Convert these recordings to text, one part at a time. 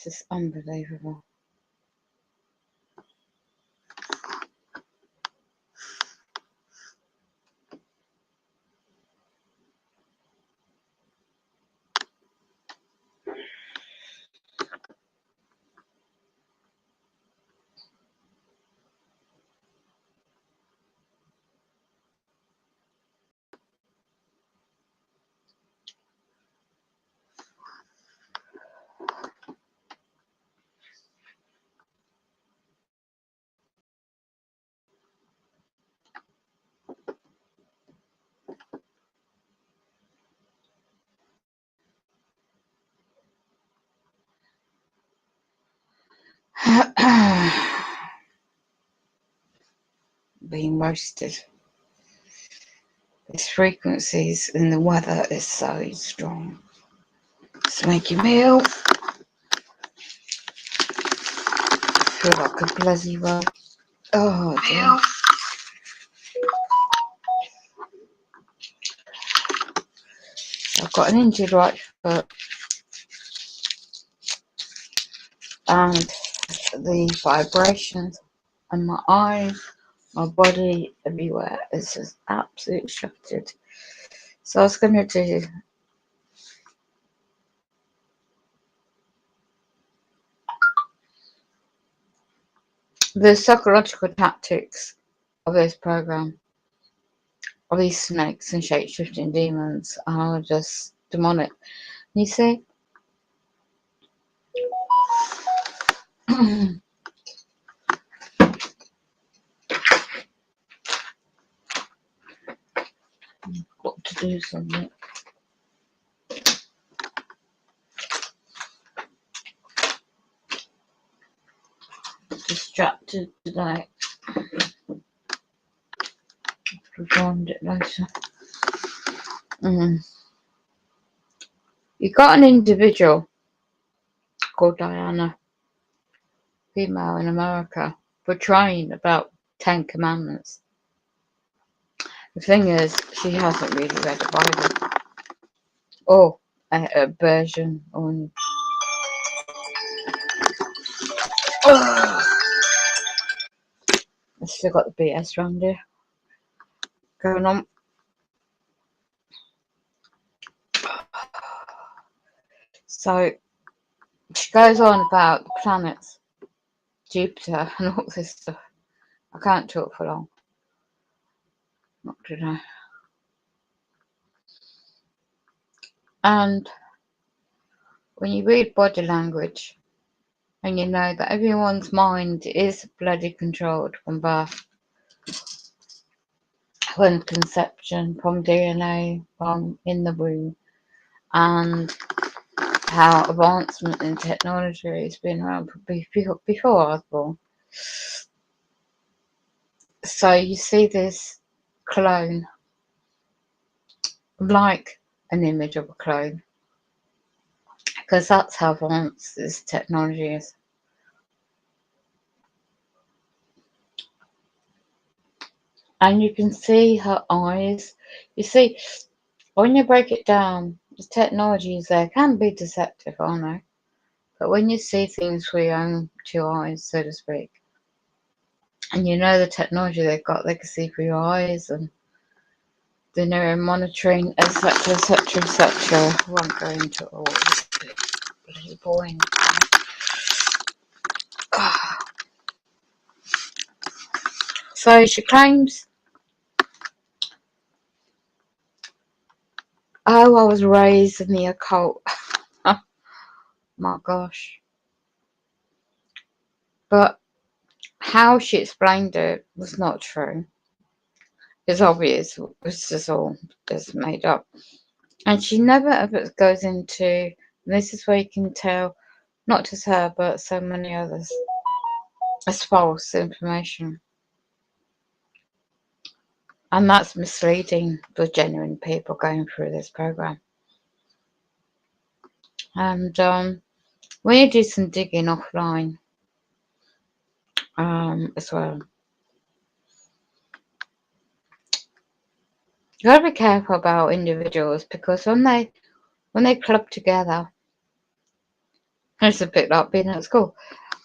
just unbelievable. Being roasted. These frequencies in the weather is so strong. Just make your meal. Feel like a bloody roll. Oh dear. I've got an injured right foot, and the vibrations and my eyes, my body, everywhere is just absolutely shattered. So I was going to do the psychological tactics of this program, of these snakes and shape-shifting demons, are just demonic. You see? Got to do something. Distracted today. I'll find it later. You got an individual called Diana, female in America, portraying about 10 commandments. The thing is, she hasn't really read the Bible, or a version on. I've still got the BS around here going on. So she goes on about the planets, Jupiter, and all this stuff. I can't talk for long. Not today. And when you read body language, and you know that everyone's mind is bloody controlled from birth, from conception, from DNA, from in the womb, and how advancement in technology has been around before I was born. So you see this clone, like an image of a clone, because that's how advanced this technology is. And you can see her eyes. You see, when you break it down, the technology is there. It can be deceptive, I know. But when you see things with your own two eyes, so to speak, and you know the technology they've got, they can see through your eyes and the neuro monitoring, etc., etc., etc. I won't go into all this. Bloody boring. So she claims, oh, I was raised in the occult. My gosh. But how she explained it was not true. It's obvious. It was just all just made up. And she never ever goes into, and this is where you can tell, not just her, but so many others, it's false information. And that's misleading the genuine people going through this program. And when you do some digging offline as well, you gotta be careful about individuals, because when they club together, It's a bit like being at school.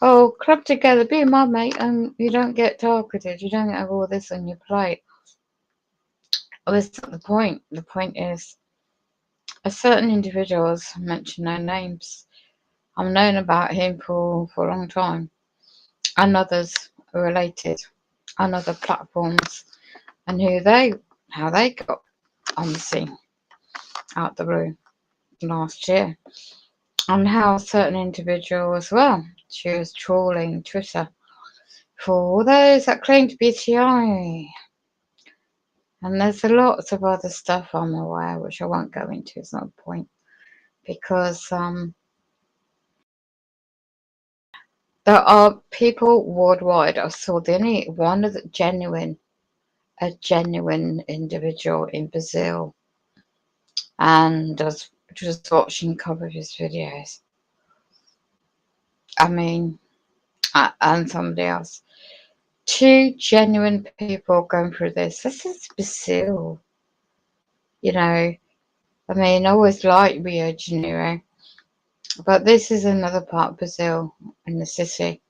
Oh, club together, be my mate, and you don't get targeted. You don't have all this on your plate. Well, that's not the point. The point is, a certain individuals, mention no names, I've known about him for a long time, and others are related on other platforms, and how they got on the scene out the blue last year, and how a certain individual as well, she was trawling Twitter for all those that claim to be TI. And there's a lots of other stuff I'm aware, which I won't go into. It's not the point because there are people worldwide. I saw the only one of a genuine individual in Brazil, and I was just watching a couple of his videos. I mean, and somebody else. Two genuine people going through this. This is Brazil. You know, I mean, I always liked Rio de Janeiro, but this is another part of Brazil in the city,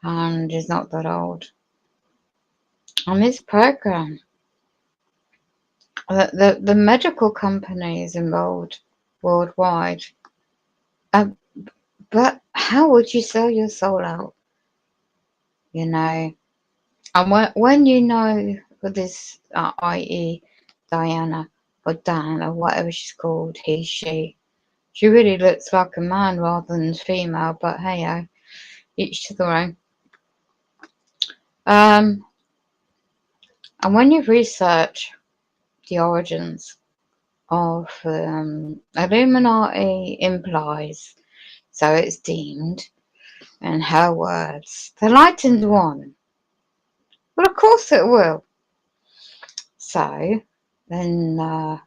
and is not that old. On this program, the medical companies involved worldwide. Um, but how would you sell your soul out? You know, and when you know this, i.e., Diana or Dan or whatever she's called, he, she really looks like a man rather than female. But hey, each to their own. Um, and when you research the origins of Illuminati implies, so it's deemed, in her words, the enlightened one. Well, of course it will. So, then, well,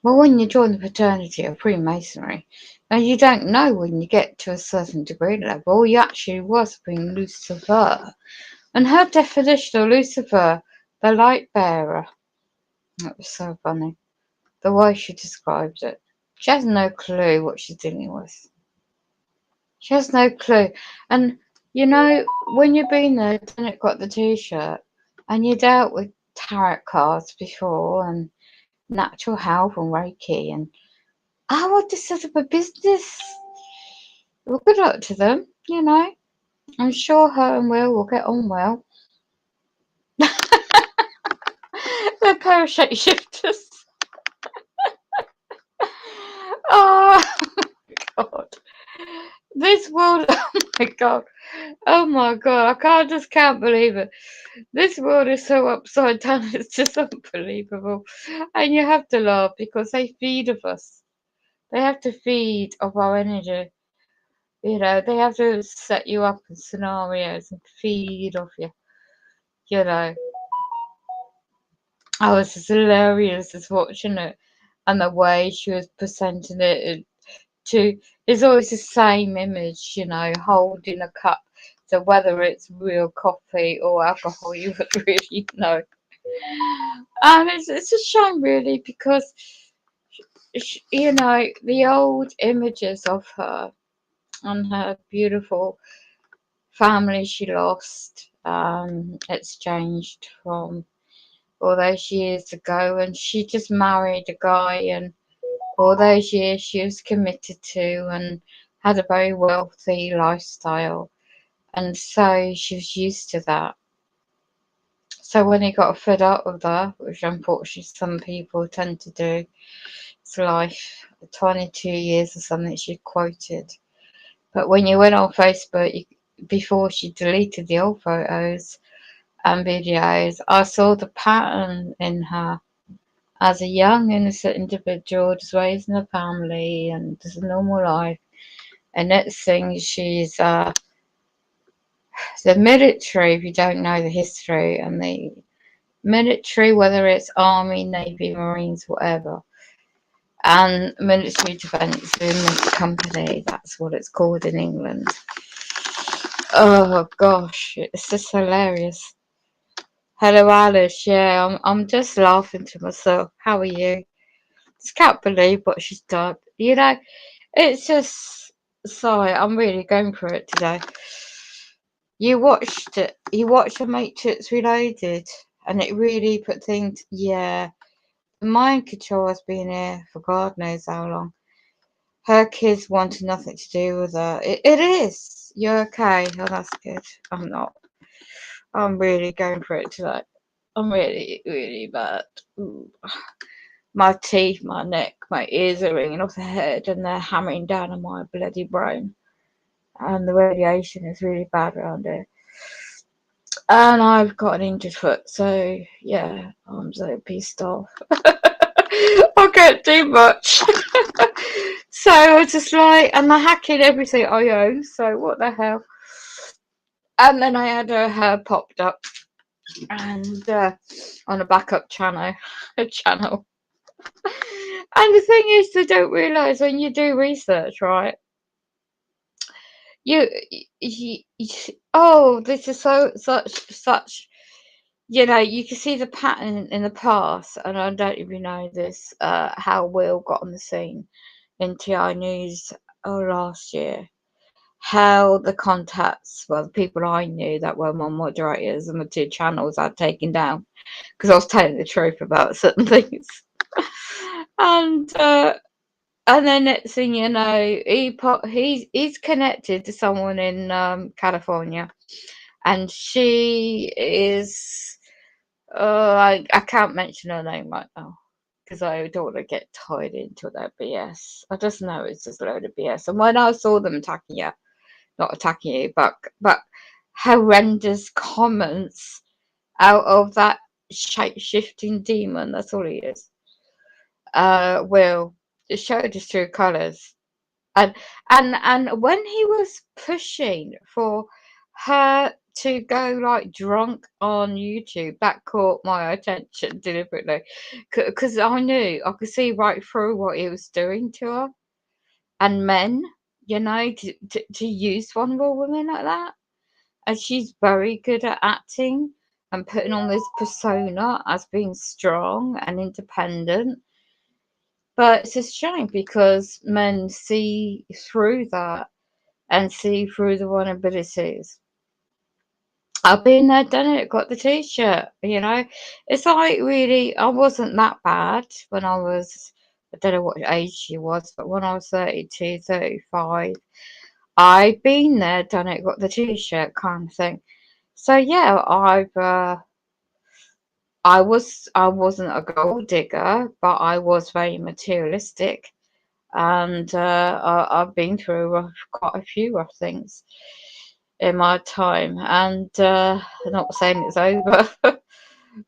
when you join the fraternity of Freemasonry, now you don't know when you get to a certain degree level, you actually worshipping Lucifer. And her definition of Lucifer, the light bearer, that was so funny. The way she described it. She has no clue what she's dealing with. She has no clue. And, you know, when you've been there, done it, got the t-shirt, and you dealt with tarot cards before, and natural health and Reiki, and I want to set up a business. Well, good luck to them, you know. I'm sure her and Will get on well. They're pair of shapeshifters. Oh, God. This world, oh my God. Oh my God, just can't believe it. This world is so upside down, it's just unbelievable. And you have to laugh because they feed of us. They have to feed of our energy. You know, they have to set you up in scenarios and feed off you. You know, I was just hilarious just watching it, and the way she was presenting it to it's always the same image, you know, holding a cup. So whether it's real coffee or alcohol, you would really know. And it's a shame, really, because you know the old images of her and her beautiful family she lost. It's changed from all those years ago, and she just married a guy, and all those years she was committed to and had a very wealthy lifestyle, and so she was used to that. So when he got fed up with her, which unfortunately some people tend to do, it's life, 22 years or something she quoted. But when you went on Facebook, before she deleted the old photos and videos, I saw the pattern in her as a young, innocent individual, just raising a family and just a normal life. And next thing, she's the military, if you don't know the history, and the military, whether it's army, navy, marines, whatever, and military defence women's company, that's what it's called in England. Oh gosh, it's just hilarious. Hello, Alice. Yeah, I'm just laughing to myself. How are you? Just can't believe what she's done. You know, it's just. Sorry, I'm really going for it today. You watched it. You watched The Matrix Reloaded, and it really put things. Yeah, mind control has been here for God knows how long. Her kids wanted nothing to do with her. It is. You're okay. Oh, that's good. I'm not. I'm really going for it today. I'm really, really bad. Ooh. My teeth, my neck, my ears are ringing off the head, and they're hammering down on my bloody brain. And the radiation is really bad around here. And I've got an injured foot, so yeah, I'm so pissed off. I can't do much. So I was just like, and they're hacking everything I own, so what the hell? And then I had her popped up and on a backup channel, a channel. And the thing is, they don't realise when you do research, right? You, you oh, this is so such. You know, you can see the pattern in the past, and I don't even know this. How Will got on the scene in TI News last year. How the contacts, well, the people I knew that were my moderators and the two channels I'd taken down because I was telling the truth about certain things. And then next thing you know, he's connected to someone in California, and she is I can't mention her name right now because I don't want to get tied into that BS. I just know it's just a load of BS. And when I saw them attacking you, not attacking you, but horrendous comments out of that shape shifting demon, that's all he is. Will it showed his true colours. And and when he was pushing for her to go like drunk on YouTube, that caught my attention deliberately, because I knew I could see right through what he was doing to her and men, you know, to use vulnerable women like that. And she's very good at acting and putting on this persona as being strong and independent. But it's a shame because men see through that and see through the vulnerabilities. I've been there, done it, got the t-shirt, you know. It's like really, I wasn't that bad when I was, I don't know what age she was, but when I was 32, 35, I've been there, done it, got the t-shirt kind of thing. So yeah, I wasn't a gold digger, but I was very materialistic. And I've been through quite a few rough things in my time, and I'm not saying it's over,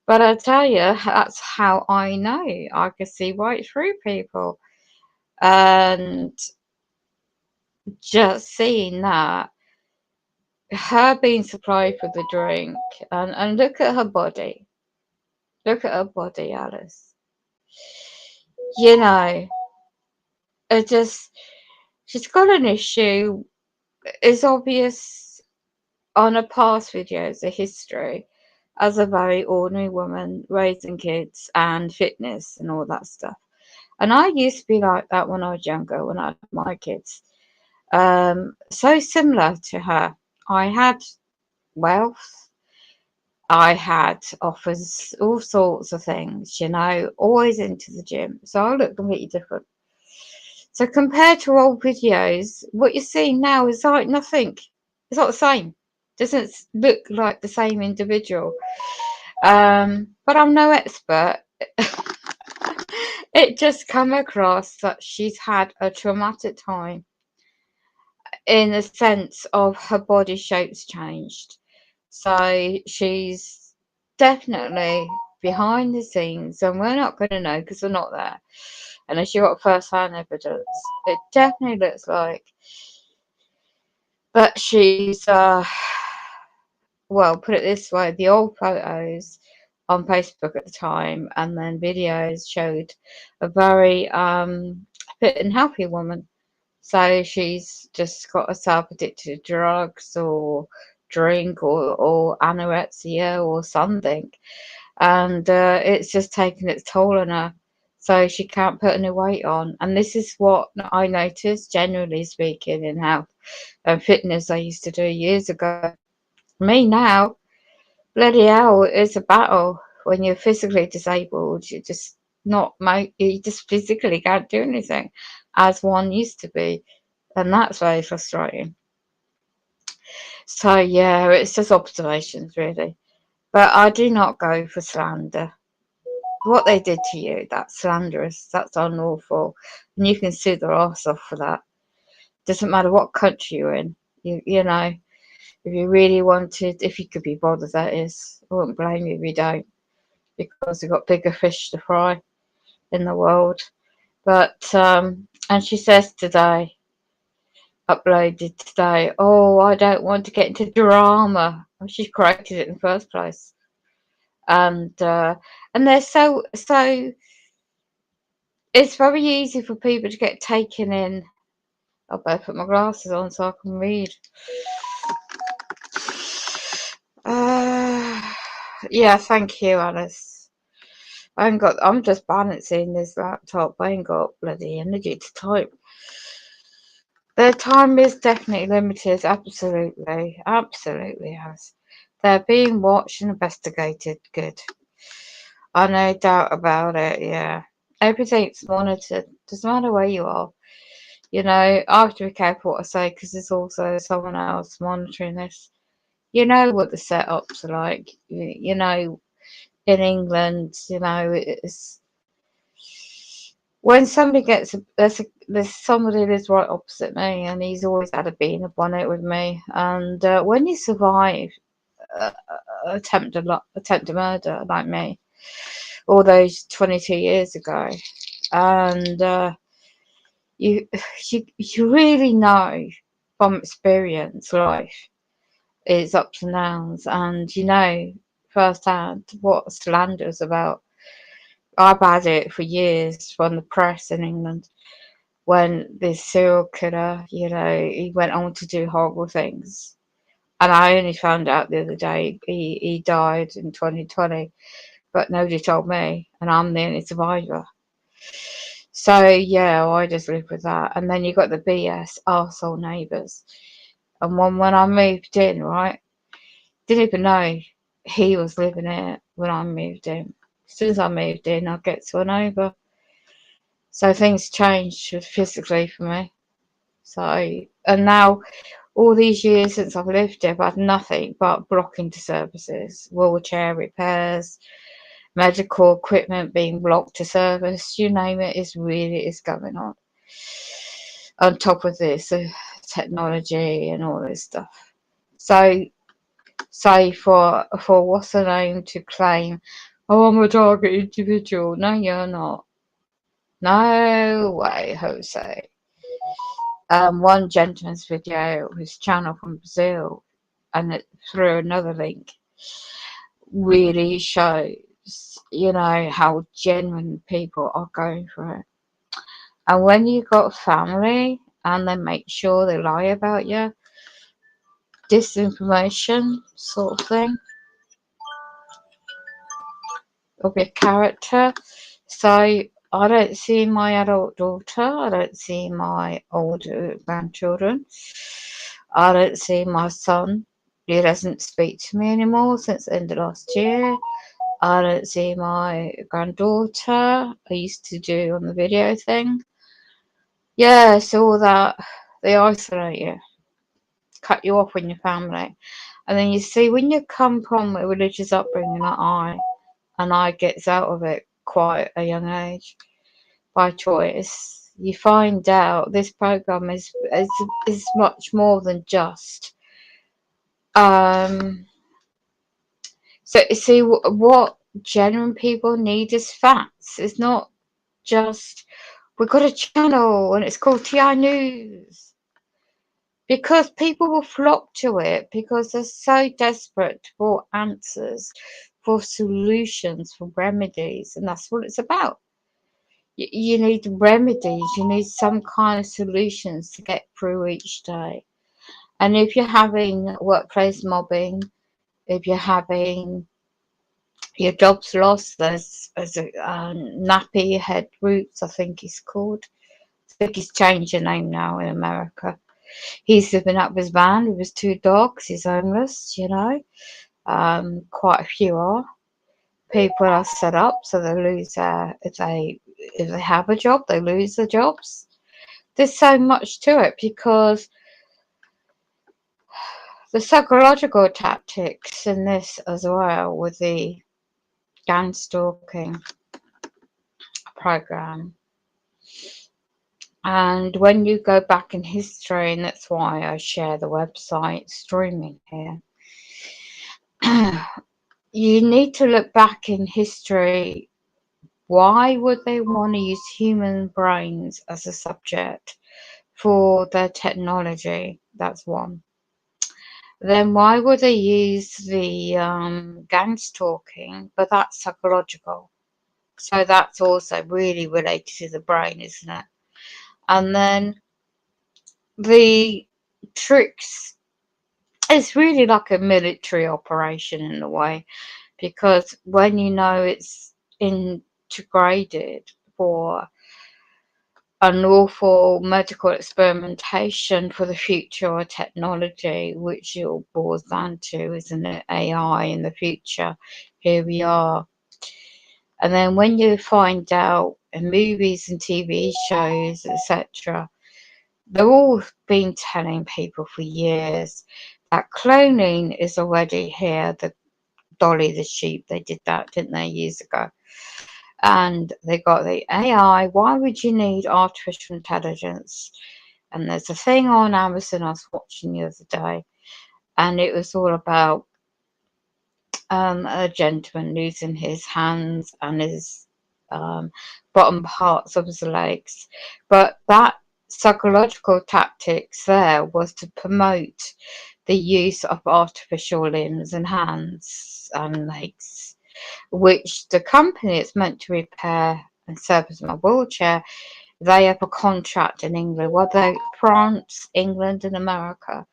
but I tell you, that's how I know. I can see right through people, and just seeing that, her being supplied with the drink, and look at her body, Alice. You know, it just she's got an issue. It's obvious on her past videos, a history as a very ordinary woman raising kids and fitness and all that stuff. And I used to be like that when I was younger, when I had my kids. So similar to her. I had wealth, I had offers, all sorts of things, you know, always into the gym. So I look completely different. So compared to old videos, what you're seeing now is like nothing. It's not the same. Doesn't look like the same individual. But I'm no expert. It just come across that she's had a traumatic time in the sense of her body shape's changed. So she's definitely behind the scenes, and we're not going to know because we're not there. And as you got first-hand evidence, it definitely looks like that she's well, put it this way, the old photos on Facebook at the time and then videos showed a very fit and healthy woman. So she's just got herself addicted to drugs or drink or anorexia or something. And it's just taken its toll on her. so she can't put any weight on. And this is what I noticed, generally speaking, in health and fitness I used to do years ago. Me now, bloody hell, it's a battle when you're physically disabled. You just not you just physically can't do anything as one used to be, and that's very frustrating. So yeah, it's just observations really. But I do not go for slander. What they did to you, that's slanderous, that's unlawful, and you can sue their arse off for that. Doesn't matter what country you're in. You know, if you really wanted, if you could be bothered, that is. I wouldn't blame you if you don't, because we've got bigger fish to fry in the world. But and she says today, uploaded today, oh, I don't want to get into drama. She created it in the first place, and they're so. It's very easy for people to get taken in. I better put my glasses on so I can read. Uh, yeah, thank you, Alice. I'm just balancing this laptop. I ain't got bloody energy to type. Their time is definitely limited. Absolutely, absolutely has. They're being watched and investigated. Good. I no doubt about it. Yeah, everything's monitored. Doesn't matter where you are. You know, I have to be careful what I say because there's also someone else monitoring this. You know what the setups are like. You know, in England, you know, it's when somebody gets there's somebody who lives right opposite me, and he's always had a bee in a bonnet with me. And when you survive uh, attempt to murder like me, all those 22 years ago, and you you really know from experience life its ups and downs, and you know firsthand what slander is about. I've had it for years from the press in England when this serial killer, you know, he went on to do horrible things. And I only found out the other day he died in 2020, but nobody told me, and I'm the only survivor. So yeah, I just live with that. And then you got the BS arsehole neighbours. And when I moved in, right, didn't even know he was living here when I moved in. As soon as I moved in, I get to a neighbour. So things changed physically for me. So, and now all these years since I've lived here, I've had nothing but blocking to services, wheelchair repairs, medical equipment being blocked to service, you name it, is going on. On top of this, technology and all this stuff. So, say for what's her name to claim, oh, I'm a target individual. No, you're not. No way, Jose. One gentleman's video, his channel from Brazil, and it through another link, really shows, you know, how genuine people are going for it. And when you got family and they make sure they lie about you, disinformation sort of thing, of your character. So I don't see my adult daughter, I don't see my older grandchildren, I don't see my son. He doesn't speak to me anymore since the end of last year. I don't see my granddaughter. I used to do on the video thing. Yeah, so all that, they isolate you, cut you off from your family. And then you see when you come from a religious upbringing like and I gets out of it quite a young age by choice, you find out this program is much more than just um so you see what genuine people need is facts. It's not just we've got a channel and it's called TI News, because people will flock to it because they're so desperate for answers, for solutions, for remedies, and that's what it's about. You need remedies, you need some kind of solutions to get through each day. And if you're having workplace mobbing, if you're having Your job's lost. There's a nappy head roots, I think he's called. I think he's changed the name now in America. He's living up his van with his two dogs. He's homeless, you know. Quite a few are. People are set up so they lose their if they have a job, they lose their jobs. There's so much to it because the psychological tactics in this as well with the gang stalking program. And when you go back in history, and that's why I share the website streaming here, you need to look back in history. Why would they want to use human brains as a subject for their technology? That's one. Then why would they use the gang stalking? But that's psychological. So that's also really related to the brain, isn't it? And then the tricks, it's really like a military operation in a way, because when you know it's integrated for an awful medical experimentation for the future of technology, which it all boils down to, isn't it? AI in the future. Here we are. And then when you find out in movies and TV shows, etc., they've all been telling people for years that cloning is already here. The Dolly the sheep, they did that, didn't they, years ago? And they got the AI. Why would you need artificial intelligence? And there's a thing on Amazon I was watching the other day, and it was all about a gentleman losing his hands and his bottom parts of his legs. But that psychological tactics there was to promote the use of artificial limbs and hands and legs, which the company it's meant to repair and service my wheelchair, they have a contract in England, well, they France, England, and America,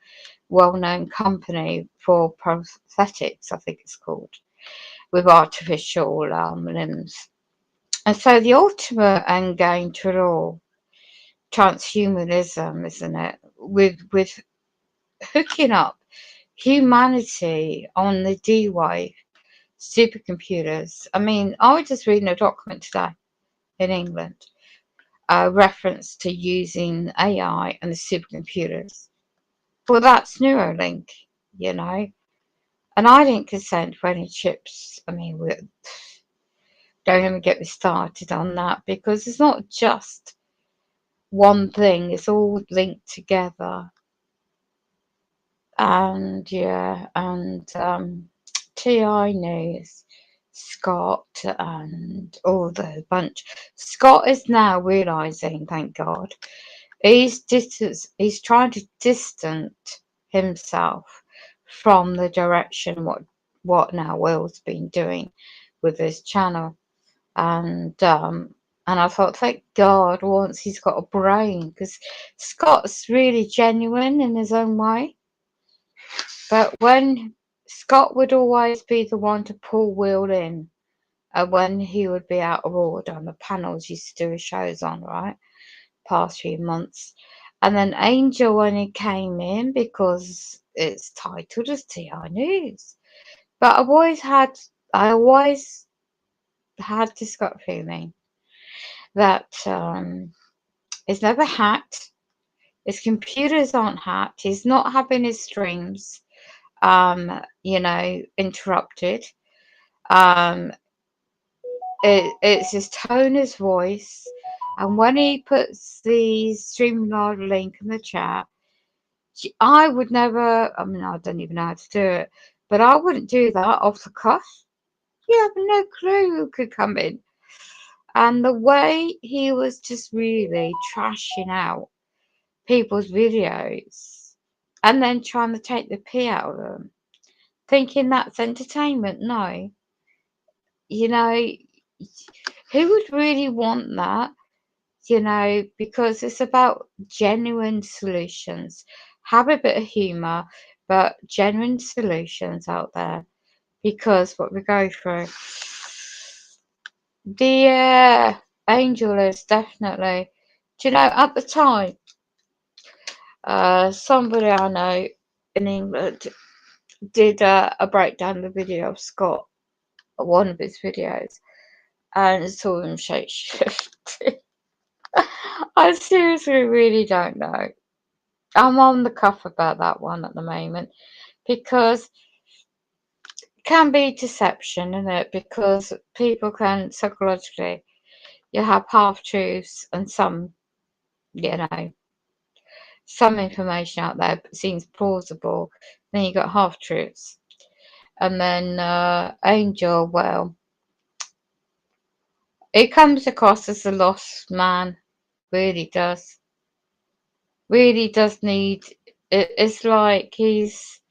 well-known company for prosthetics, I think it's called, with artificial limbs. And so the ultimate end game to it all, transhumanism, isn't it? With hooking up humanity on the D-Wave supercomputers. I mean, I was just reading a document today in England, a reference to using AI and the supercomputers. Well, that's Neuralink, you know. And I didn't consent for any chips. I mean, don't even get me started on that because it's not just one thing, it's all linked together. And yeah, and TI News, Scott, and all the bunch. Scott is now realizing, thank God, he's trying to distance himself from the direction what now Will's been doing with his channel. And I thought, thank God, once he's got a brain, because Scott's really genuine in his own way. But when Scott would always be the one to pull Will in, when he would be out of order on the panels used to do his shows on, right? Past few months. And then Angel when he came in, because it's titled as TI News. But I always had this gut feeling that it's never hacked. His computers aren't hacked. He's not having his streams, interrupted. Um, it's his tone, his voice, and when he puts the StreamYard link in the chat, I would never. I mean, I don't even know how to do it, but I wouldn't do that off the cuff. You have no clue who could come in. And the way he was just really trashing out people's videos and then trying to take the pee out of them, thinking that's entertainment. No, you know, who would really want that? Because it's about genuine solutions. Have a bit of humour, but genuine solutions out there. because what we go through. The angel is definitely, do you know, at the time, somebody I know in England did a breakdown of the video of Scott, one of his videos, and saw him shape shift. I seriously really don't know. I'm on the cuff about that one at the moment because it can be deception, isn't it? Because people can psychologically, you have half truths and some, you know, some information out there seems plausible, then you got half truths. And then Angel, well, it comes across as a lost man, really does. Really does need it's like he's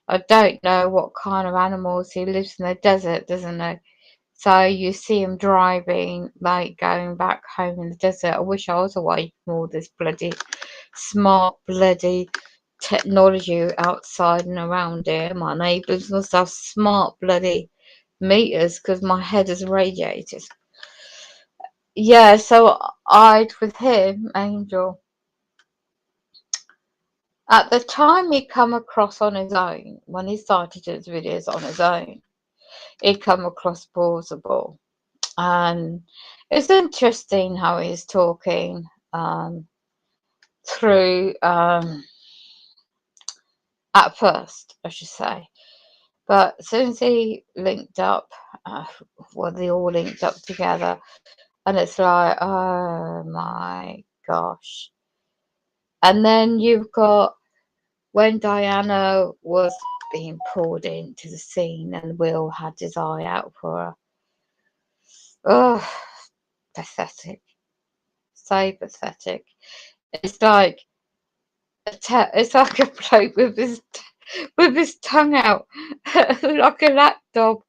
I don't know what kind of animals he lives in the desert, doesn't he? So you see him driving, like going back home in the desert. I wish I was away from all this bloody smart bloody technology outside and around here. My neighbours must have smart bloody meters because my head is radiated. Yeah, so I'd with him, Angel. At the time he come across on his own, when he started his videos on his own, he come across plausible. And it's interesting how he's talking through at first, I should say. But as soon as he linked up, well, they all linked up together, and it's like, oh my gosh. And then you've got when Diana was being poured into the scene and Will had his eye out for her. Oh, pathetic. So pathetic. It's like it's like a bloke with his tongue out, like a lapdog.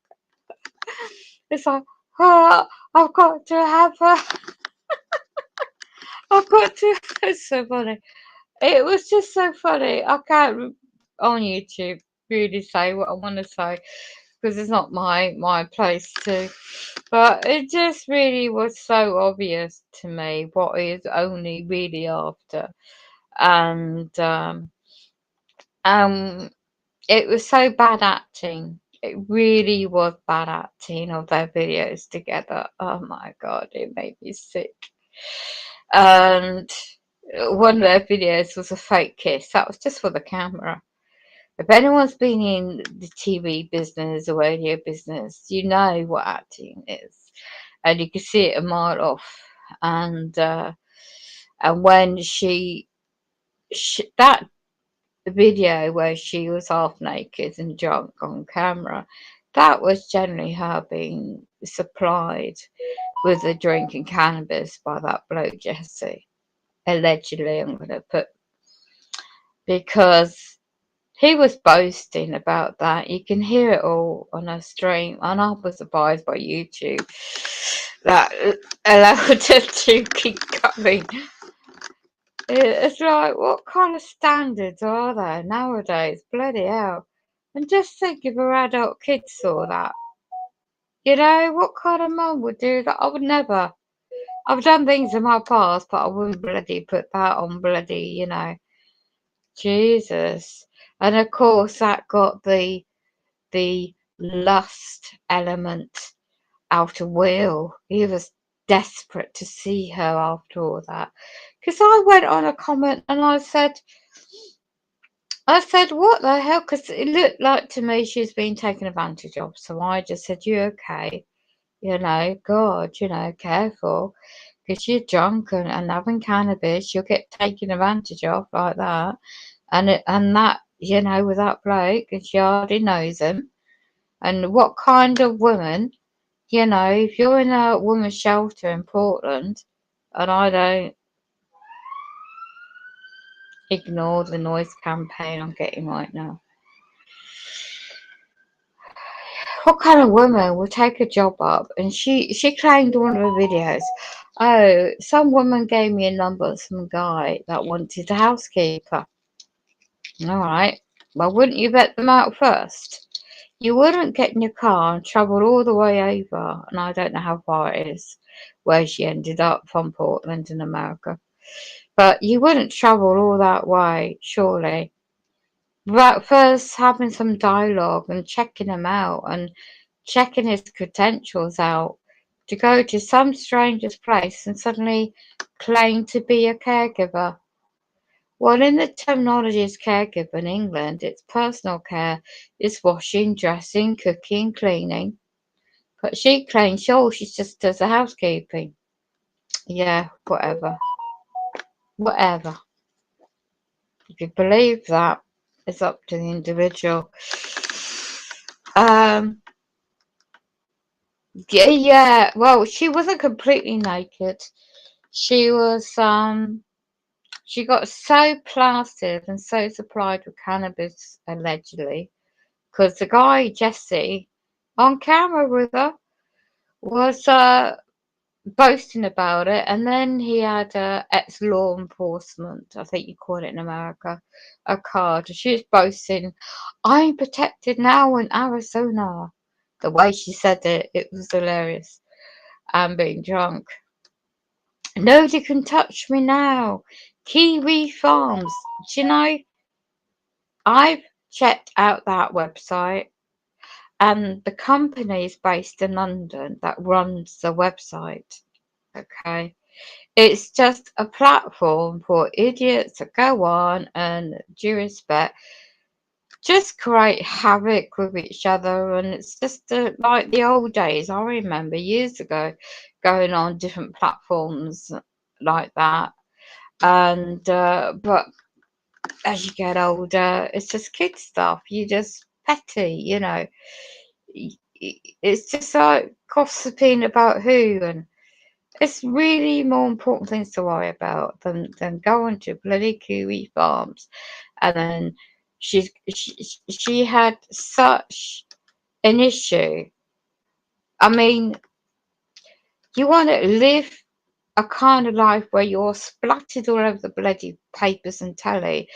It's like, oh, I've got to have her. I've got to. It's so funny. It was just so funny. I can't on YouTube really say what I want to say because it's not my place to. But it just really was so obvious to me what he's only really after, and um, it was so bad acting. It really was bad acting of their videos together. Oh my god, it made me sick. And one of their videos was a fake kiss. That was just for the camera. If anyone's been in the TV business or radio business, you know what acting is, and you can see it a mile off. And when that video where she was half naked and drunk on camera, that was generally her being supplied with a drink and cannabis by that bloke Jesse. Allegedly, I'm going to put, because he was boasting about that. You can hear it all on a stream, and I was advised by YouTube that allowed them to keep going. It's like, what kind of standards are there nowadays? Bloody hell. And just think if our adult kids saw that. You know, what kind of mum would do that? I would never. I've done things in my past, but I wouldn't bloody put that on bloody, Jesus. And of course that got the lust element out of Will. He was desperate to see her after all that. Because I went on a comment and I said, what the hell? Because it looked like to me she was being taken advantage of. So I just said, you okay? God, careful. Because you're drunk and having cannabis, you'll get taken advantage of like that. And that, with that bloke, and she already knows him. And what kind of woman, if you're in a women's shelter in Portland, and I don't ignore the noise campaign I'm getting right now. What kind of woman will take a job up? And she claimed one of her videos, oh, some woman gave me a number of some guy that wanted a housekeeper. All right. Well, wouldn't you vet them out first? You wouldn't get in your car and travel all the way over, and I don't know how far it is, where she ended up from Portland in America. But you wouldn't travel all that way, surely, without first having some dialogue and checking him out and checking his credentials out to go to some stranger's place and suddenly claim to be a caregiver. Well, in the terminology as caregiver in England, it's personal care, it's washing, dressing, cooking, cleaning. But she claims, oh, she just does the housekeeping. Yeah, whatever. Whatever. If you believe that, it's up to the individual. Um, yeah, well, she wasn't completely naked. She was, she got so plastered and so supplied with cannabis, allegedly, because the guy, Jesse, on camera with her, was boasting about it, and then he had ex-law enforcement, I think you call it in America, a card. She was boasting, I'm protected now in Arizona. The way she said it, it was hilarious. And being drunk. Nobody can touch me now. Kiwi Farms. Do you know, I've checked out that website, and the company is based in London that runs the website. Okay. It's just a platform for idiots to go on and, due respect, just create havoc with each other. And it's just like the old days. I remember years ago going on different platforms like that. And, but as you get older, it's just kid stuff. You just petty, you know. It's just like gossiping about who, and it's really more important things to worry about than going to bloody kiwi farms. And then she had such an issue. I mean, you want to live a kind of life where you're splattered all over the bloody papers and telly,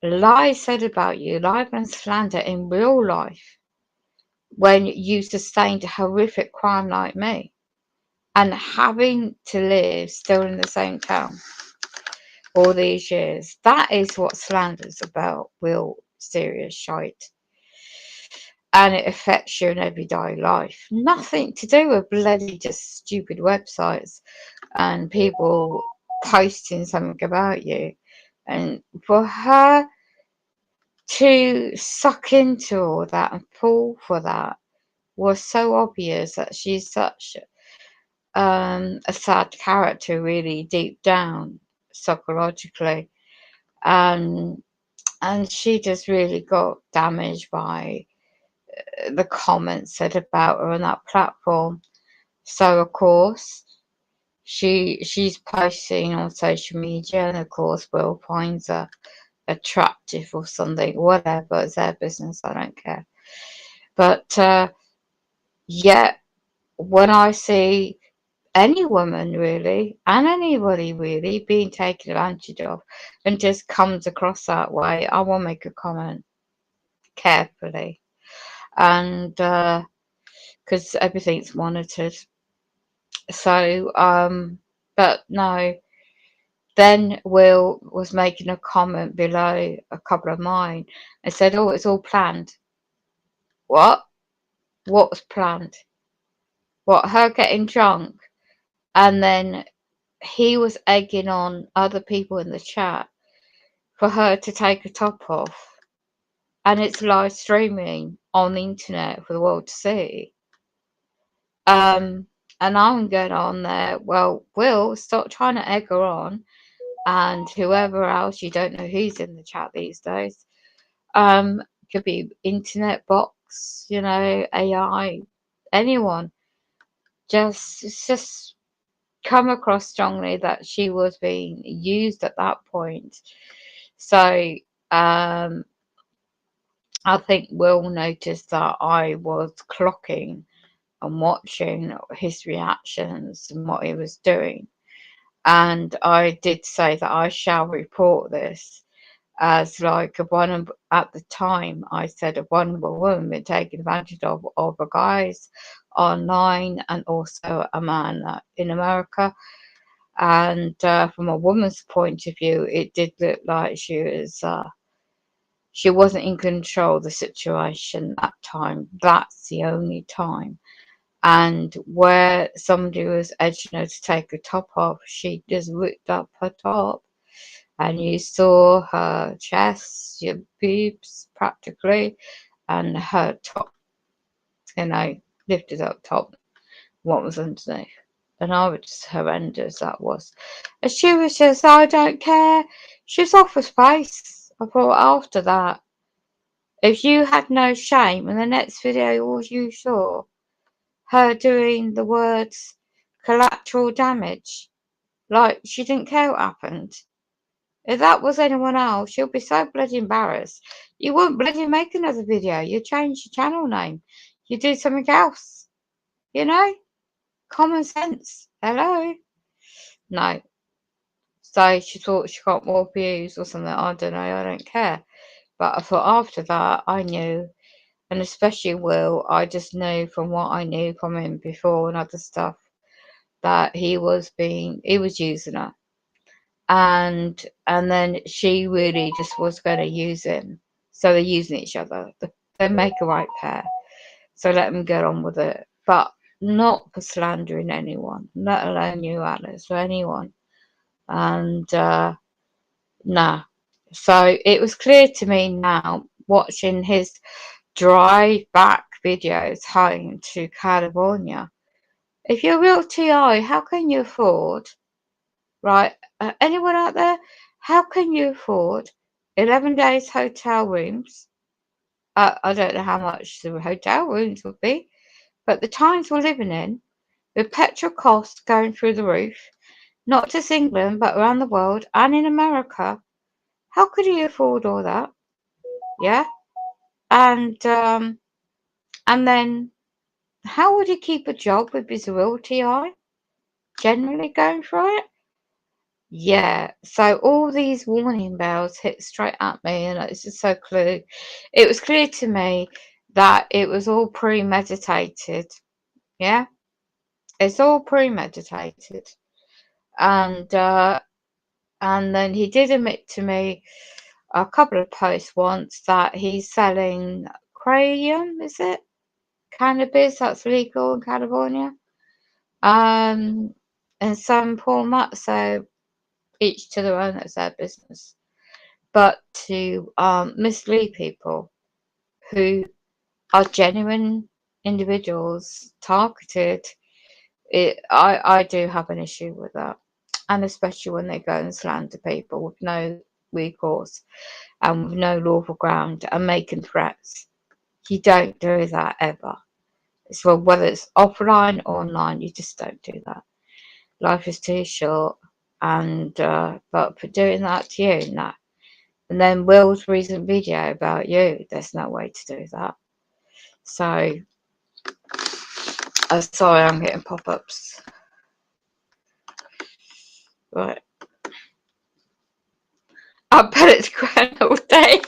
lies said about you, libel and slander in real life, when you sustained a horrific crime like me, and having to live still in the same town all these years. That is what slander's about, real serious shite. And it affects your everyday life. Nothing to do with bloody just stupid websites and people posting something about you. And for her to suck into all that and fall for that was so obvious that she's such a sad character, really deep down psychologically. Um, and she just really got damaged by the comments said about her on that platform. So of course she's posting on social media, and of course Will finds her attractive or something, whatever, it's their business, I don't care. But yeah, when I see any woman really, and anybody really, being taken advantage of and just comes across that way, I will make a comment carefully. And because everything's monitored. So, but no, then Will was making a comment below a couple of mine and said, oh, it's all planned. What? What was planned? What, her getting drunk? And then he was egging on other people in the chat for her to take her top off. And it's live streaming on the internet for the world to see. And I'm going on there, well, Will, stop trying to egg her on, and whoever else, you don't know who's in the chat these days. Could be internet box, you know, AI, anyone. Just come across strongly that she was being used at that point. So I think Will noticed that I was clocking and watching his reactions and what he was doing. And I did say that I shall report this. as like at the time I said a vulnerable woman being taken advantage of a guys online, and also a man in America. And from a woman's point of view, it did look like she wasn't in control of the situation that time. That's the only time. And where somebody was edging her to take her top off, she just ripped up her top, and you saw her chest, your boobs practically, and her top, lifted up top, what was underneath. And I was just horrendous, that was. And she was just, I don't care. She was off her space. I thought after that, if you had no shame, and the next video all you saw, her doing the words collateral damage, like she didn't care what happened. If that was anyone else, she'll be so bloody embarrassed. You wouldn't bloody make another video. You change your channel name. You do something else. You know? Common sense. Hello? No. So she thought she got more views or something. I don't know. I don't care. But I thought after that, I knew, and especially Will, I just knew from what I knew from him before and other stuff, that he was using her. And then she really just was going to use him. So they're using each other. They make a right pair. So let them get on with it. But not for slandering anyone, let alone you, Alice, or anyone. And nah. So it was clear to me now, watching his drive back videos home to California. If you're real TI, how can you afford, right? Anyone out there? How can you afford 11 days hotel rooms? I don't know how much the hotel rooms would be, but the times we're living in, with petrol costs going through the roof, not just England, but around the world and in America, how could he afford all that? Yeah? And then how would he keep a job with his real TI? Generally going through it? Yeah, so all these warning bells hit straight at me, and it's just so clear. It was clear to me that it was all premeditated. Yeah, it's all premeditated, and then he did admit to me a couple of posts once that he's selling kratom. Is it cannabis that's legal in California? In some format. So each to their own. That's their business. But to mislead people who are genuine individuals targeted, I do have an issue with that. And especially when they go and slander people with no recourse and with no lawful ground and making threats. You don't do that ever. So whether it's offline or online, you just don't do that. Life is too short, and but for doing that to you, no. And then Will's recent video about you, there's no way to do that. So, I'm sorry, I'm getting pop-ups. Right. I bet it's grand all day.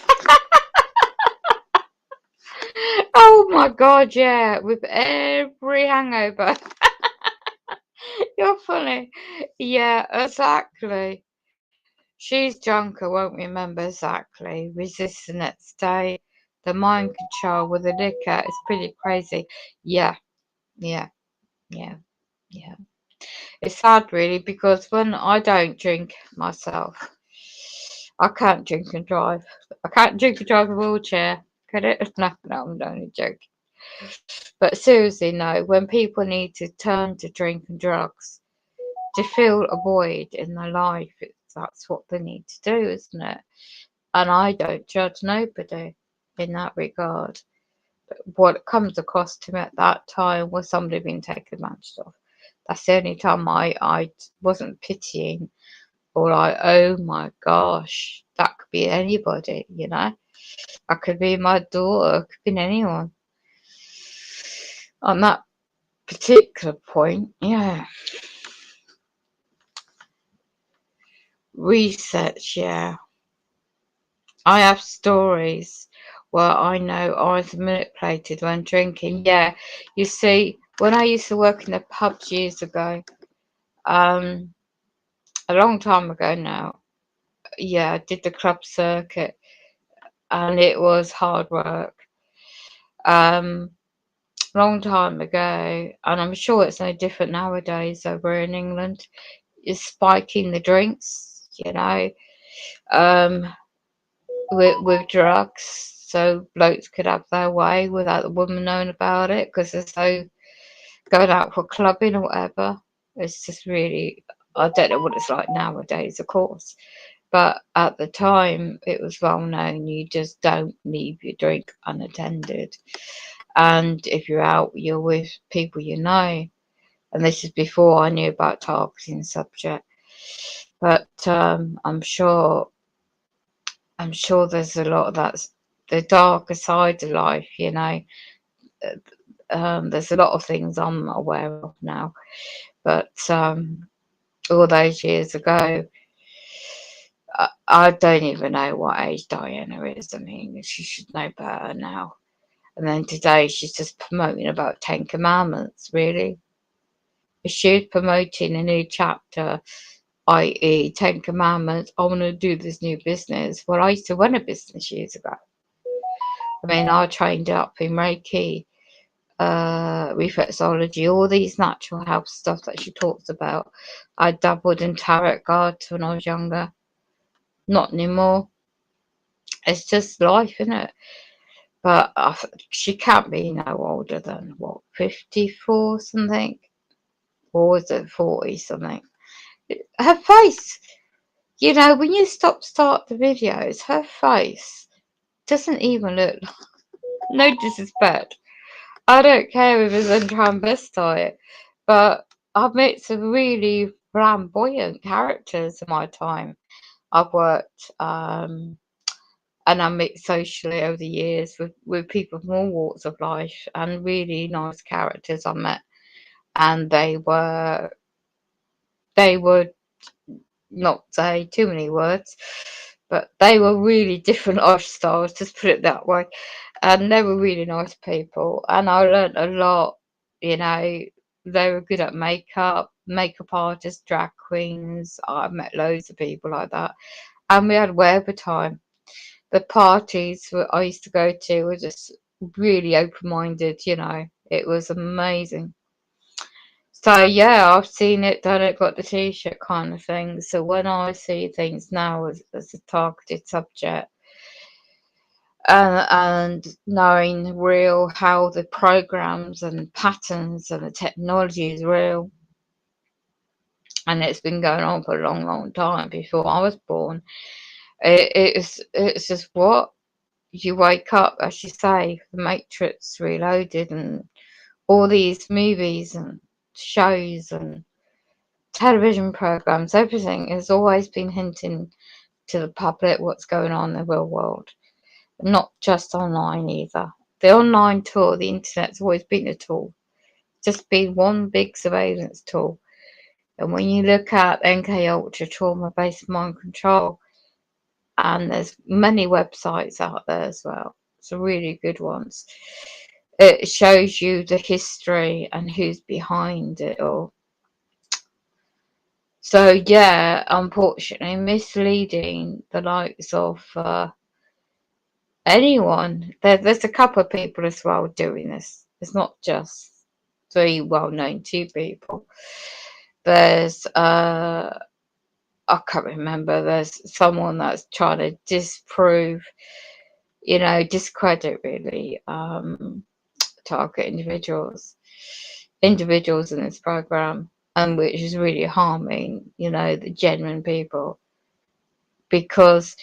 Oh my god, yeah, with every hangover. You're funny. Yeah, exactly. She's drunk, I won't remember exactly. Resist the next day. The mind control with the liquor is pretty crazy. Yeah, yeah, yeah, yeah. It's sad really, because when I don't drink myself, I can't drink and drive. I can't drink and drive a wheelchair. Can it? No, I'm only joking. But seriously, no, when people need to turn to drink and drugs to fill a void in their life, that's what they need to do, isn't it? And I don't judge nobody in that regard. But what comes across to me at that time was somebody being taken advantage of. That's the only time I wasn't pitying, or like, oh my gosh, that could be anybody, That could be my daughter, it could be anyone. On that particular point, yeah. Research, yeah. I have stories where I know I was manipulated when drinking. Yeah, you see, when I used to work in the pubs years ago, um, a long time ago now, yeah, I did the club circuit and it was hard work. Um, long time ago, and I'm sure it's no different nowadays over in England, is spiking the drinks, um, with drugs, so blokes could have their way without the woman knowing about it because they're so going out for clubbing or whatever. It's just really, I don't know what it's like nowadays, of course, but at the time it was well known. You just don't leave your drink unattended, and if you're out, you're with people you know. And this is before I knew about targeting subject. But I'm sure there's a lot of that's the darker side of life. There's a lot of things I'm not aware of now. But all those years ago, I don't even know what age Diana is. I mean, she should know better now. And then today she's just promoting about 10 Commandments, really. If she's promoting a new chapter, i.e., 10 Commandments, I want to do this new business. Well, I used to run a business years ago. I mean, I trained up in Reiki, reflexology, all these natural health stuff that she talks about. I dabbled in tarot cards when I was younger. Not anymore. It's just life, isn't it? But she can't be no older than, what, 54 something? Or was it 40 something? Her face, when you start the videos, her face doesn't even look, no disrespect. I don't care if it's a transvestite, but I've met some really flamboyant characters in my time. I've worked and I met socially over the years with people from all walks of life and really nice characters I met. And they were not say too many words, but they were really different lifestyles, just put it that way. And they were really nice people, and I learnt a lot. You know, they were good at makeup artists, drag queens. I met loads of people like that, and we had whatever time. The parties that I used to go to were just really open-minded. It was amazing. So yeah, I've seen it, done it, got the t-shirt kind of thing. So when I see things now as a targeted subject, and knowing real how the programs and patterns and the technology is real, and it's been going on for a long, long time before I was born. It's just what you wake up, as you say, the Matrix Reloaded, and all these movies and shows and television programs, everything has always been hinting to the public what's going on in the real world, not just online either. The online tool, the internet's always been a tool, just been one big surveillance tool. And when you look at NK Ultra trauma based mind control, and there's many websites out there as well, some really good ones. It shows you the history and who's behind it all. So yeah, unfortunately, misleading the likes of anyone. There's a couple of people as well doing this. It's not just three well-known two people. There's I can't remember. There's someone that's trying to disprove, discredit really, target individuals in this program, and which is really harming, the genuine people, because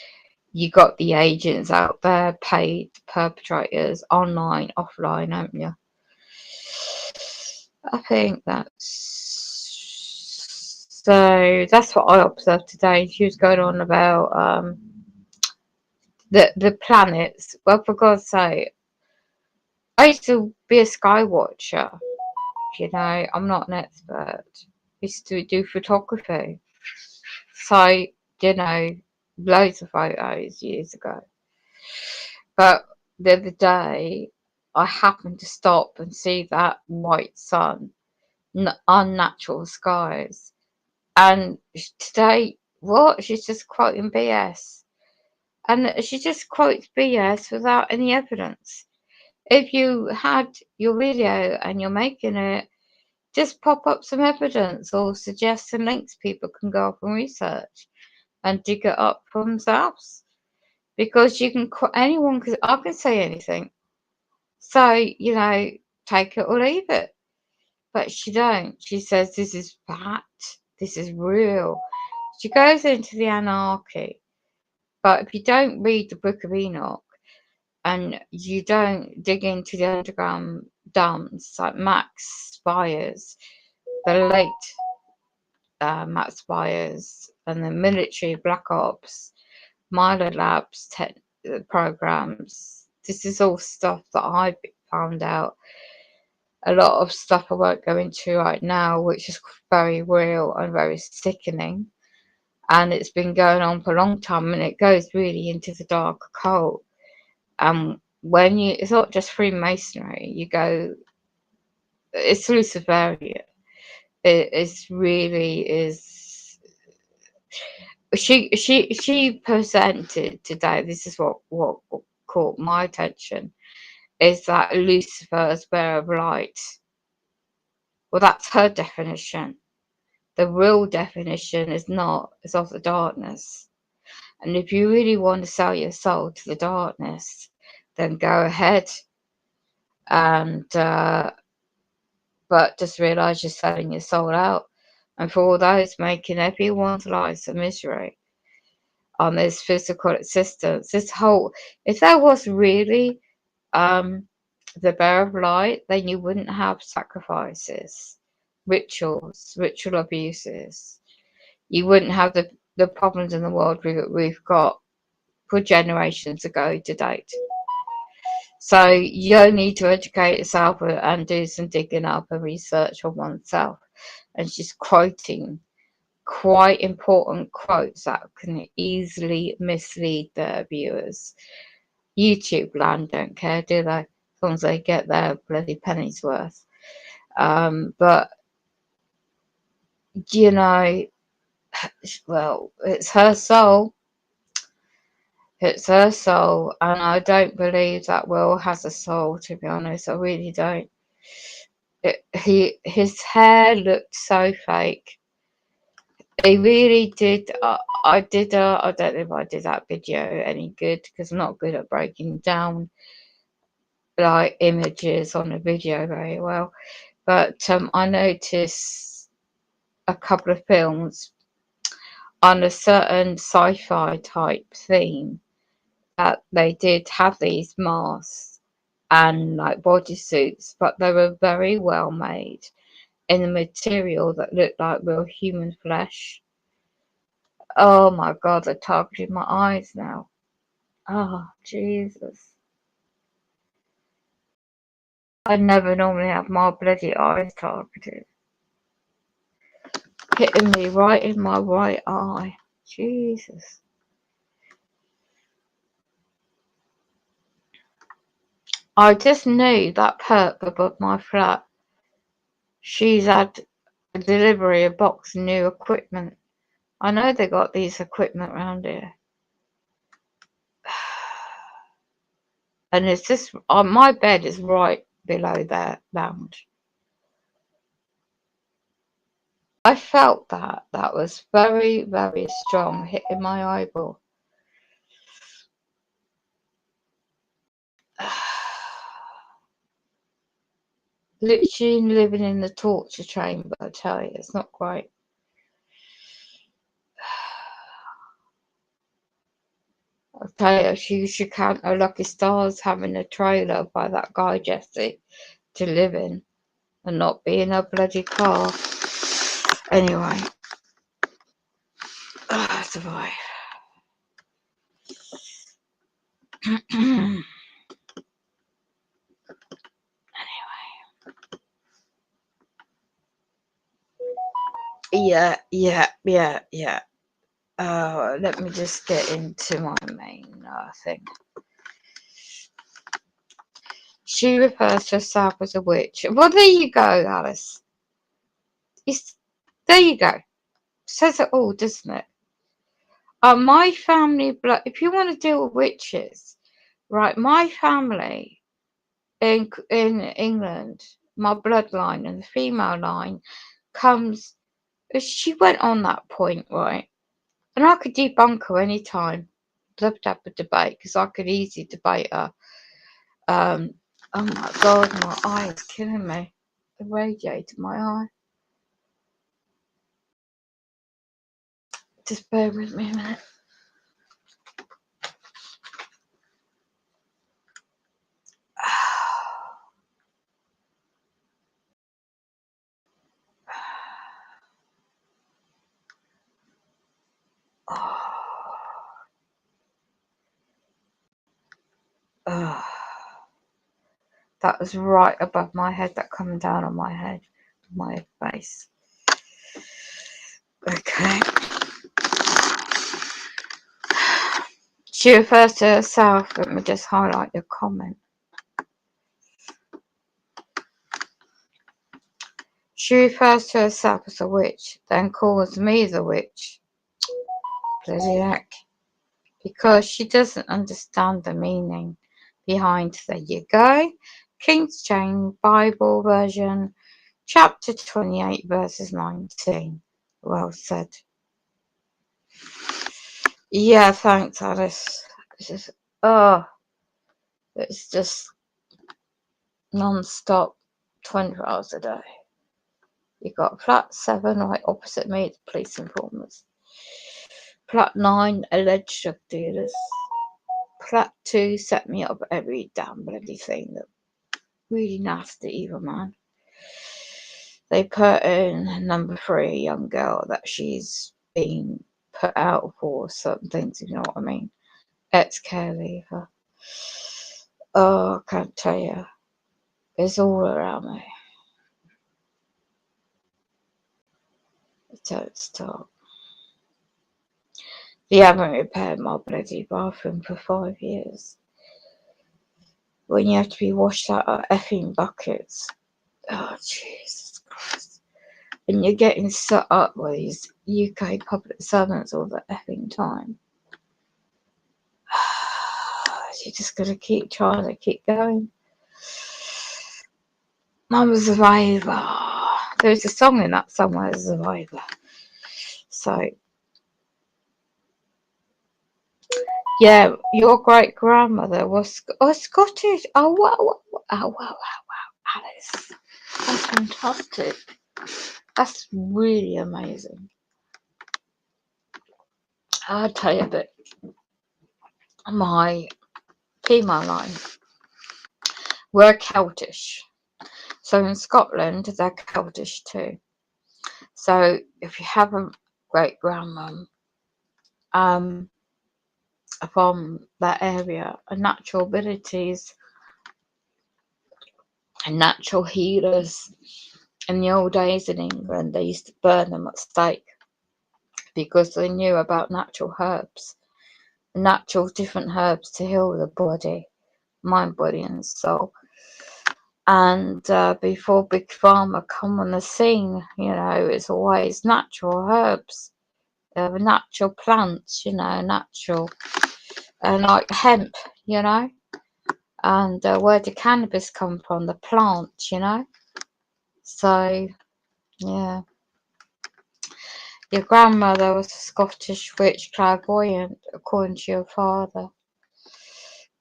you got the agents out there, paid perpetrators, online, offline, haven't you? I think that's what I observed today. She was going on about the planets. Well, for God's sake, I used to be a sky watcher. I'm not an expert. I used to do photography. So, you know, loads of photos years ago. But the other day, I happened to stop and see that white sun, unnatural skies. And today, what? She's just quoting BS. And she just quotes BS without any evidence. If you had your video and you're making it, just pop up some evidence or suggest some links people can go off and research and dig it up for themselves. Because you can, anyone, I can say anything. So, take it or leave it. But she don't. She says this is fact. This is real. She goes into the anarchy. But if you don't read the Book of Enoch and you don't dig into the underground dumps like Max Spires, the late Max Spires, and the military Black Ops, Milo Labs programs, this is all stuff that I found out. A lot of stuff I won't go into right now, which is very real and very sickening. And it's been going on for a long time, and it goes really into the dark occult. When it's not just Freemasonry, it's Luciferian. It really is. She presented today. This is what caught my attention. Is that Lucifer's bearer of light? Well, that's her definition. The real definition is not, it's of the darkness. And if you really want to sell your soul to the darkness, then go ahead. And but just realise you're selling your soul out. And for all those making everyone's lives a misery on this physical existence, if there was really the bearer of light, then you wouldn't have sacrifices, ritual abuses. You wouldn't have the problems in the world we've got for generations ago to date. So you need to educate yourself and do some digging up and research on oneself. And she's quoting quite important quotes that can easily mislead their viewers. YouTube land don't care, do they? As long as they get their bloody pennies worth. But well, it's her soul. It's her soul, and I don't believe that Will has a soul, to be honest. I really don't. His hair looked so fake. He really did. I don't know if I did that video any good, because I'm not good at breaking down like images on a video very well. But I noticed a couple of films on a certain sci-fi type theme that they did have these masks and like bodysuits, but they were very well made in a material that looked like real human flesh. Oh my God, they're targeting my eyes now. Oh, Jesus. I never normally have my bloody eyes targeted. Hitting me right in my right eye. Jesus. I just knew that perp above my flat. She's had a delivery, a box of new equipment. I know they got these equipment around here. And it's just, my bed is right below their lounge. I felt that. That was very, very strong, hitting my eyeball. Literally living in the torture chamber, I tell you, it's not great. I tell you, she should count her lucky stars having a trailer by that guy Jesse to live in and not be in a bloody car. Anyway, survive. Anyway, yeah. Let me just get into my main thing. She refers to herself as a witch. Well, there you go, Alice. There you go. Says it all, doesn't it? My family blood. If you want to deal with witches, right? My family in England, my bloodline and the female line comes. She went on that point, right? And I could debunk her any time. Love to have a debate because I could easily debate her. Oh my god, my eye is killing me. The radiator, my eye. Just bear with me a minute. That was right above my head, that coming down on my head, my face. Okay. She refers to herself. Let me just highlight your comment. She refers to herself as a witch, then calls me the witch. Bloody heck. Because she doesn't understand the meaning behind. There you go. King James Bible version, chapter 28, verses 19. Well said. Yeah, thanks, Alice. It's just non-stop, 24 hours a day. You got flat 7 right opposite me, the police informers. Flat 9, alleged drug dealers. Flat 2 set me up every damn bloody thing. That really nasty, evil man. They put in number 3, a young girl that she's been put out for certain things, if you know what I mean. Ex-care leaver. Oh, I can't tell you. It's all around me. Don't stop. They haven't repaired my bloody bathroom for 5 years. When you have to be washed out of effing buckets. Oh, Jesus Christ. And you're getting set up with these UK public servants all the effing time. You just gotta keep trying to keep going. I'm a survivor. There's a song in that somewhere, Survivor. So, yeah, your great grandmother was Scottish. Oh wow, Alice. That's fantastic. That's really amazing. I'll tell you that my female line were Celtish. So in Scotland, they're Celtish too. So if you have a great grandmum from that area, and natural abilities and natural healers, in the old days in England, they used to burn them at stake because they knew about natural herbs, natural different herbs to heal the body, mind, body, and soul. And before Big Pharma come on the scene, it's always natural herbs, natural plants, natural, like hemp, and where did cannabis come from? The plant, So, yeah. Your grandmother was a Scottish witch clairvoyant, according to your father.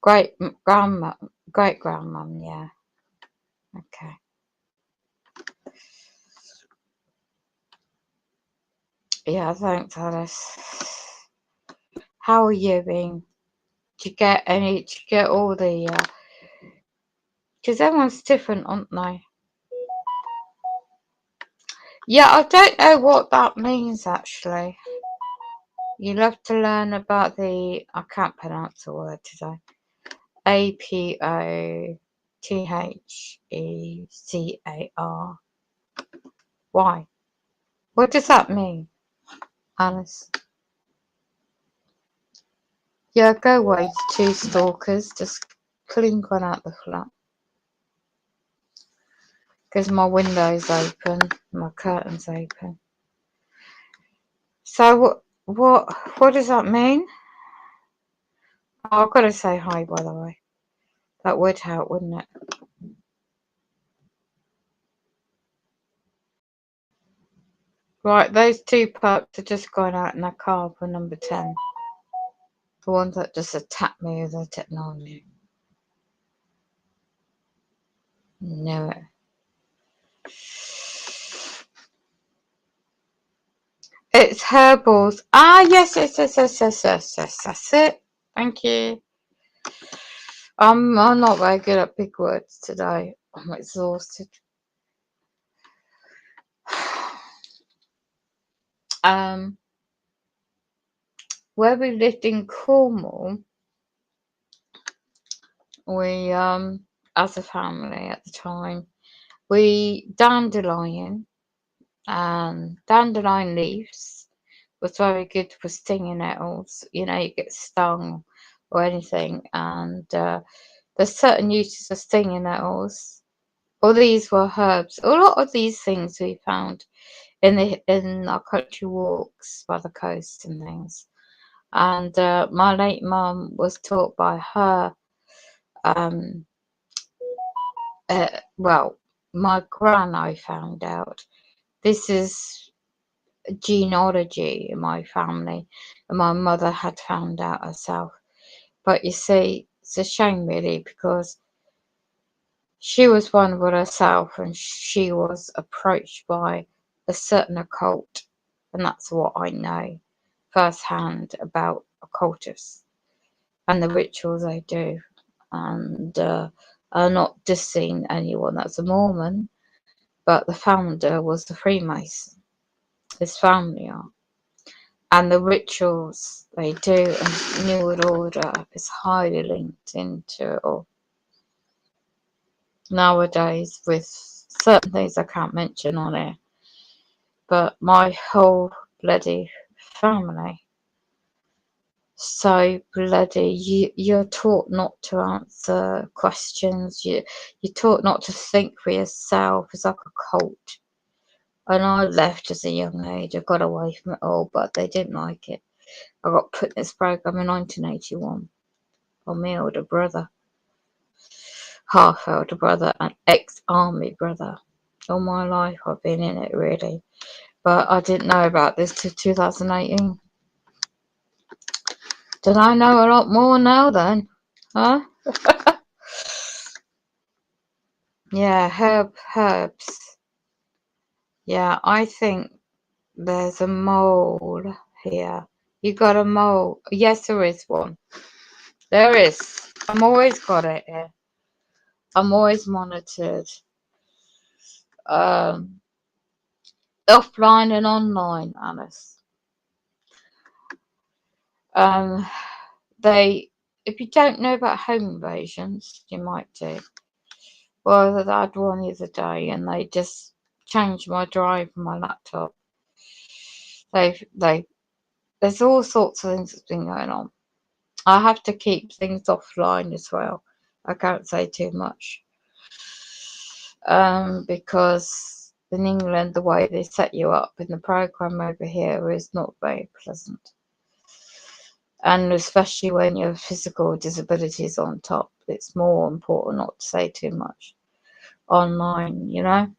Great grandmum, yeah. Okay. Yeah, thanks, Alice. How are you being? Did you get all the, because everyone's different, aren't they? Yeah, I don't know what that means, actually. You love to learn about I can't pronounce the word today. APOTHECAR. Why? What does that mean, Alice? Yeah, go away, two stalkers. Just clink on out the flat. Because my window's open, my curtain's open. So what does that mean? Oh, I've got to say hi, by the way. That would help, wouldn't it? Right, those two pups are just going out in their car for number 10. The ones that just attack me with their technology. No. It's herbals. Ah, yes, that's it. Thank you. I'm not very good at big words today. I'm exhausted. Where we lived in Cornwall, we as a family at the time, we dandelion leaves was very good for stinging nettles. You know, you get stung or anything, and there's certain uses of stinging nettles. All these were herbs. A lot of these things we found in our country walks by the coast and things. And my late mum was taught by her. Um, well, my gran, I found out. This is genealogy in my family, and my mother had found out herself. But you see, it's a shame really, because she was vulnerable herself, and she was approached by a certain occult, and that's what I know firsthand about occultists and the rituals they do. And are not dissing anyone that's a Mormon, but the founder was a Freemason. His family are. And the rituals they do and New World Order is highly linked into it all. Nowadays, with certain things I can't mention on here, but my whole bloody family, so bloody, you're taught not to answer questions, you're taught not to think for yourself. It's like a cult. And I left as a young age. I got away from it all, but they didn't like it. I got put in this program in 1981 on my older brother, half elder brother, and ex-army brother. All my life I've been in it really, but I didn't know about this till 2018. Did I know a lot more now then? Huh? Yeah, herbs. Yeah, I think there's a mole here. You got a mole? Yes, there is one. There is. I'm always got it here. I'm always monitored. Um, Offline and online, Alice. Um, if you don't know about home invasions, you might do. Well, I had one the other day, and they just changed my drive on my laptop. There's all sorts of things that's been going on. I have to keep things offline as well. I can't say too much. Because in England, the way they set you up in the program over here is not very pleasant. And especially when you have physical disabilities on top, it's more important not to say too much online, you know,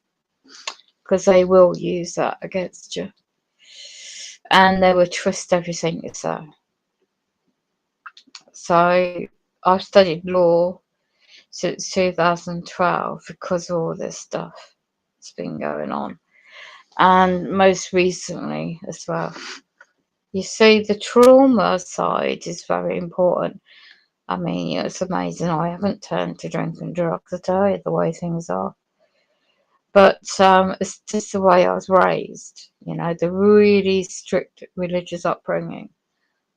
because they will use that against you. And they will twist everything you say. So I've studied law since 2012 because of all this stuff that's been going on. And most recently as well. You see, the trauma side is very important. I mean, it's amazing. I haven't turned to drink and drugs at all, the way things are. But it's just the way I was raised, you know, the really strict religious upbringing.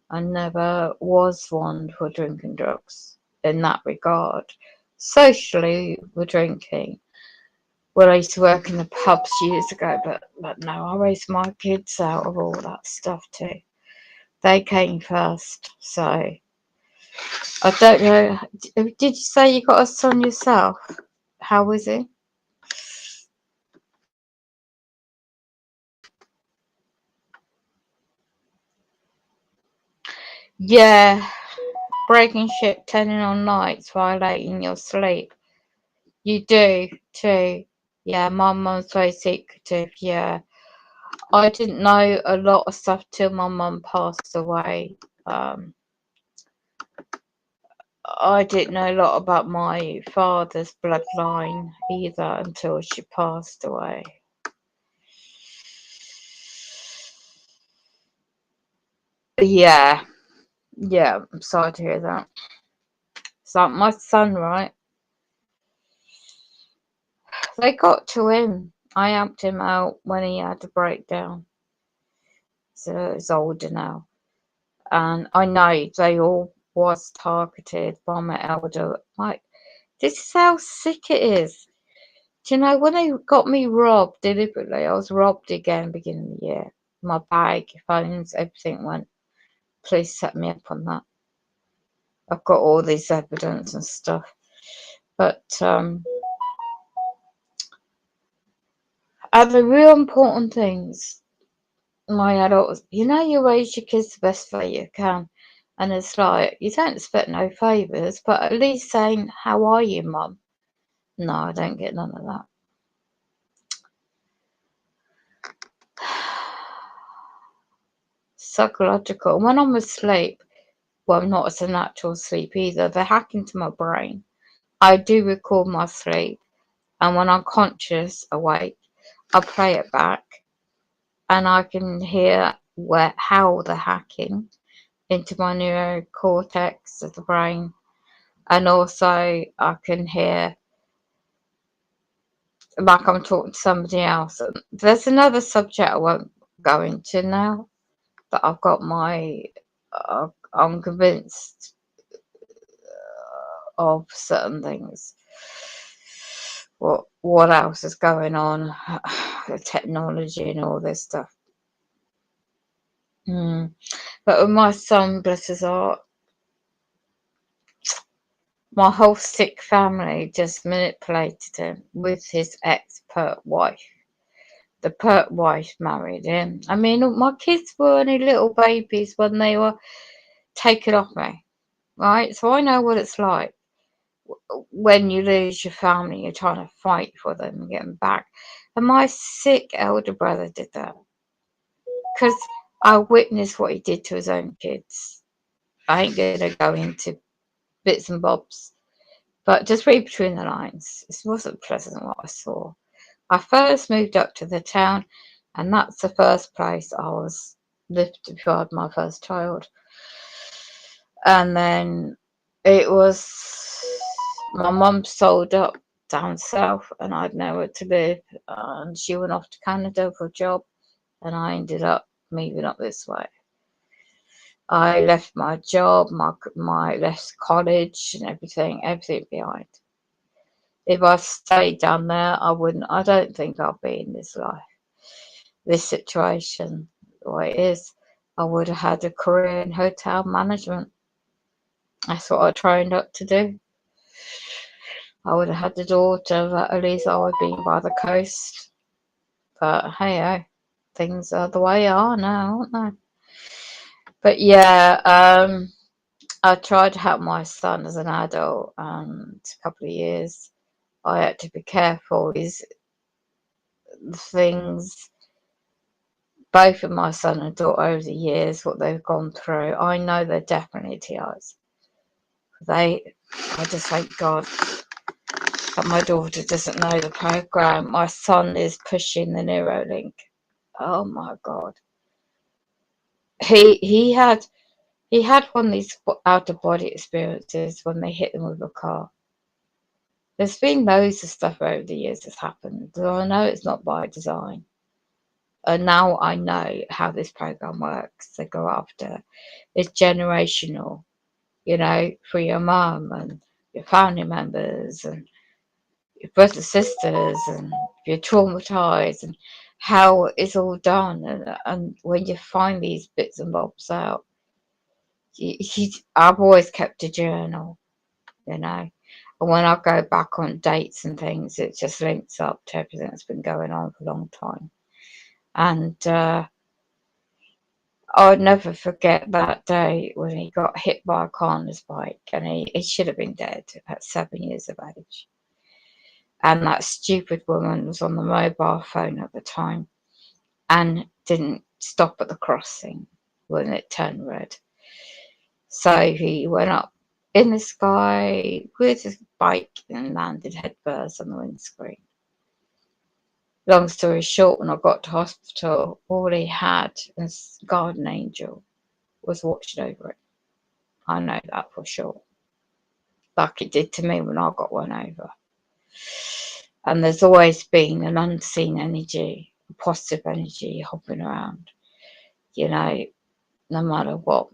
I never was one for drinking drugs in that regard. Socially, we're drinking. Well, I used to work in the pubs years ago, but no, I raised my kids out of all that stuff too. They came first, so I don't know. Did you say you got a son yourself? How is he? Yeah, breaking shit, turning on lights, violating your sleep. You do too. Yeah, my mum's very secretive. Yeah, I didn't know a lot of stuff till my mum passed away. Um, I didn't know a lot about my father's bloodline either until she passed away. Yeah, yeah, I'm sorry to hear that. So my son, right? They got to him. I amped him out when he had a breakdown. So he's older now. And I know they all was targeted by my elder. Like, this is how sick it is. Do you know, when they got me robbed deliberately, I was robbed again beginning of the year. My bag, phones, everything went. Police set me up on that. I've got all this evidence and stuff. But the real important things, my adults, you know, you raise your kids the best way you can. And it's like, you don't expect no favours, but at least saying, how are you, mum? No, I don't get none of that. Psychological. When I'm asleep, well, not as a natural sleep either, they hack into my brain. I do record my sleep, and when I'm conscious, awake, I play it back, and I can hear how they're hacking into my neurocortex of the brain, and also I can hear like I'm talking to somebody else. There's another subject I won't go into now, but I've got my. I'm convinced of certain things. What else is going on? The technology and all this stuff. But with my son, bless his heart, my whole sick family just manipulated him with his ex-pert wife. The pert wife married him. I mean, my kids were only little babies when they were taken off me, right? So I know what it's like when you lose your family, you're trying to fight for them and get them back. And my sick elder brother did that because I witnessed what he did to his own kids. I ain't going to go into bits and bobs, but just read between the lines. It wasn't pleasant what I saw. I first moved up to the town, and that's the first place I was lived before I had my first child. And then it was my mum sold up down south, and I'd nowhere to live. And she went off to Canada for a job, and I ended up moving up this way. I left my job, my left college, and everything behind. If I stayed down there, I wouldn't. I don't think I'll be in this life, this situation, the way it is. I would have had a career in hotel management. That's what I trained up to do. I would have had a daughter that at least I would have been by the coast. But hey, oh, things are the way they are now, aren't they? But yeah, I tried to help my son as an adult, and a couple of years I had to be careful. Is things both of my son and daughter over the years, what they've gone through. I know they're definitely TIs. I just thank God that my daughter doesn't know the program. My son is pushing the Neuralink. Oh my God. He had one of these out of body experiences when they hit him with a car. There's been loads of stuff over the years that's happened. So I know it's not by design. And now I know how this program works. They go after. It's generational, for your mum and your family members and your brothers, sisters, and if you're traumatized, and how it's all done. And when you find these bits and bobs out, I've always kept a journal, you know. And when I go back on dates and things, it just links up to everything that's been going on for a long time. And I'll never forget that day when he got hit by a car on his bike, and he should have been dead at 7 years of age. And that stupid woman was on the mobile phone at the time and didn't stop at the crossing when it turned red. So he went up in the sky with his bike and landed headfirst on the windscreen. Long story short, when I got to hospital, all he had was guardian angel was watching over it. I know that for sure. Like it did to me when I got one over. And there's always been an unseen energy, a positive energy hopping around, you know, no matter what.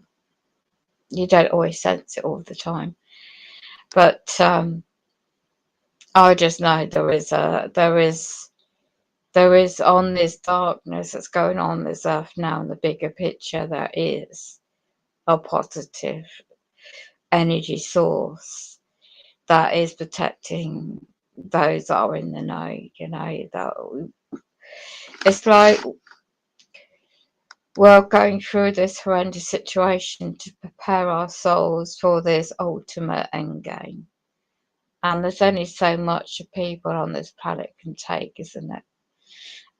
You don't always sense it all the time. But I just know there is on this darkness that's going on this earth now in the bigger picture, there is a positive energy source that is protecting those that are in the know, you know, that it's like we're going through this horrendous situation to prepare our souls for this ultimate end game. And there's only so much people on this planet can take, isn't it?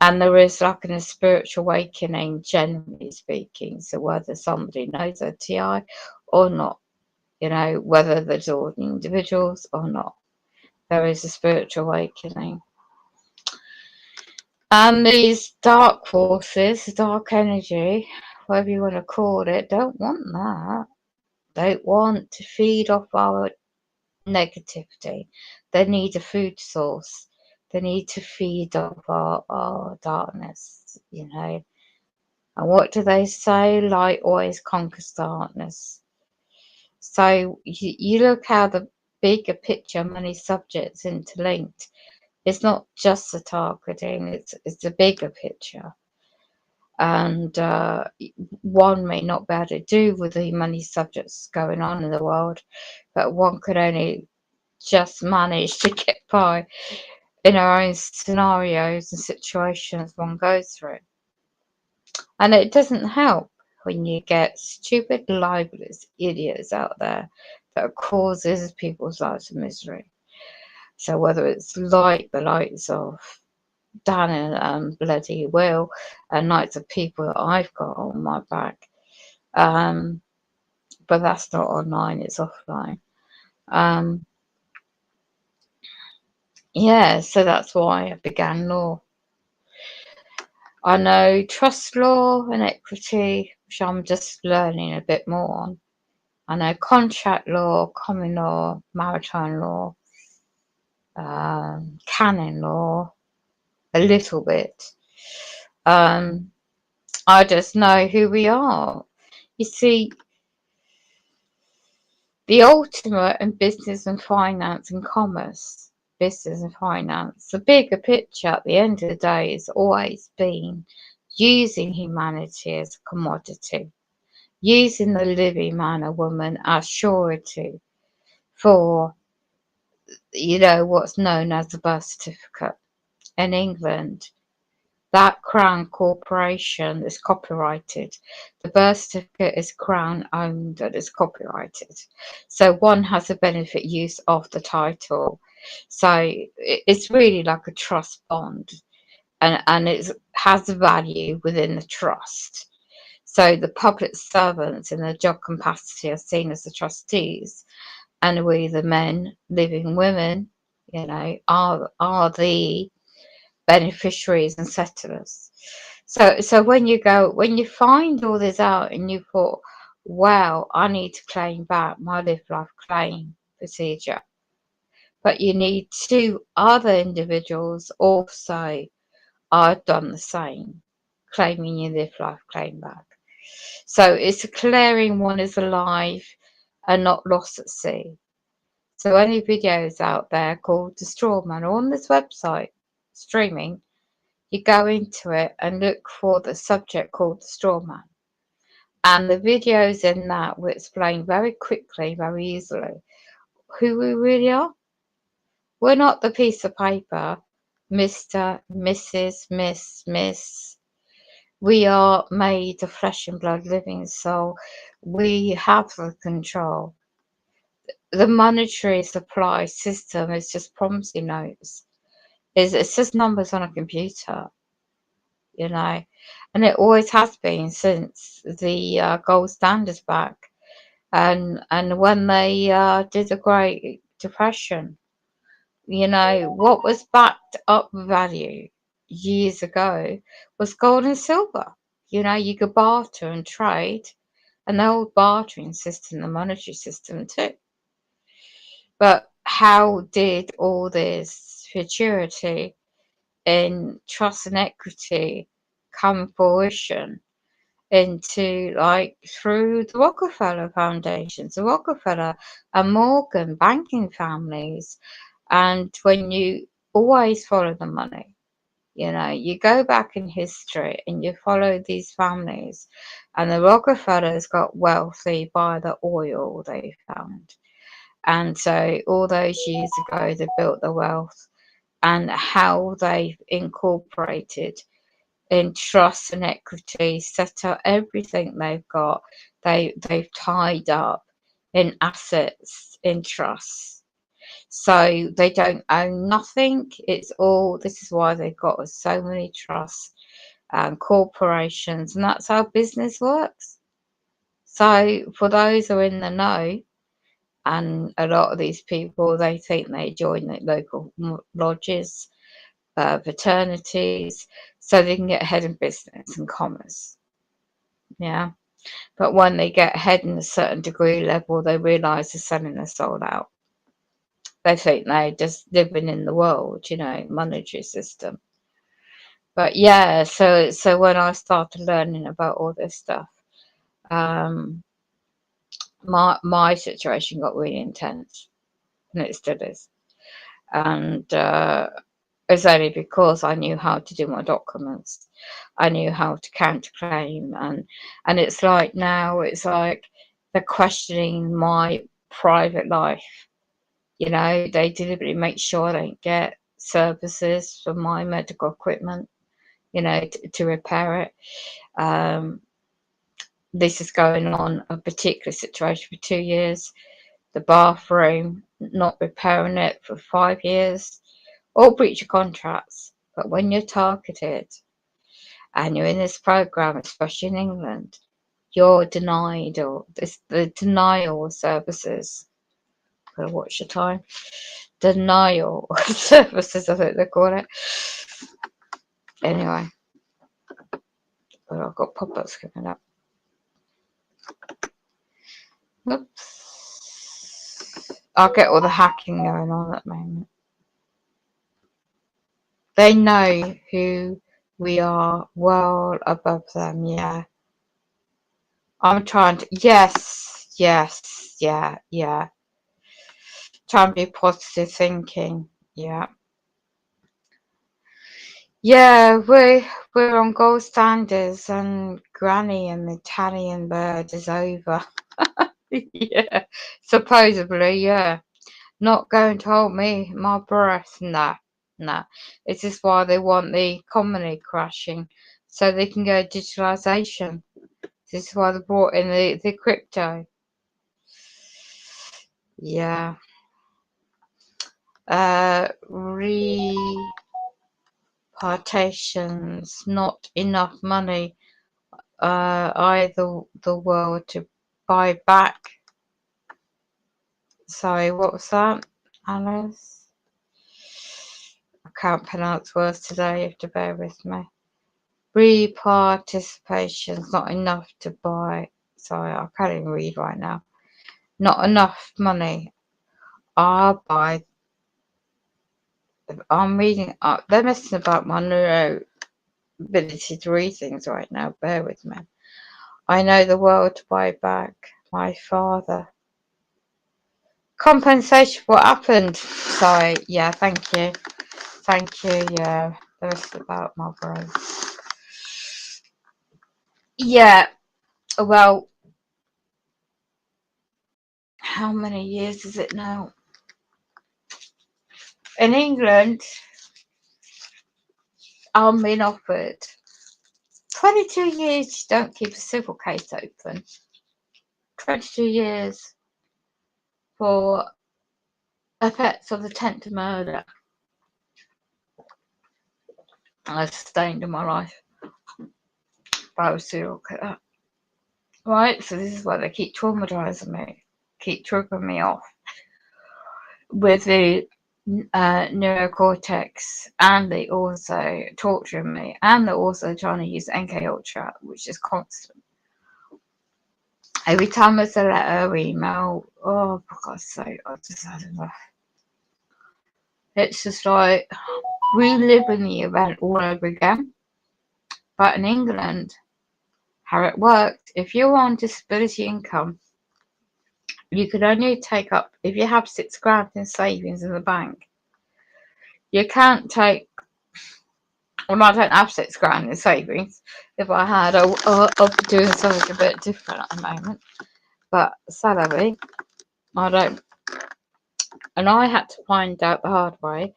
And there is like a spiritual awakening, generally speaking. So whether somebody knows their TI or not, you know, whether there's ordinary individuals or not, there is a spiritual awakening. And these dark forces, dark energy, whatever you want to call it, don't want that. Don't want to feed off our negativity. They need a food source. They need to feed off our darkness, you know. And what do they say? Light always conquers darkness. So you look how the bigger picture, many subjects interlinked. It's not just the targeting, it's the bigger picture. And one may not be able to do with the many subjects going on in the world, but one could only just manage to get by in our own scenarios and situations one goes through. And it doesn't help when you get stupid, libelous idiots out there that causes people's lives of misery. So whether it's like the likes of Dan and bloody Will and likes of people that I've got on my back, but that's not online, it's offline. Yeah, so that's why I began law. I know trust law and equity, which I'm just learning a bit more on. I know contract law, common law, maritime law, canon law, a little bit. I just know who we are. You see, the ultimate in business and finance and commerce, business and finance, the bigger picture at the end of the day has always been using humanity as a commodity, using the living man or woman as surety for, you know, what's known as a birth certificate. In England, that Crown Corporation is copyrighted. The birth certificate is Crown owned and is copyrighted. So one has a benefit use of the title. So it's really like a trust bond, and it has value within the trust. So the public servants in their job capacity are seen as the trustees, and we, the men, living women, you know, are the beneficiaries and settlers. So when you find all this out and you thought, wow, I need to claim back my live life claim procedure, but you need two other individuals also are done the same, claiming your live life claim back. So it's declaring one is alive and not lost at sea. So any videos out there called The Straw Man or on this website streaming, you go into it and look for the subject called The Straw Man. And the videos in that will explain very quickly, very easily, who we really are. We're not the piece of paper, Mr., Mrs., Miss. We are made of flesh and blood, living soul. We have the control. The monetary supply system is just promissory notes. It's just numbers on a computer, you know, and it always has been since the gold standards back, and when they did the Great Depression, you know, what was backed up value years ago was gold and silver. You know, you could barter and trade, and the whole bartering system, the monetary system too. But how did all this futurity in trust and equity come fruition into, like, through the Rockefeller foundations, the Rockefeller and Morgan banking families? And when you always follow the money, you know, you go back in history and you follow these families, and the Rockefellers got wealthy by the oil they found. And so all those years ago, they built the wealth, and how they've incorporated in trust and equity, set up everything they've got. They've tied up in assets in trust. So they don't own nothing. It's all, this is why they've got so many trusts and corporations, and that's how business works. So for those who are in the know, and a lot of these people, they think they join the local lodges, fraternities, so they can get ahead in business and commerce. Yeah. But when they get ahead in a certain degree level, they realise they're selling their soul out. They think they're just living in the world, you know, monetary system. But yeah, so when I started learning about all this stuff, um, my situation got really intense, and it still is. And it's only because I knew how to do my documents. I knew how to counterclaim, and it's like now it's like they're questioning my private life. You know, they deliberately make sure I don't get services for my medical equipment, you know, to repair it. This is going on a particular situation for 2 years. The bathroom, not repairing it for 5 years, all breach of contracts. But when you're targeted and you're in this program, especially in England, you're denied, or this the denial of services. Gotta watch the time. Denial of services, I think they call it. Anyway, but I've got pop-ups coming up. Oops. I'll get all the hacking going on at the moment. They know who we are well above them, yeah. I'm trying to, yes, yeah. Try and be positive thinking, yeah. Yeah, we're on gold standards, and Granny and the Italian bird is over. Yeah, supposedly, yeah. Not going to hold me my breath, nah. This is why they want the economy crashing, so they can go digitalisation. This is why they brought in the crypto. Yeah. Repartitions, not enough money, either the world to buy back. Sorry, what was that, Alice? I can't pronounce words today, you have to bear with me. Reparticipations, not enough to buy. Sorry, I can't even read right now. Not enough money. I'm reading up. They're messing about my neuro ability to read things right now. Bear with me. I know the world to buy back my father. Compensation for what happened. Sorry. Yeah, thank you. Yeah, the rest about my brain. Yeah. Well, how many years is it now? In England, I'm being offered 22 years you don't keep a civil case open. 22 years for effects of attempted murder I sustained in my life by a serial killer. Right, so this is why they keep traumatizing me, keep tripping me off with the neurocortex, and they also torturing me, and they're also trying to use NK Ultra, which is constant. Every time it's a letter or email, oh, for God's sake, I just had enough. It's just like reliving the event all over again. But in England, how it worked, if you're on disability income, you could only take up, if you have £6,000 in savings in the bank, you can't take, well, I don't have £6,000 in savings. If I had, I'd be doing something a bit different at the moment. But salary, I don't. And I had to find out the hard way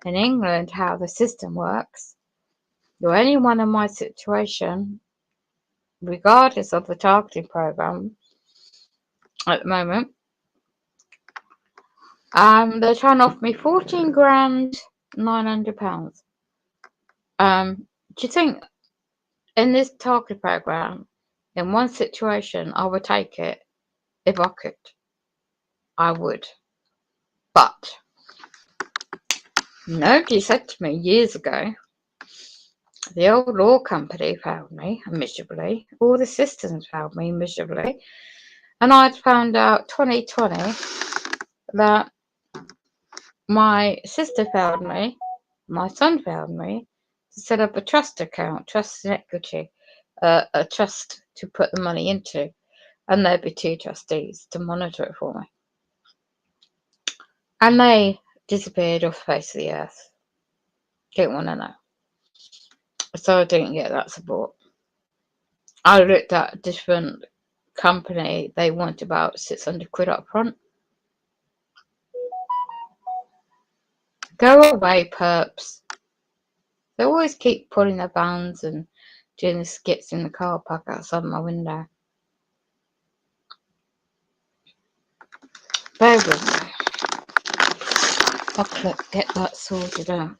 in England how the system works. You're anyone in my situation, regardless of the targeting program at the moment. They're trying to offer me £14,900. Do you think in this target program, in one situation, I would take it if I could? I would. But nobody said to me years ago, the old law company failed me miserably, all the systems failed me miserably, and I'd found out 2020 that my sister failed me, my son failed me, to set up a trust account, trust and equity, a trust to put the money into, and there'd be 2 trustees to monitor it for me. And they disappeared off the face of the earth. Didn't want to know. So I didn't get that support. I looked at a different company, they want about 600 quid up front. Go away, perps. They always keep pulling their bands and doing the skits in the car park outside my window. Bear with me. I'll get that sorted out.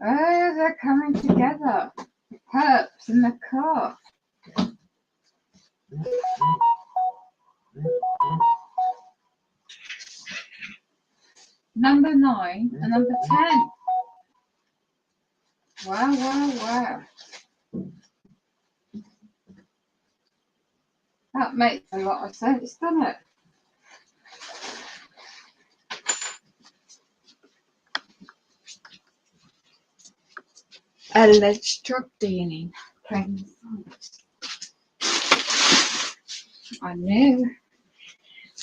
Oh, they're coming together. Perps in the car. Number 9 and number 10. Wow, wow, wow. That makes a lot of sense, doesn't it? Alleged drug dealing. I knew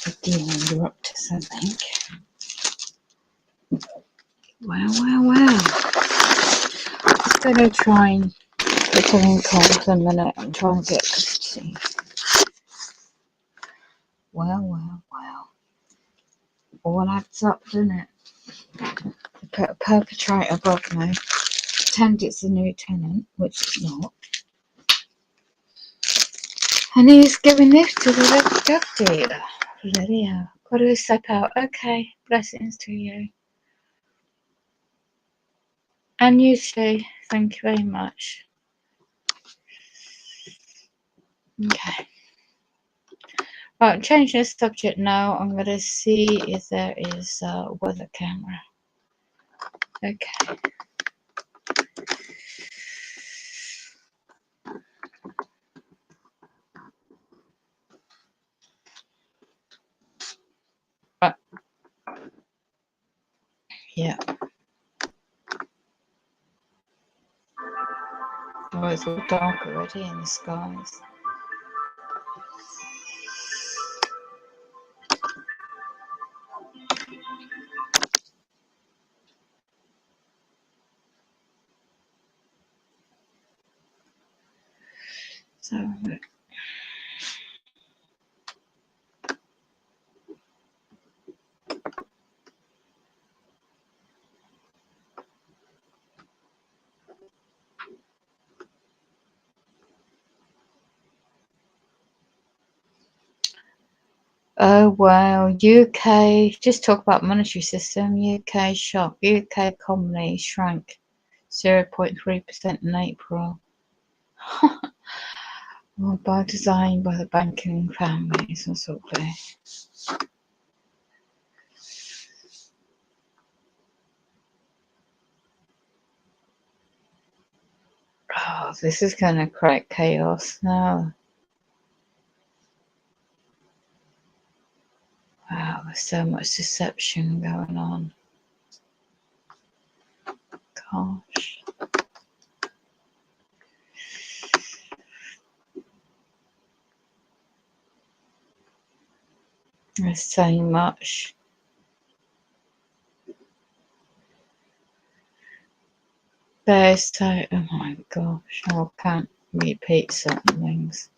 the demons were up to something. Wow. Just gonna try and put something on for a minute and try and get a cup of tea. Wow. All adds up, doesn't it? They put a perpetrator above me. Pretend it's a new tenant, which it's not. And he's giving this to the drug dealer. Bloody hell. Got to step out. Okay. Blessings to you. And you too. Thank you very much. Okay. Right, I'm changing the subject now. I'm going to see if there is a weather camera. Okay. Right. Yeah. Oh, it's all dark already in the skies. So, oh wow, UK, just talk about monetary system, UK shock, UK economy shrank 0.3% in April. Well, by design by the banking families, that's all clear. Oh, this is going to create chaos now. Wow, there's so much deception going on. Gosh. There's so much. There's so, oh my gosh, I can't repeat certain things.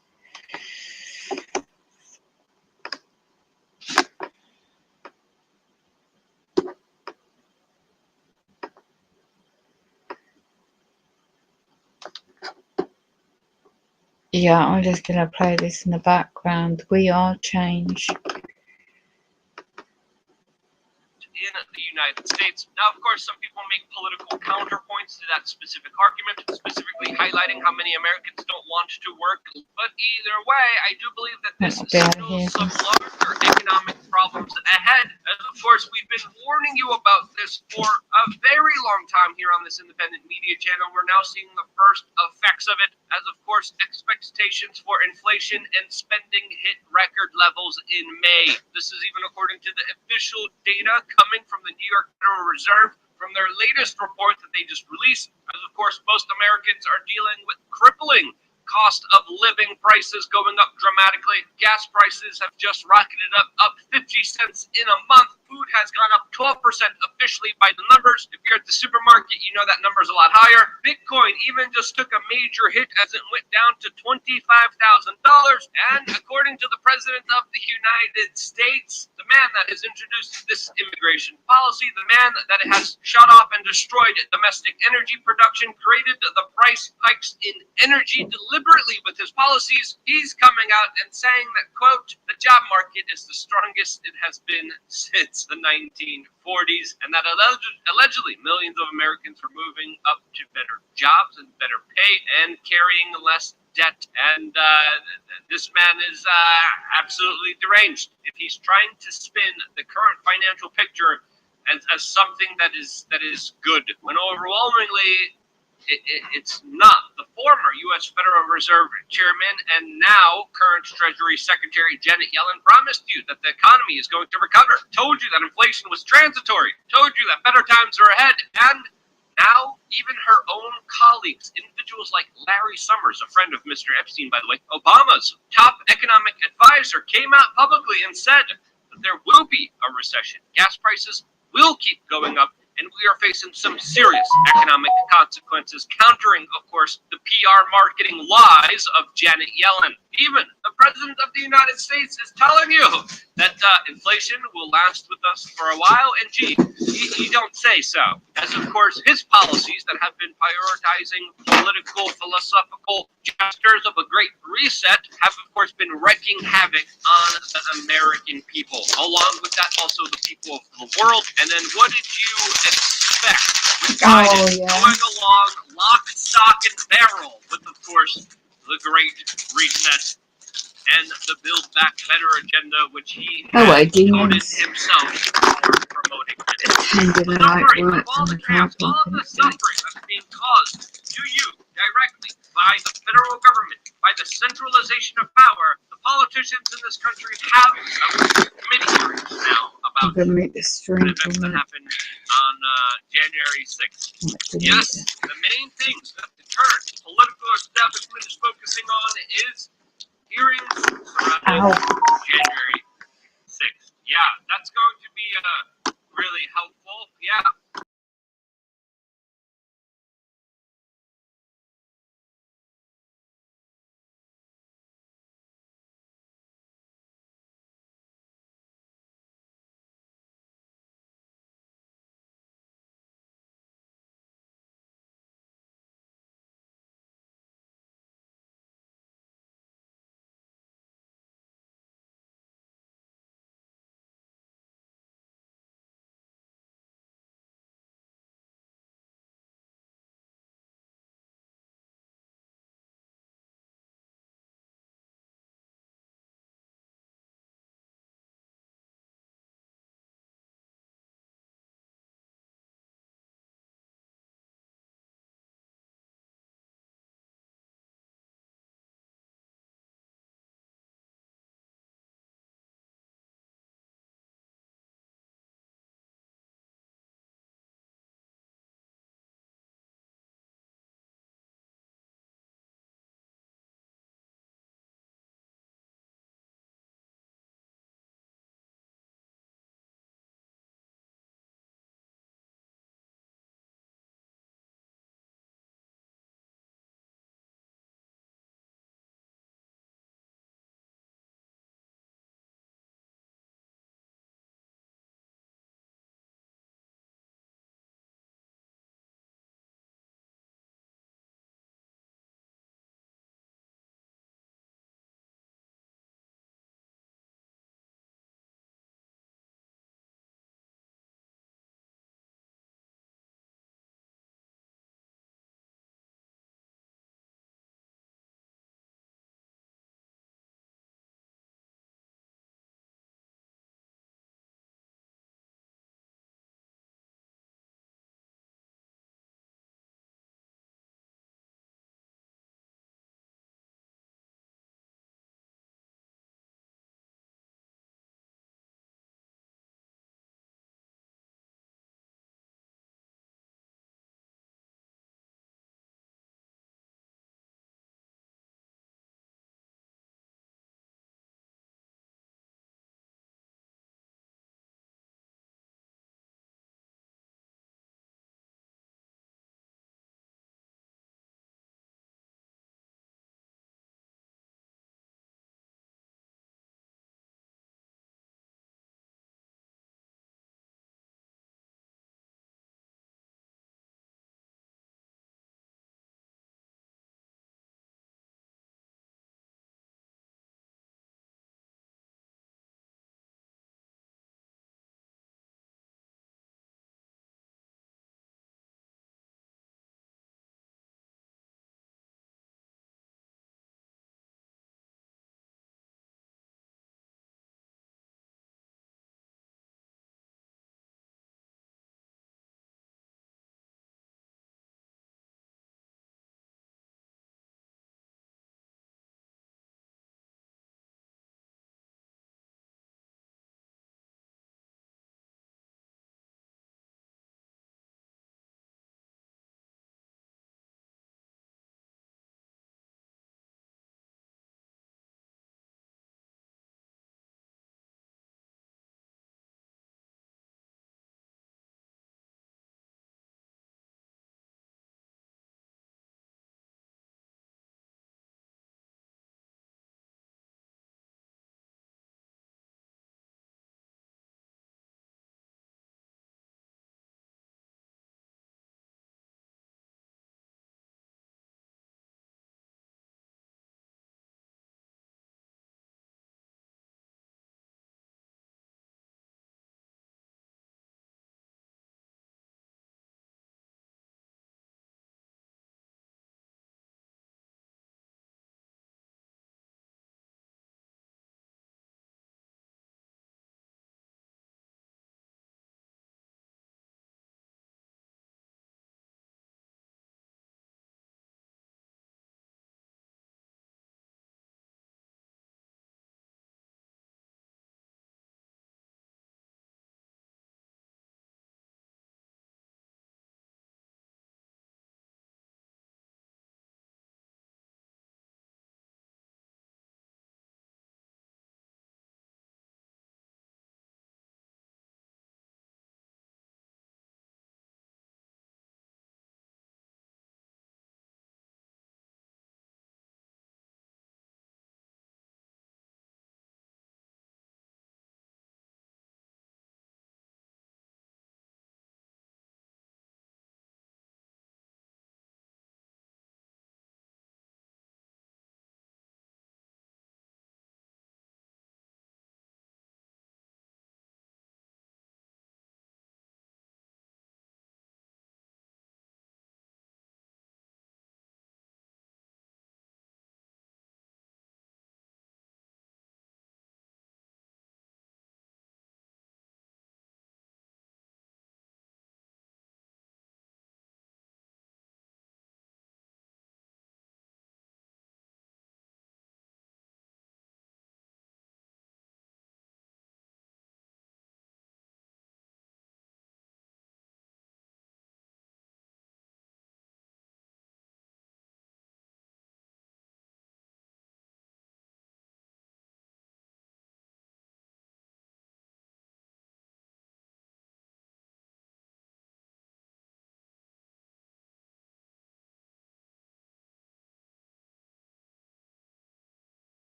Yeah, I'm just going to play this in the background. We are change. In the United States. Now, of course, some people make political counterpoints to that specific argument, specifically highlighting how many Americans don't want to work. But either way, I do believe that this signals some larger economic problems ahead. And of course, we've been warning you about this for a very long time here on this independent media channel. We're now seeing the first effects of it, as of course, expectations for inflation and spending hit record levels in May. This is even according to the official data coming from the New York Federal Reserve from their latest report that they just released. As of course, most Americans are dealing with crippling cost of living prices going up dramatically. Gas prices have just rocketed up 50 cents in a month. Food has gone up 12% officially by the numbers. If you're at the supermarket, you know that number is a lot higher. Bitcoin even just took a major hit as it went down to $25,000. And according to the President of the United States, the man that has introduced this immigration policy, the man that has shut off and destroyed domestic energy production, created the price hikes in energy deliberately with his policies, he's coming out and saying that, quote, the job market is the strongest it has been since the the 1940s, and that allegedly millions of Americans were moving up to better jobs and better pay and carrying less debt. And this man is absolutely deranged. If he's trying to spin the current financial picture as something that is good, when overwhelmingly it's not. The former U.S. Federal Reserve Chairman and now current Treasury Secretary Janet Yellen promised you that the economy is going to recover, told you that inflation was transitory, told you that better times are ahead, and now even her own colleagues, individuals like Larry Summers, a friend of Mr. Epstein, by the way, Obama's top economic advisor, came out publicly and said that there will be a recession. Gas prices will keep going up, and we are facing some serious economic consequences, countering, of course, the PR marketing lies of Janet Yellen. Even the President of the United States is telling you that inflation will last with us for a while, and gee, he don't say so. As, of course, his policies that have been prioritizing political, philosophical gestures of a great reset have, of course, been wreaking havoc on the American people. Along with that, also the people of the world. And then what did you expect with Biden going along lock, stock, and barrel with, of course, the Great Reset and the Build Back Better agenda, which he had voted himself for promoting. The suffering of all the chaos, all of the suffering that's being caused to you directly by the federal government, by the centralization of power. The politicians in this country have committee hearings now about the events that happened on January 6th. Yes, the main things that the current political establishment is focusing on is hearings surrounding January 6th. Yeah, that's going to be really helpful. Yeah.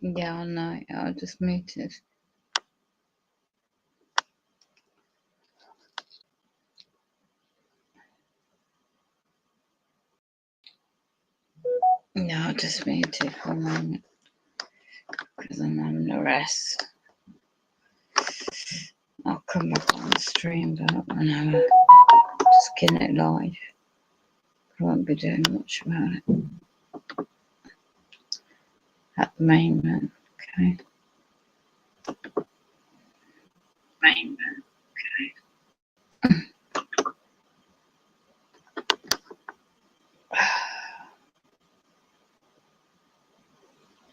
Yeah, I know. I just muted. No, I just muted for a moment because I'm having a rest. I'll come back on the stream, but whenever. Just getting it live. I won't be doing much about it at the moment. Okay. Moment.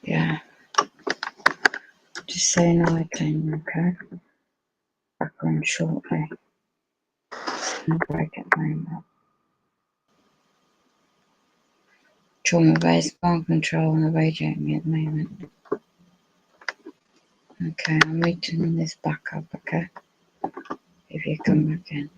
Yeah. Just saying hi, Jane, okay? Back on shortly. No break at the moment. Trauma-based mind control on the radio me at the moment. Okay, I'm meeting this back up, okay? If you come back in.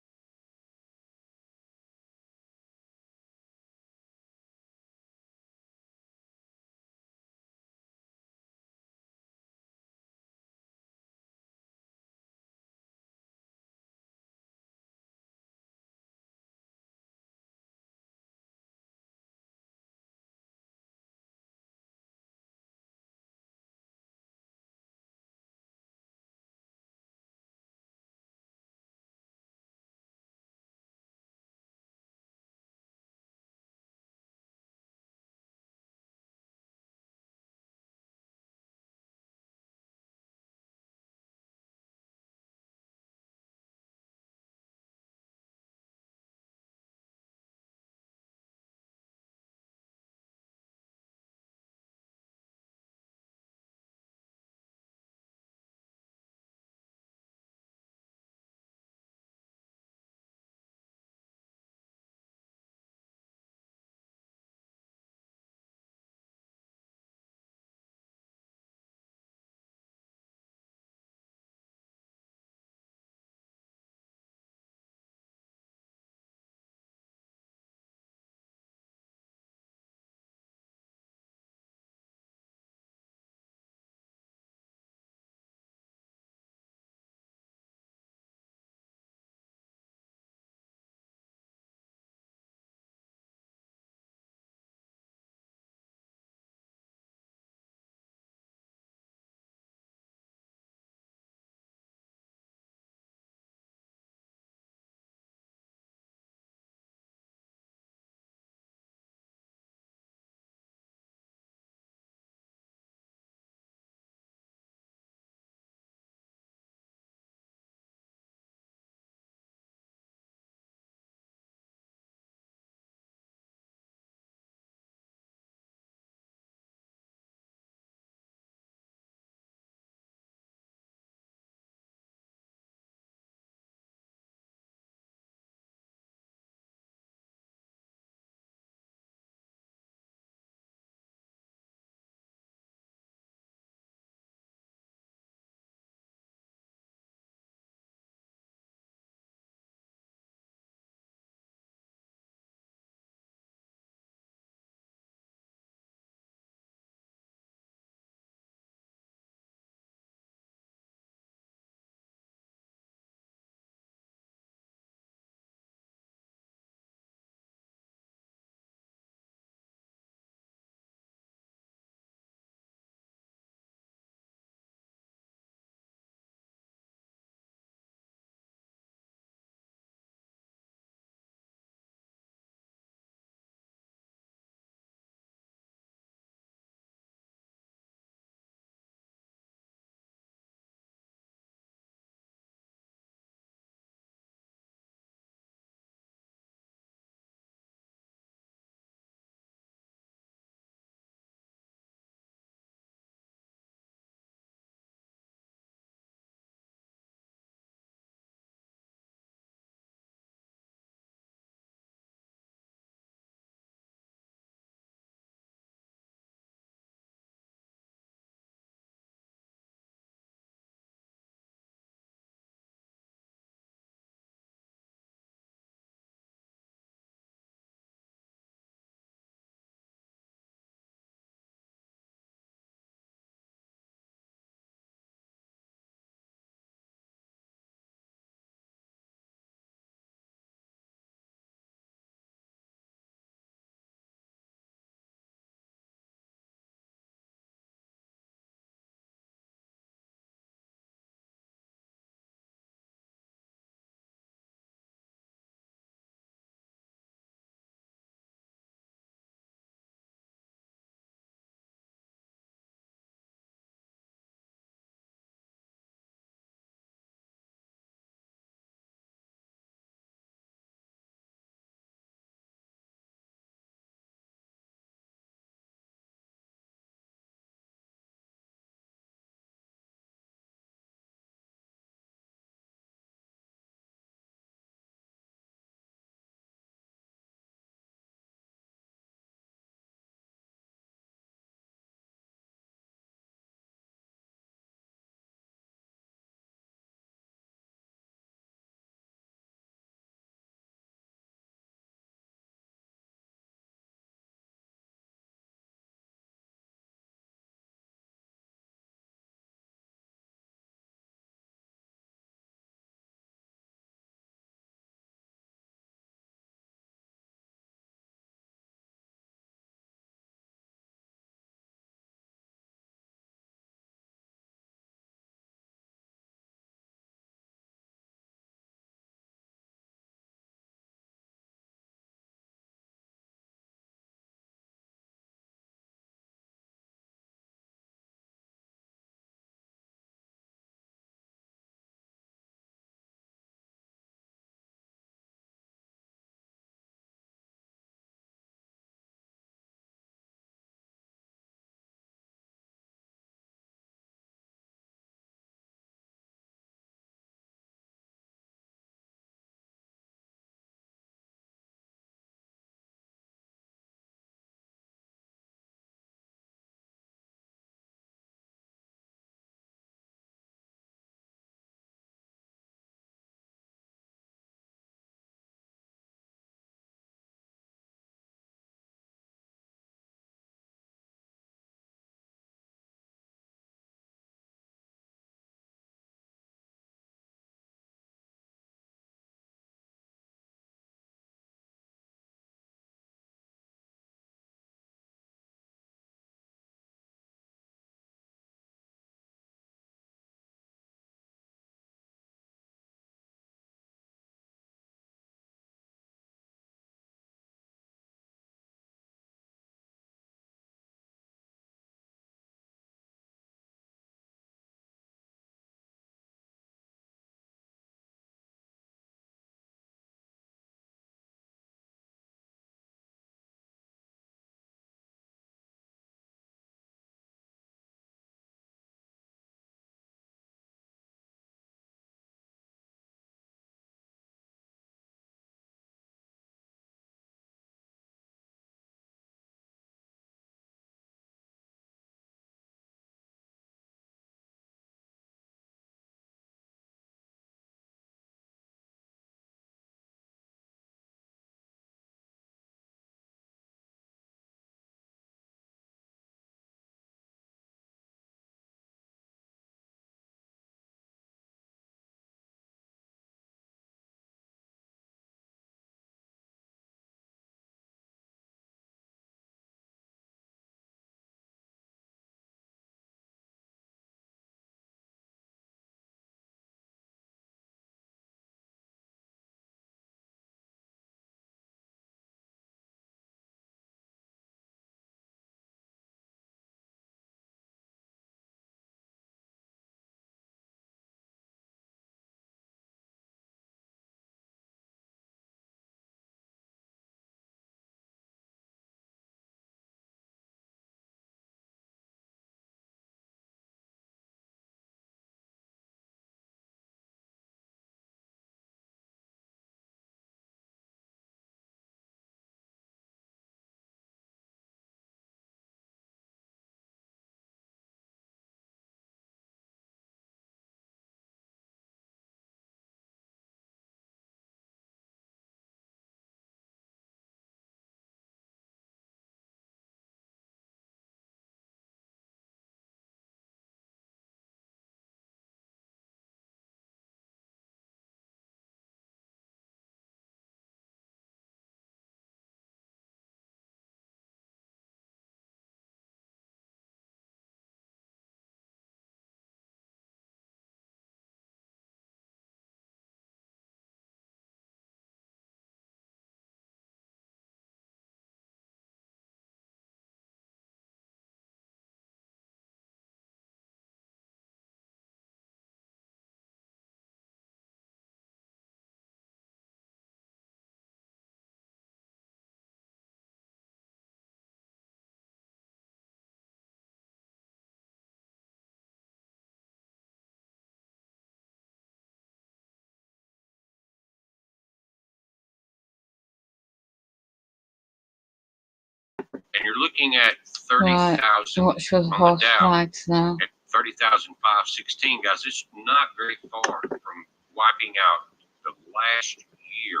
looking at Right. 30,000 Watch for the on the horse Dow flags now. at 30,516, guys. It's not very far from wiping out the last year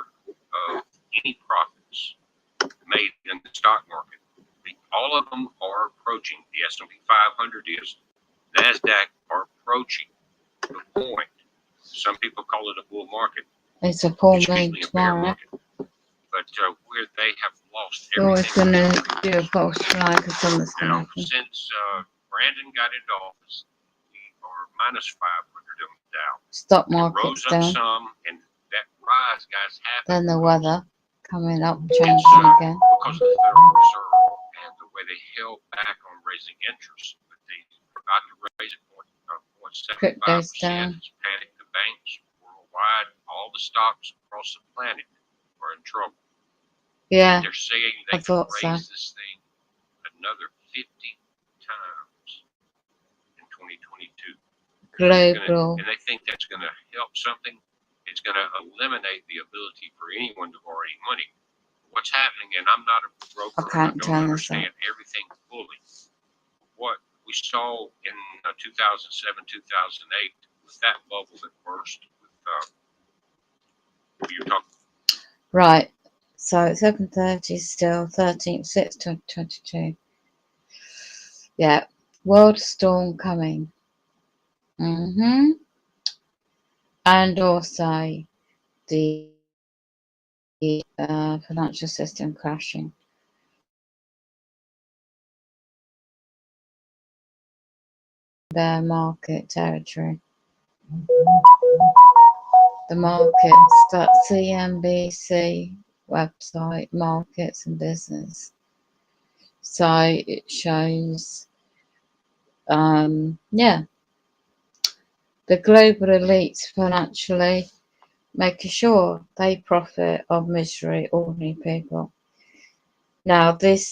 of any profits made in the stock market. All of them are approaching. The S&P 500 is. NASDAQ are approaching the point. Some people call it a bull market. It's a full It's moon usually a bear tomorrow. market. But where they have lost You're everything. always going to do a false flag or something's going to Now, happen. since Brandon got into office, we are minus 500 on the Dow. Stock It market's rose up down. some, and that rise, guys, happened. Then the weather coming up, It's changing again. because of the Federal Reserve and the way they held back on raising interest. But they forgot to raise it 0.75%. Crypto's down. It's panicked the banks worldwide. All the stocks across the planet are in trouble. Yeah, They're saying I they can thought raise so. this thing another 50 times in 2022. Global. And they think that's going to help something. It's going to eliminate the ability for anyone to borrow any money. What's happening, and I'm not a broker, I can't and I turn don't this understand everything fully. What we saw in 2007, 2008 was that bubble that burst with you're talking. Right. So it's 7:30 still, 13th, 6th, 2022. Yeah. World storm coming. And also the financial system crashing. Bear market territory. The markets, that CNBC website, markets and business. So it shows, yeah, the global elites financially making sure they profit of misery, ordinary people. Now this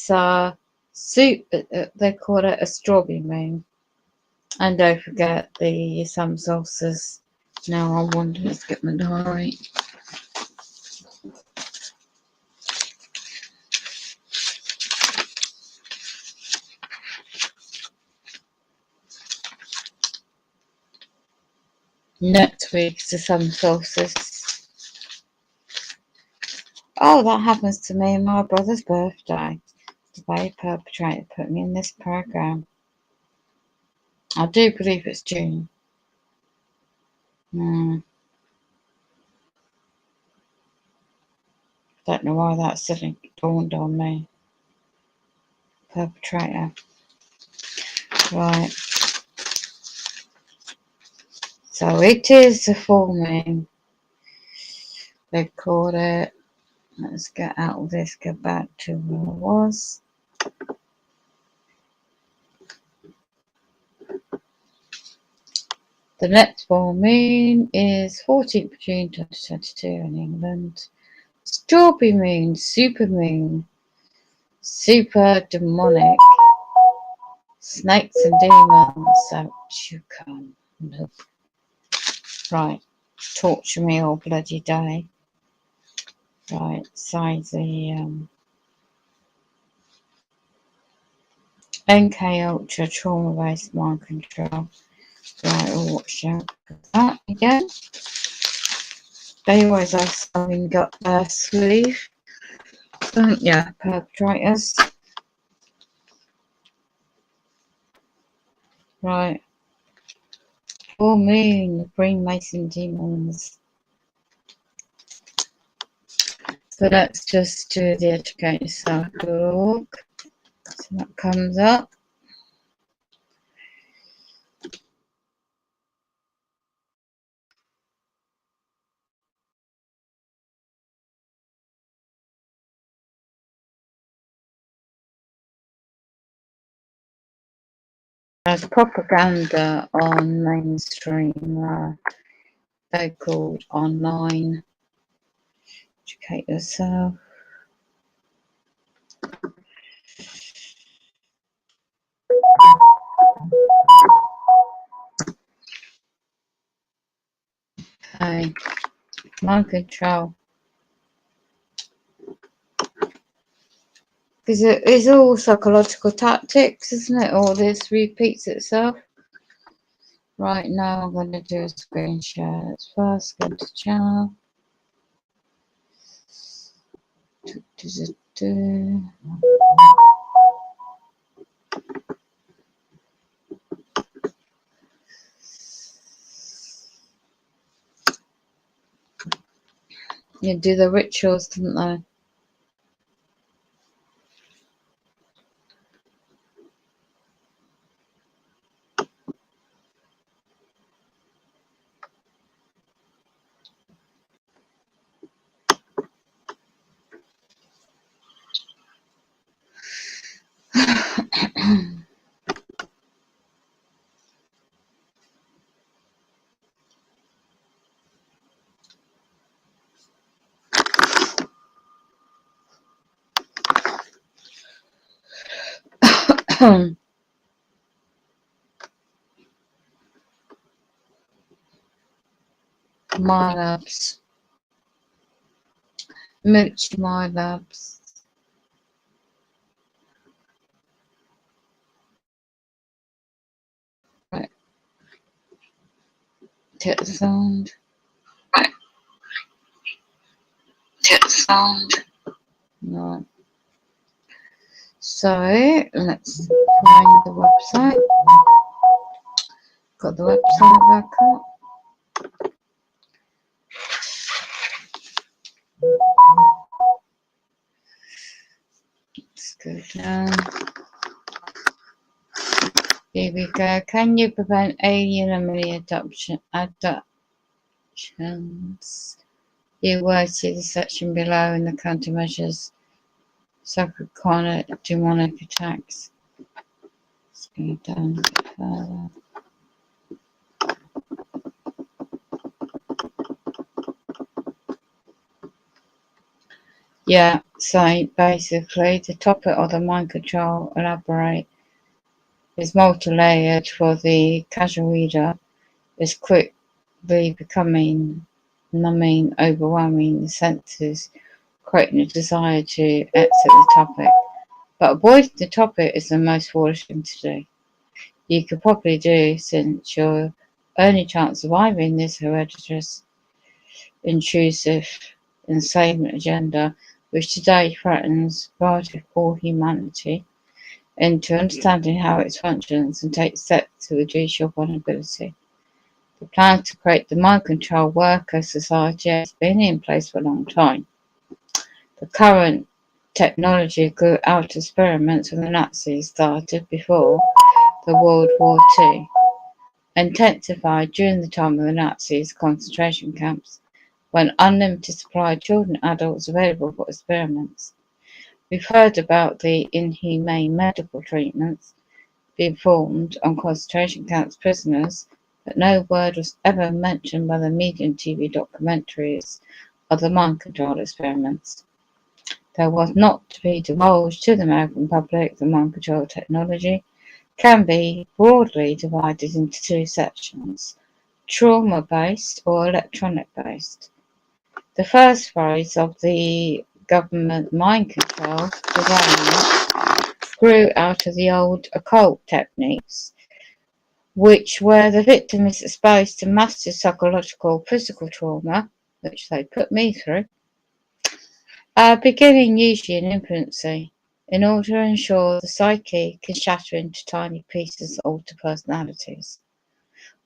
soup, they call it a strawberry moon. And don't forget the sun solstice. Now I wonder, let's get my diary. Next week's the sun solstice. Oh, that happens to me on my brother's birthday. The way perpetrator put me in this program. I do believe it's June. Don't know why that suddenly dawned on me. Perpetrator. Right. So it is the full moon. They called it. Let's get out of this, go back to where I was. The next full moon is 14th June 2022 in England. Strawberry moon, super moon, super demonic, snakes and demons. So you can look. Right, torture me all bloody day. Right, so the NK Ultra trauma based mind control. Right, I'll watch out for that again. They always have something got their sleeve, don't you, perpetrators? Right. Full moon, Freemason demons. So let's just do the educated circle. So that comes up. There's propaganda on mainstream, so-called online. Educate yourself. Okay, mind control. Because it's all psychological tactics, isn't it? All this repeats itself. Right now, I'm going to do a screen share. Let's first go to channel. You do the rituals, didn't they? My labs. Mooch my labs. Right. Get the sound. Right. Get the sound. Right. So let's find the website. Got the website back up. Let's go down. Here we go. Can you prevent alien and many adoptions? You will see the section below in the countermeasures. Sacred corner demonic attacks. Let's go down a bit further. Yeah, so basically the topic of the mind control elaborate is multi-layered for the casual reader, is quickly becoming numbing, overwhelming the senses, creating a desire to exit the topic. But avoiding the topic is the most foolish thing to do. You could probably do, since your only chance of surviving this hereditary, intrusive, insane agenda, which today threatens right of all humanity, into understanding how it functions and take steps to reduce your vulnerability. The plan to create the mind control worker society has been in place for a long time. The current technology grew out of experiments when the Nazis started before the World War II, intensified during the time of the Nazis' concentration camps, when unlimited supply of children and adults available for experiments. We've heard about the inhumane medical treatments being performed on concentration camps prisoners, but no word was ever mentioned by the media and TV documentaries of the mind control experiments. There was not to be divulged to the American public. The mind control technology can be broadly divided into two sections: trauma-based or electronic-based. The first phase of the government mind control development grew out of the old occult techniques, which where the victim is exposed to massive psychological physical trauma, which they put me through, beginning usually in infancy, in order to ensure the psyche can shatter into tiny pieces of altered personalities,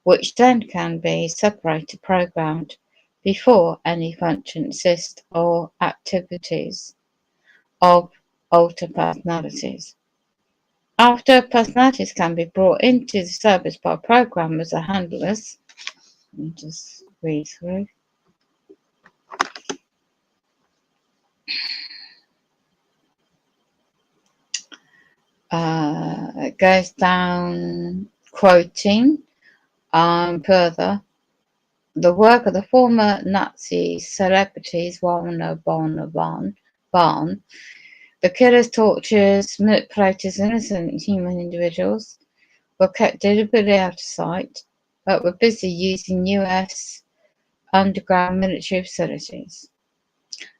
which then can be separated, programmed, before any function exists or activities of altered personalities. After personalities can be brought into the service by programmers or handlers, let me just read through. It goes down quoting further. The work of the former Nazi celebrities Warner Barn, the killers, torturers, manipulators, innocent human individuals were kept deliberately out of sight, but were busy using US underground military facilities.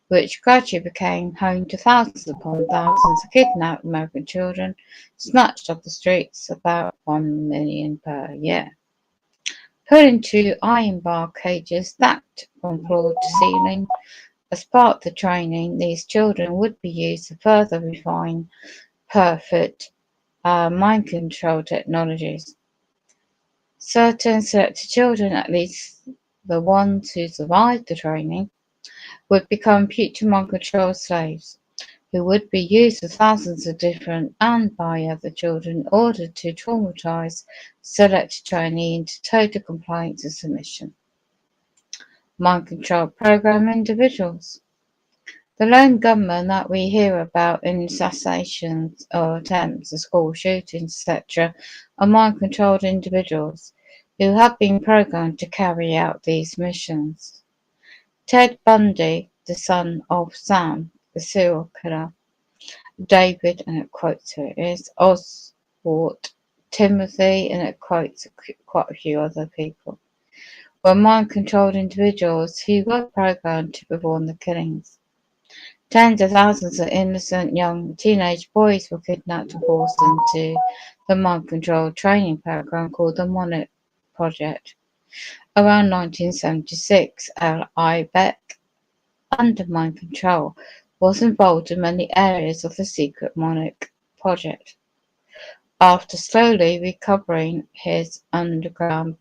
which gradually became home to thousands upon thousands of kidnapped American children snatched off the streets, about 1 million per year. Put into iron bar cages stacked from floor to ceiling. As part of the training, these children would be used to further refine perfect mind control technologies. Certain selected children, at least the ones who survived the training, would become future mind control slaves, who would be used for thousands of different and by other children in order to traumatize selected trainee into total compliance and submission. Mind control program individuals. The lone gunmen that we hear about in assassinations or attempts at school shootings, etc., are mind controlled individuals who have been programmed to carry out these missions. Ted Bundy, the son of Sam, the serial killer, David, and it quotes who it is, Oswald, Timothy, and it quotes quite a few other people, were mind controlled individuals who were programmed to perform the killings. Tens of thousands of innocent young teenage boys were kidnapped and forced into the mind control training program called the Monarch Project. Around 1976, L.I. Beck, under mind control, was involved in many areas of the secret Monarch Project. After slowly recovering his underground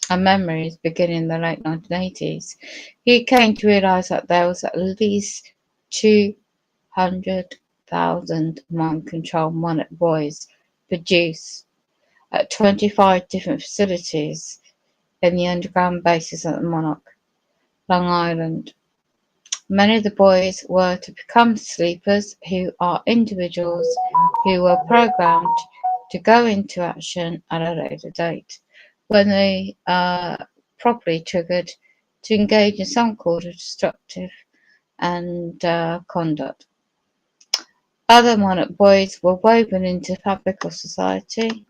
memories beginning in the late 1980s, he came to realize that there was at least 200,000 mind control Monarch boys produced at 25 different facilities in the underground bases at the Monarch, Long Island. Many of the boys were to become sleepers, who are individuals who were programmed to go into action at a later date, when they are properly triggered to engage in some sort of destructive and conduct. Other Monarch boys were woven into the fabric of society,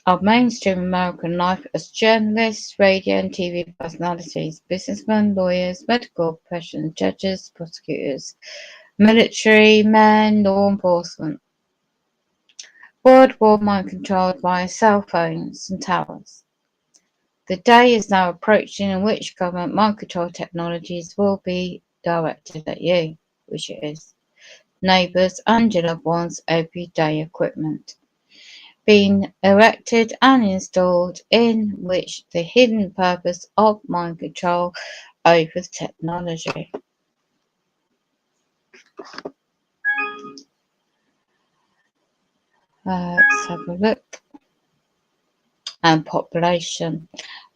of mainstream American life as journalists, radio and TV personalities, businessmen, lawyers, medical professionals, judges, prosecutors, military men, law enforcement. World war mind controlled via cell phones and towers. The day is now approaching in which government mind control technologies will be directed at you, which it is, neighbours and your loved ones' everyday equipment, being erected and installed in which the hidden purpose of mind control over technology. Let's have a look. And population.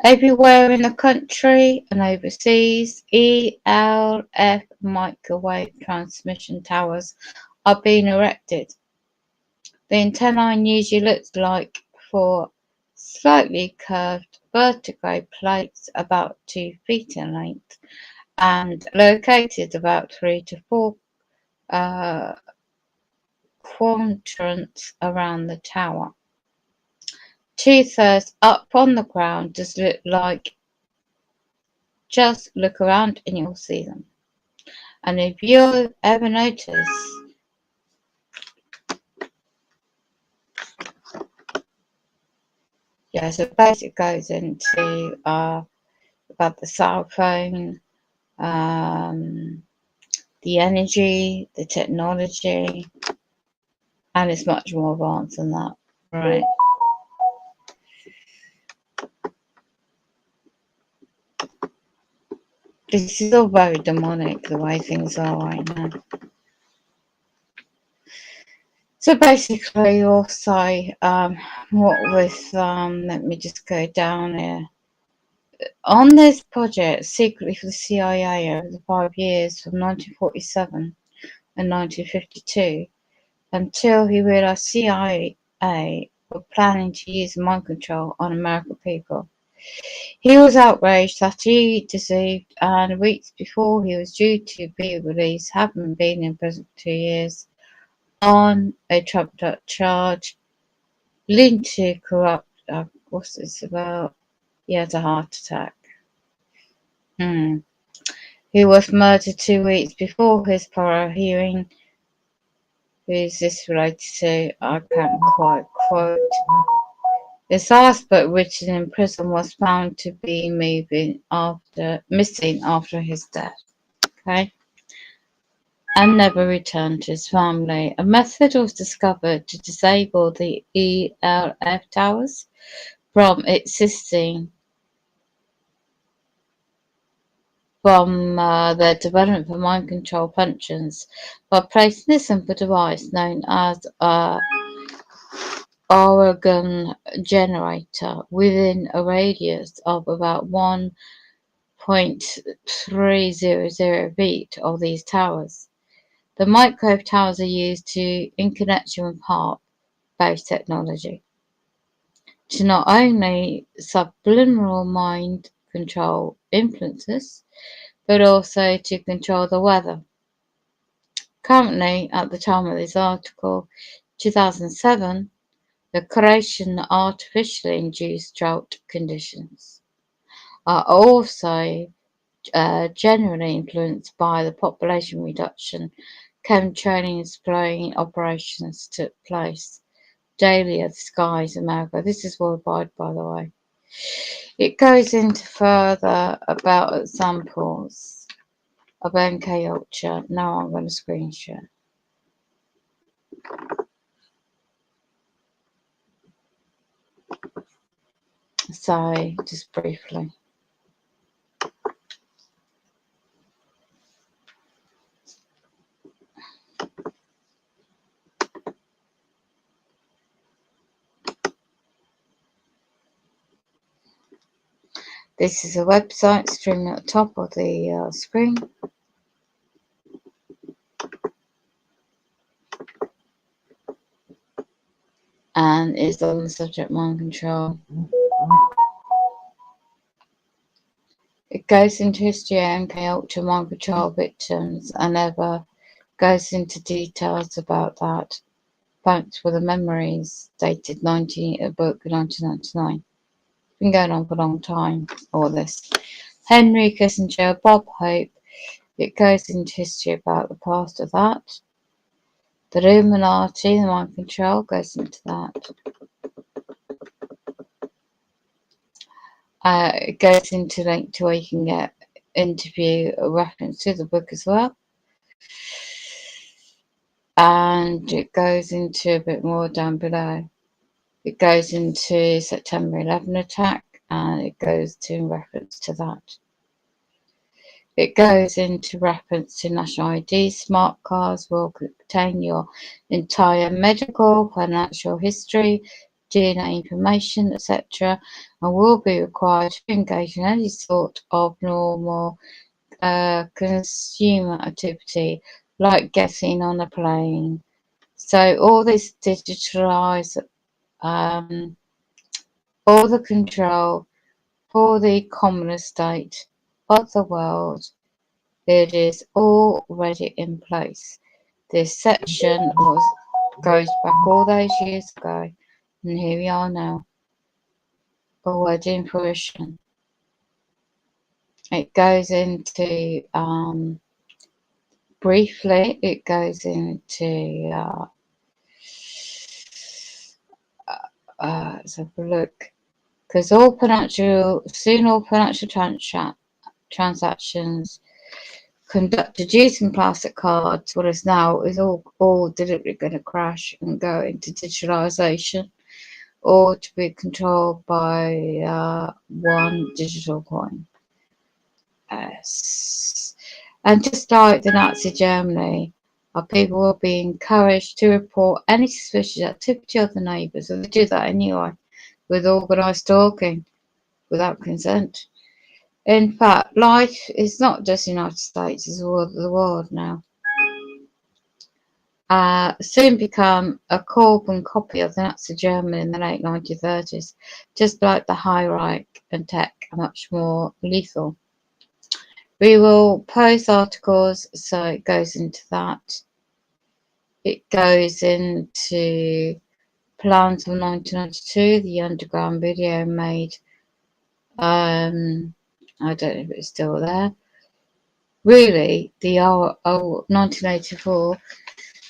Everywhere in the country and overseas, ELF microwave transmission towers are being erected. The antennae usually looks like four slightly curved vertical plates about 2 feet in length and located about 3 to 4 uh, quadrants around the tower. 2/3 up on the ground. Just look around and you'll see them. And if you ever notice, yeah, so basically goes into about the cell phone, the energy, the technology, and it's much more advanced than that, right? This is all very demonic, the way things are right now. So basically, also, what with, let me just go down here. On this project, secretly for the CIA over the 5 years from 1947 and 1952, until he realized CIA were planning to use mind control on American people. He was outraged that he deceived, and weeks before he was due to be released, having been in prison for 2 years on a trumped up charge linked to corrupt. What's this about? He had a heart attack. Hmm. He was murdered 2 weeks before his parole hearing. Who is this related to? I can't quite quote. His last book, written in prison, was found to be missing after his death. Okay, and never returned to his family. A method was discovered to disable the ELF towers from existing from their development for mind control functions by placing a simple device known as a Oregon generator within a radius of about 1.300 feet of these towers. The microwave towers are used in connection with heart-based technology to not only subliminal mind control influences, but also to control the weather. Currently, at the time of this article, 2007, the creation of artificially induced drought conditions are also generally influenced by the population reduction. Chemtrailing and spraying operations took place daily at the skies in America. This is worldwide, by the way. It goes into further about examples of MK Ultra. Now I'm going to screen share. So, just briefly. This is a website streaming at the top of the screen. And is on the subject mind control. It goes into history of MK Ultra mind control victims and never goes into details about that. Thanks for the memories, dated book 1999. It's been going on for a long time, all this. Henry Kissinger, Bob Hope. It goes into history about the past of that. The Illuminati, the mind control, goes into that. It goes into link to where you can get interview a reference to the book as well. And it goes into a bit more down below. It goes into September 11 attack, and it goes to in reference to that. It goes into reference to national ID. Smart cards will contain your entire medical, financial history, DNA information, etc., and will be required to engage in any sort of normal consumer activity, like getting on a plane. So all this digitalized, all the control for the communist state of the world, it is already in place. This section goes back all those years ago, and here we are now, already in fruition. It goes into, briefly, it goes into, let's have a look, because all financial transactions conducted using plastic cards, what is now, is all deliberately going to crash and go into digitalization, or to be controlled by one digital coin. Yes. And just like the Nazi Germany, our people will be encouraged to report any suspicious activity of the neighbours, and they do that anyway, with organised stalking, without consent. In fact, life is not just the United States, it's all the world now. Soon become a carbon copy of the Nazi Germany in the late 1930s, just like the high right and tech are much more lethal. We will post articles, so it goes into that. It goes into plans of 1992, the underground video made I don't know if it's still there. Really, the old 1984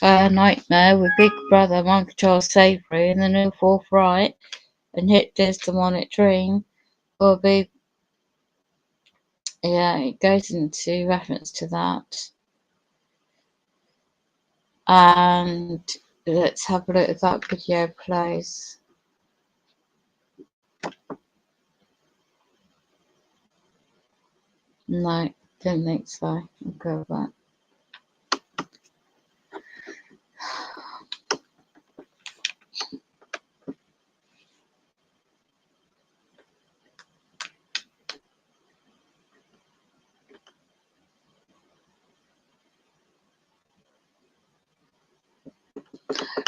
nightmare with Big Brother, mind control slavery, and the new Fourth Reich and Hitler's demonic dream will be, yeah, it goes into reference to that. And let's have a look at that video plays. No, didn't think so. I'll go back.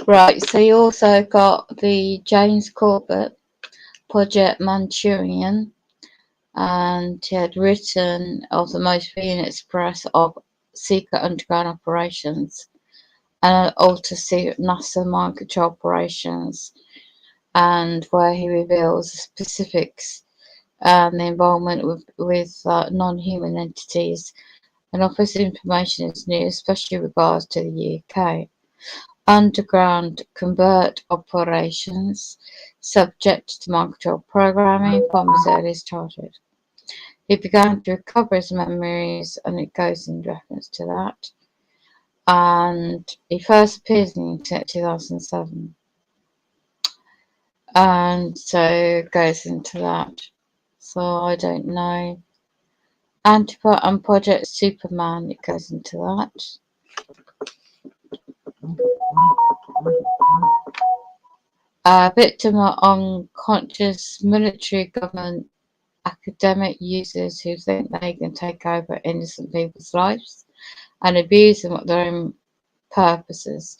Right, so you also got the James Corbett Project Manchurian, and he had written of the most brilliant express of secret underground operations and ultra secret NASA mind control operations, and where he reveals the specifics and the involvement with non-human entities and offers information is new, especially in regards to the UK. Underground convert operations subject to mind control programming from his earliest childhood. He began to recover his memories, and it goes in reference to that. And he first appeared in 2007. And so it goes into that. So I don't know. Antipod and Project Superman, it goes into that. Victim of unconscious military government academic users who think they can take over innocent people's lives and abuse them for their own purposes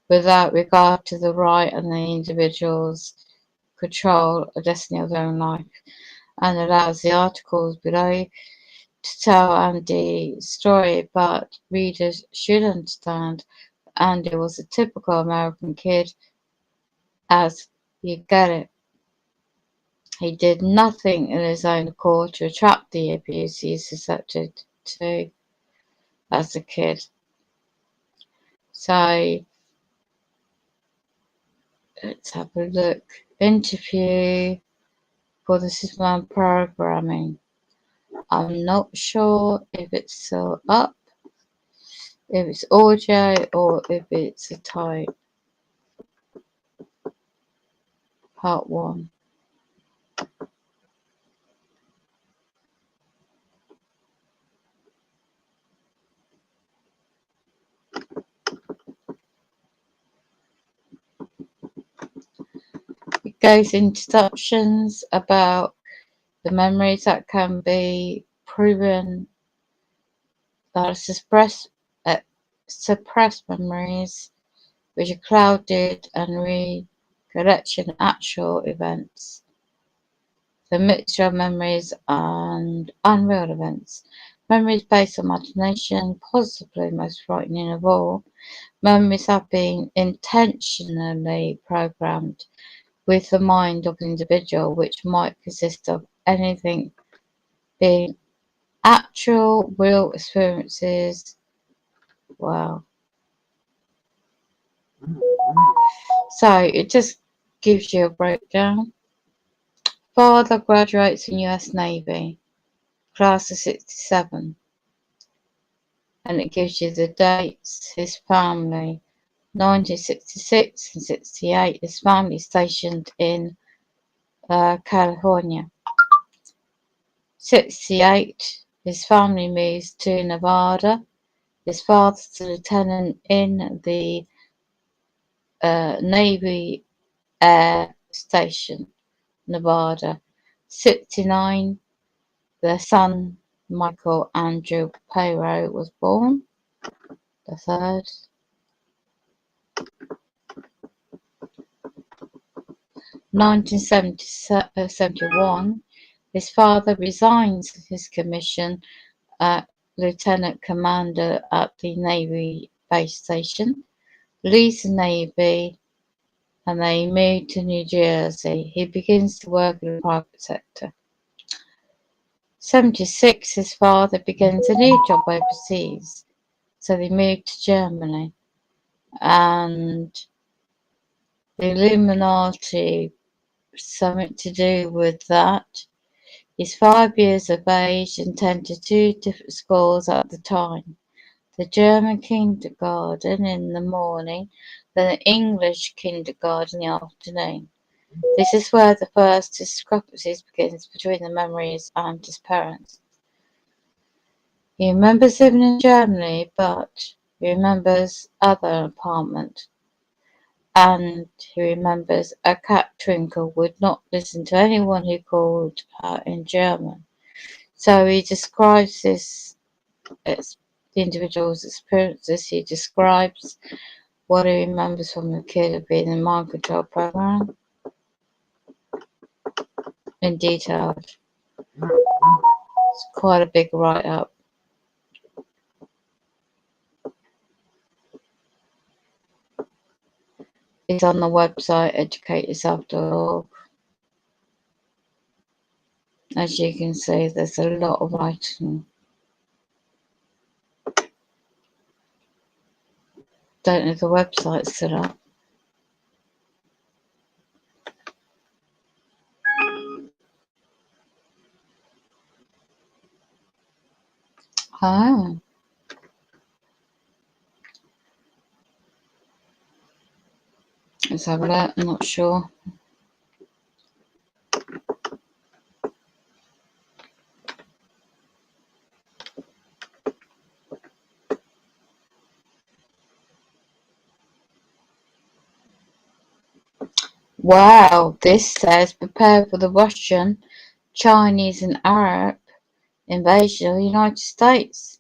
without regard to the right and the individual's control or destiny of their own life, and allows the articles below to tell Andy's story, but readers should understand Andy was a typical American kid as you get it. He did nothing in his own accord to attract the abuse he is susceptible to as a kid. So let's have a look. Interview for the Superman programming. I'm not sure if it's still up, if it's audio or if it's a type. Part 1. It goes into instructions about the memories that can be proven that are suppressed memories which are clouded and recollection of actual events. The mixture of memories and unreal events. Memories based on imagination, possibly most frightening of all. Memories have been intentionally programmed with the mind of an individual, which might consist of anything being actual, real experiences. Wow. So it just gives you a breakdown. Father graduates in US Navy, class of 67. And it gives you the dates, his family. 1966 and 68, his family stationed in California. 68, his family moves to Nevada. His father's a lieutenant in the Navy Air Station, Nevada. 69, their son, Michael Andrew Payro, was born. The third. 1971, his father resigns his commission at lieutenant commander at the Navy base station, leaves the Navy, and they move to New Jersey. He begins to work in the private sector. 76, his father begins a new job overseas, so they moved to Germany, and the Illuminati, something to do with that. He's 5 years of age and attended two different schools at the time. The German kindergarten in the morning, then the English kindergarten in the afternoon. This is where the first discrepancies begins between the memories and his parents. He remembers living in Germany, but he remembers other apartment, and he remembers a cat Twinkle would not listen to anyone who called her in German. So he describes the individual's experiences. He describes what he remembers from the kid of being in the mind control program in detail. It's quite a big write-up. It's on the website educateyourself.org. As you can see, there's a lot of writing. Don't know if the website's still up. Ah, let's have a look. I'm not sure. Wow, this says prepare for the Russian, Chinese and Arab invasion of the United States.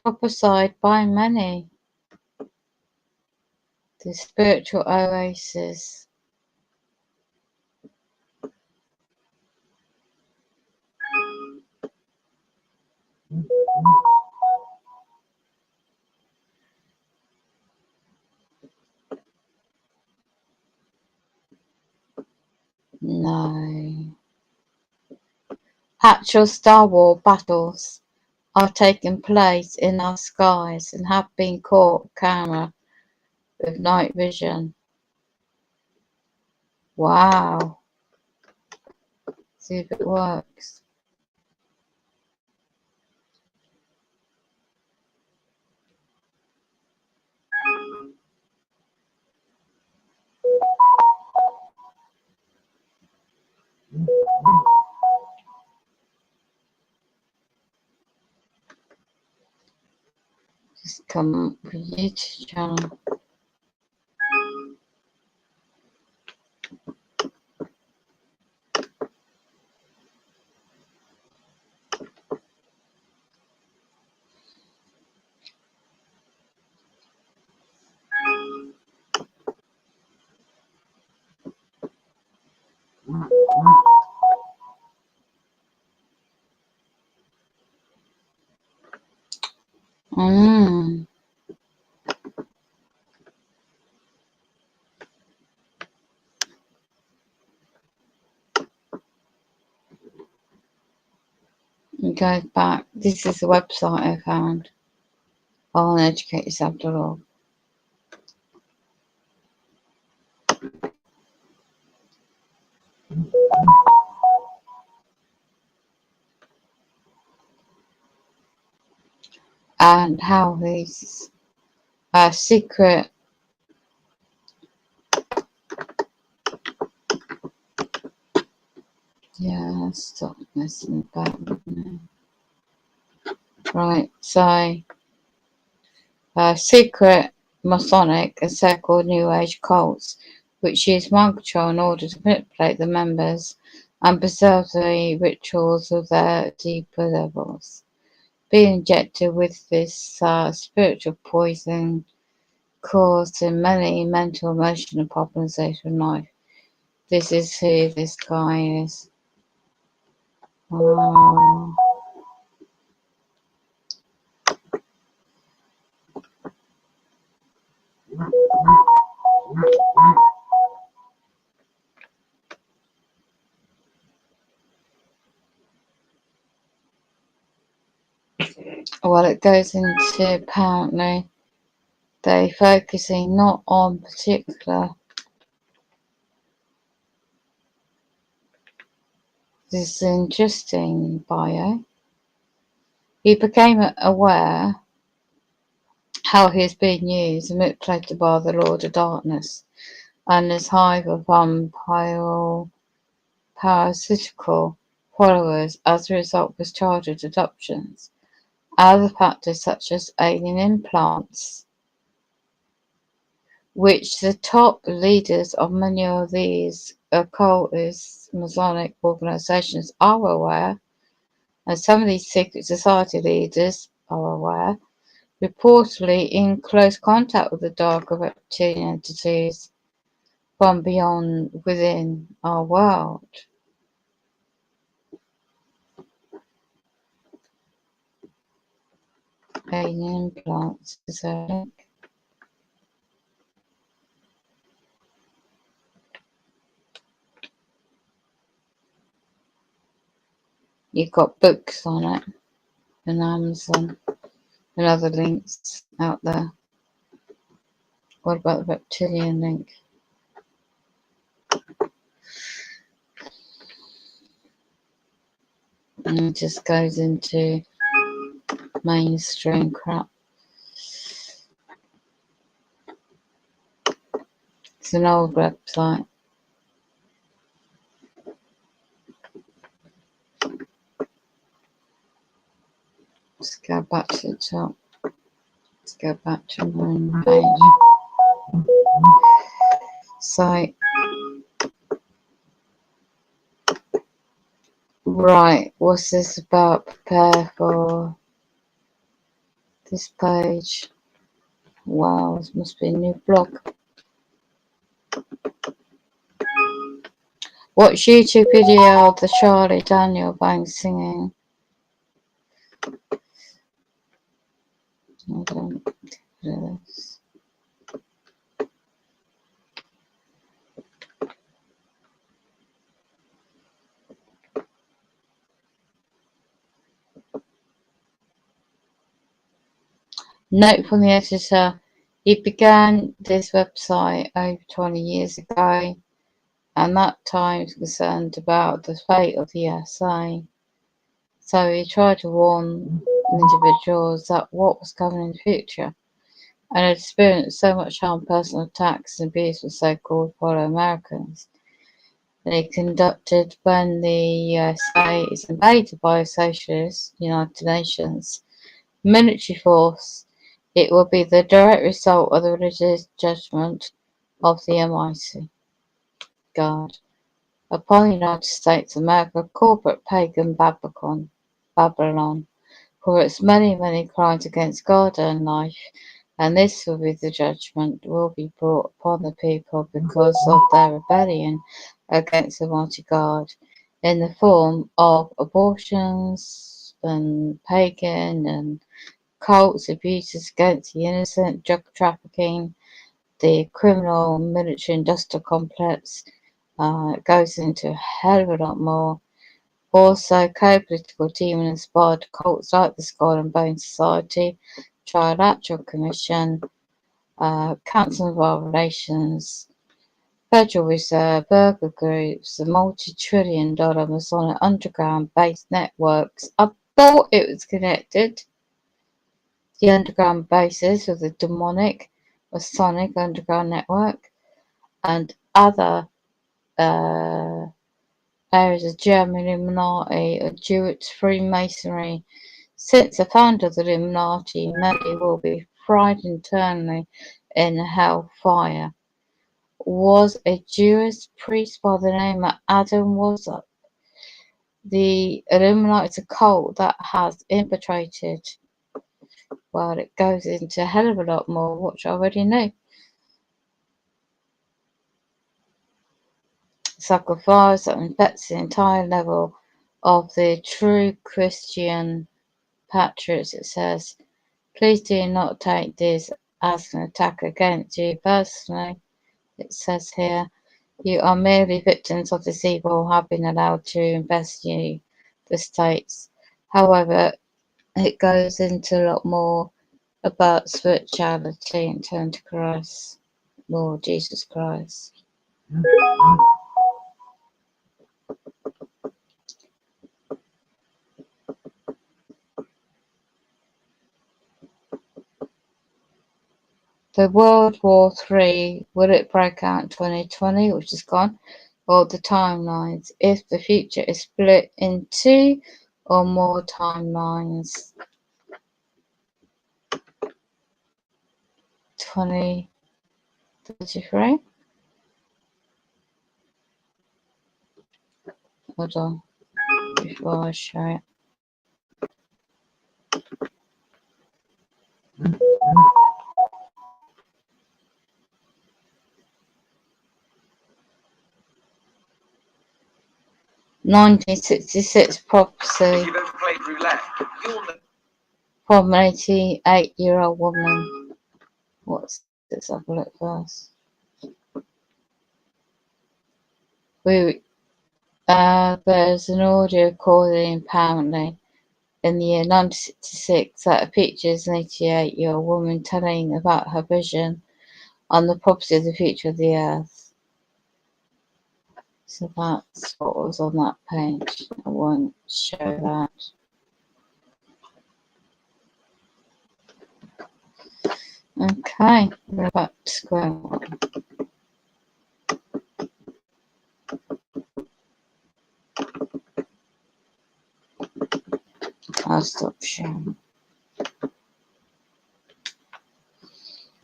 Prophesied by many. The spiritual oasis. No. Actual Star Wars battles are taking place in our skies and have been caught camera with night vision. Wow. See if it works. Just come up with YouTube channel. Mm. It goes back. This is the website I found on educateyourself.org. And how his secret stop messing about with me. Right, so secret Masonic and so-called New Age cults, which use mind control in order to manipulate the members and preserve the rituals of their deeper levels. Being injected with this spiritual poison causing many mental emotional problems later in life. This is who this guy is. Oh. Well, it goes into apparently they focusing not on particular. This is interesting bio. He became aware how he is being used and manipulated by the Lord of Darkness and his hive of parasitical followers. As a result, was charged with adoptions. Other factors such as alien implants, which the top leaders of many of these occultist Masonic organizations are aware, and some of these secret society leaders are aware, reportedly in close contact with the darker reptilian entities from beyond within our world. Alien implants is a link. You've got books on it and Amazon and other links out there. What about the reptilian link? And it just goes into mainstream crap. It's an old website. Let's go back to the top. Let's go back to my own page. So, right, what's this about? Prepare for this page. Wow, this must be a new blog. Watch YouTube video of the Charlie Daniel Band singing. I don't do this. Note from the editor, he began this website over 20 years ago, and that time was concerned about the fate of the USA. So he tried to warn individuals that what was coming in the future, and had experienced so much harm, personal attacks, and abuse with so-called fellow Americans. And he conducted when the USA is invaded by a socialist United Nations military force, it will be the direct result of the religious judgment of the Almighty God upon the United States of America, corporate pagan Babylon, for its many, many crimes against God and life, and this will be the judgment will be brought upon the people because of their rebellion against the Almighty God, in the form of abortions and pagan and cults, abuses against the innocent, drug trafficking, the criminal military industrial complex. It goes into a hell of a lot more. Also, co-political demon-inspired cults like the Skull and Bone Society, Trilateral Commission, Council of World Relations, Federal Reserve, burglar groups, the multi-trillion-dollar Masonic underground-based networks. I thought it was connected. The underground bases of the demonic Masonic underground network and other areas of German Illuminati or Jewish Freemasonry. Since the founder of the Illuminati, many will be fried internally in hellfire. Was a Jewish priest by the name of Adam was the Illuminati is a cult that has infiltrated. Well, it goes into a hell of a lot more, which I already knew. Sacrifice that infects the entire level of the true Christian patriots, it says. Please do not take this as an attack against you personally, it says here. You are merely victims of this evil, have been allowed to invest you, the states. However, it goes into a lot more about spirituality and turn to Christ, Lord Jesus Christ. The World War III, will it break out in 2020, which is gone, or the timelines, if the future is split in two or more timelines? 2033? Hold on, before I show it. "1966 Prophecy" If you've ever played roulette, you'll know. from an 88-year-old woman. What's this? Have a look first. There's an audio recording apparently in the year 1966 that features an 88-year-old woman telling about her vision on the prophecy of the future of the earth. So that's what was on that page. I won't show that. Okay, we're back to square one. I'll stop sharing.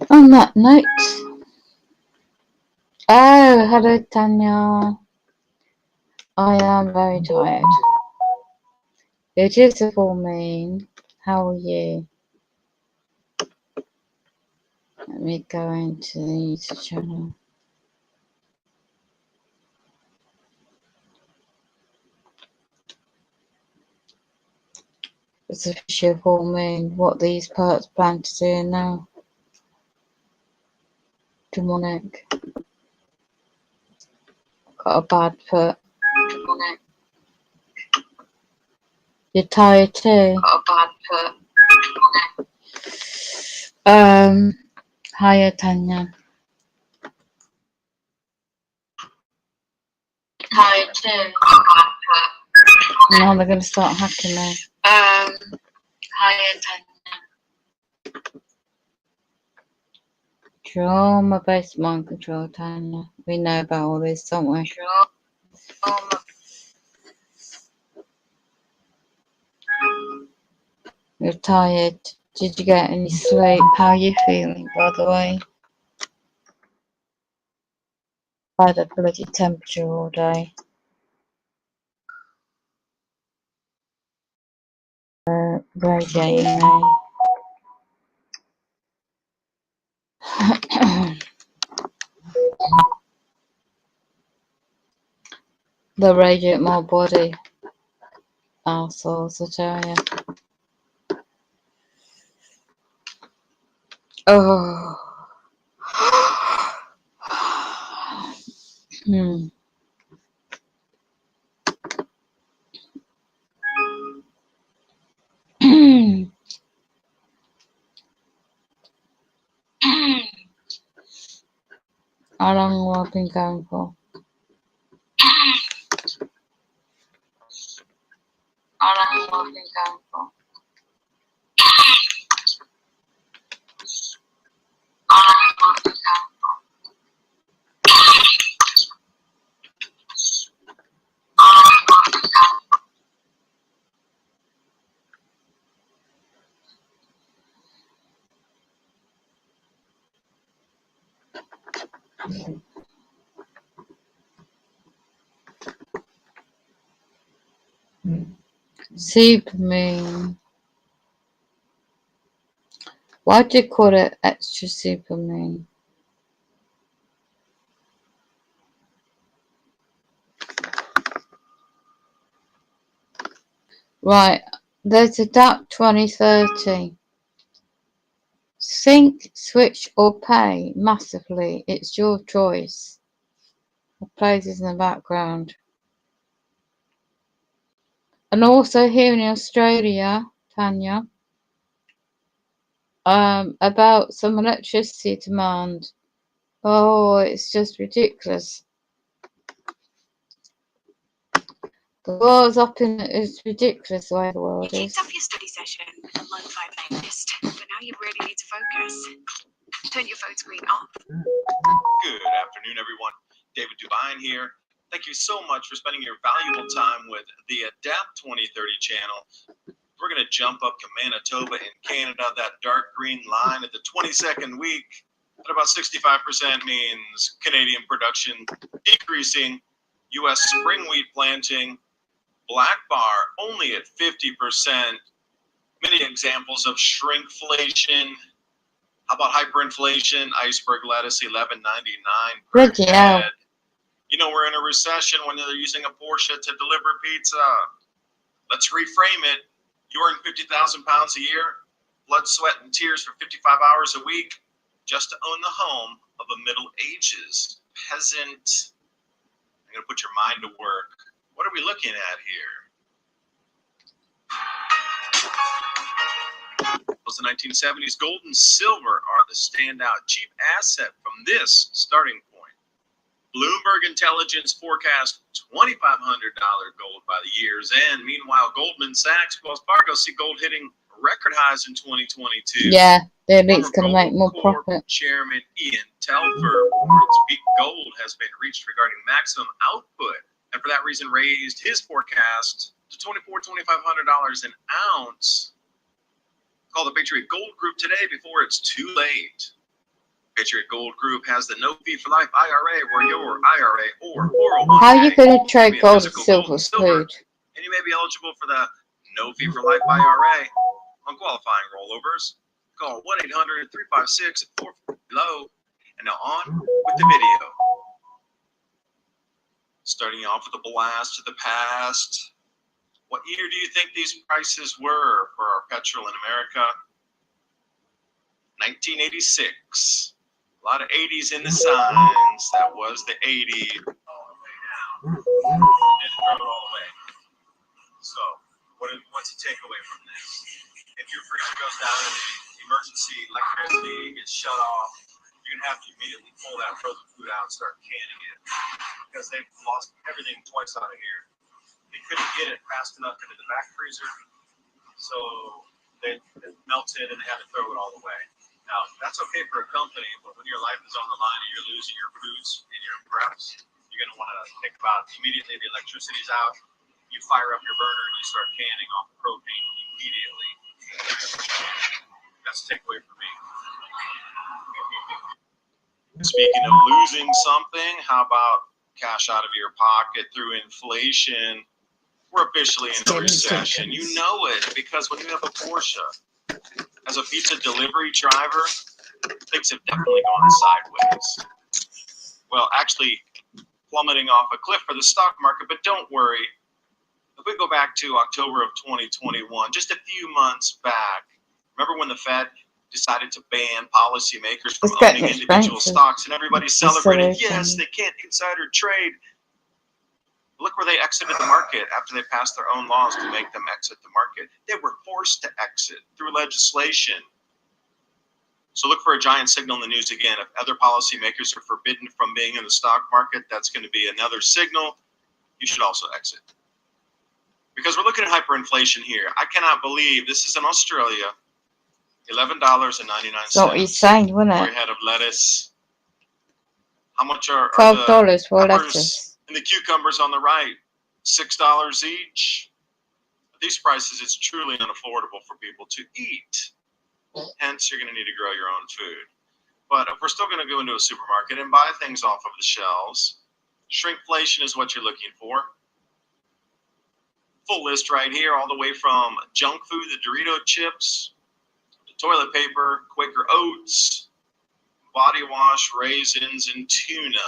On that note, oh, hello Tanya. I am very tired. It is a full moon. How are you? Let me go into the YouTube channel. It's officially a full moon. What these parts plan to do now? Demonic. Got a bad foot. Demonic. You're tired too? Got a bad foot. Demonic. Hiya Tanya. Tired too? Now they're going to start hacking me. Hiya Tanya. Trauma-based mind control, Tanya. We know about all this, don't we? Trauma. You're tired. Did you get any sleep? How are you feeling, by the way? I had a bloody temperature all day. Radiating me. They radiate my body. Arseholes, I tell you. Oh. How long have I been going for? How long have I been going for? How long have I been going for? How long have I been going for? Supermoon. Why do you call it extra supermoon? Right, there's a DAP 2030. Sync, switch or pay massively. It's your choice. It plays in the background. And also here in Australia, Tanya, about some electricity demand. Oh, it's just ridiculous. The world's up in it's ridiculous the way the You world kicked is. off your study session with a lo-fi playlist, but now you really need to focus. Turn your phone screen off. Good afternoon, everyone. David Dubine here. Thank you so much for spending your valuable time with the Adapt 2030 channel. We're going to jump up to Manitoba in Canada, that dark green line at the 22nd week. At about 65% means Canadian production decreasing, U.S. spring wheat planting, black bar only at 50%. Many examples of shrinkflation. How about hyperinflation? Iceberg lettuce, $11.99 per Bloody head. hell. You know, we're in a recession when they're using a Porsche to deliver pizza. Let's reframe it. You earn 50,000 pounds a year, blood, sweat, and tears for 55 hours a week, just to own the home of a Middle Ages peasant. I'm going to put your mind to work. What are we looking at here? The 1970s, gold and silver are the standout cheap asset from this starting point. Bloomberg Intelligence forecast $2,500 gold by the year's end. Meanwhile, Goldman Sachs, Wells Fargo see gold hitting record highs in 2022. Yeah, the elite's going to make more Corp profit. Chairman Ian Telfer warns peak gold has been reached regarding maximum output, and for that reason raised his forecast to $2,400 to $2,500 an ounce. Call the Patriot Gold Group today before it's too late. Patriot Gold Group has the no fee for life IRA, where your IRA or 401k How are you going to be trade a gold and physical silver and as food? and you may be eligible for the no fee for life IRA on qualifying rollovers. Call 1-800-356-4 low. And now on with the video. Starting off with a blast to the past. What year do you think these prices were for our petrol in America? 1986. A lot of 80s in the signs. That was the 80s. All the way down. Didn't throw it all away. So, what's the takeaway from this? If your freezer goes down and the emergency electricity gets shut off, you're going to have to immediately pull that frozen food out and start canning it. Because they've lost everything twice out of here. They couldn't get it fast enough into the back freezer, so it melted and they had to throw it all away. Now, that's okay for a company, but when your life is on the line and you're losing your foods and your preps, you're going to want to think about immediately the electricity's out, you fire up your burner and you start canning off propane immediately. That's the takeaway for me. Speaking of losing something, how about cash out of your pocket through inflation? We're officially in a recession. You know it, because when you have a Porsche, as a pizza delivery driver, things have definitely gone sideways. Well, actually, plummeting off a cliff for the stock market, but don't worry. If we go back to October of 2021, just a few months back, remember when the Fed decided to ban policymakers from owning individual stocks, and everybody celebrated, yes, they can't insider trade. Look where they exited the market after they passed their own laws to make them exit the market. They were forced to exit through legislation. So look for a giant signal in the news again. If other policymakers are forbidden from being in the stock market, that's going to be another signal. You should also exit. Because we're looking at hyperinflation here. I cannot believe this is in Australia. $11.99. That's what you're saying, wasn't for it? a head of lettuce. How much are $12 for peppers lettuce. and the cucumbers on the right? $6 each. At these prices, it's truly unaffordable for people to eat. Hence, you're going to need to grow your own food. But if we're still going to go into a supermarket and buy things off of the shelves, shrinkflation is what you're looking for. Full list right here, all the way from junk food, the Dorito chips, to toilet paper, Quaker oats, body wash, raisins, and tuna.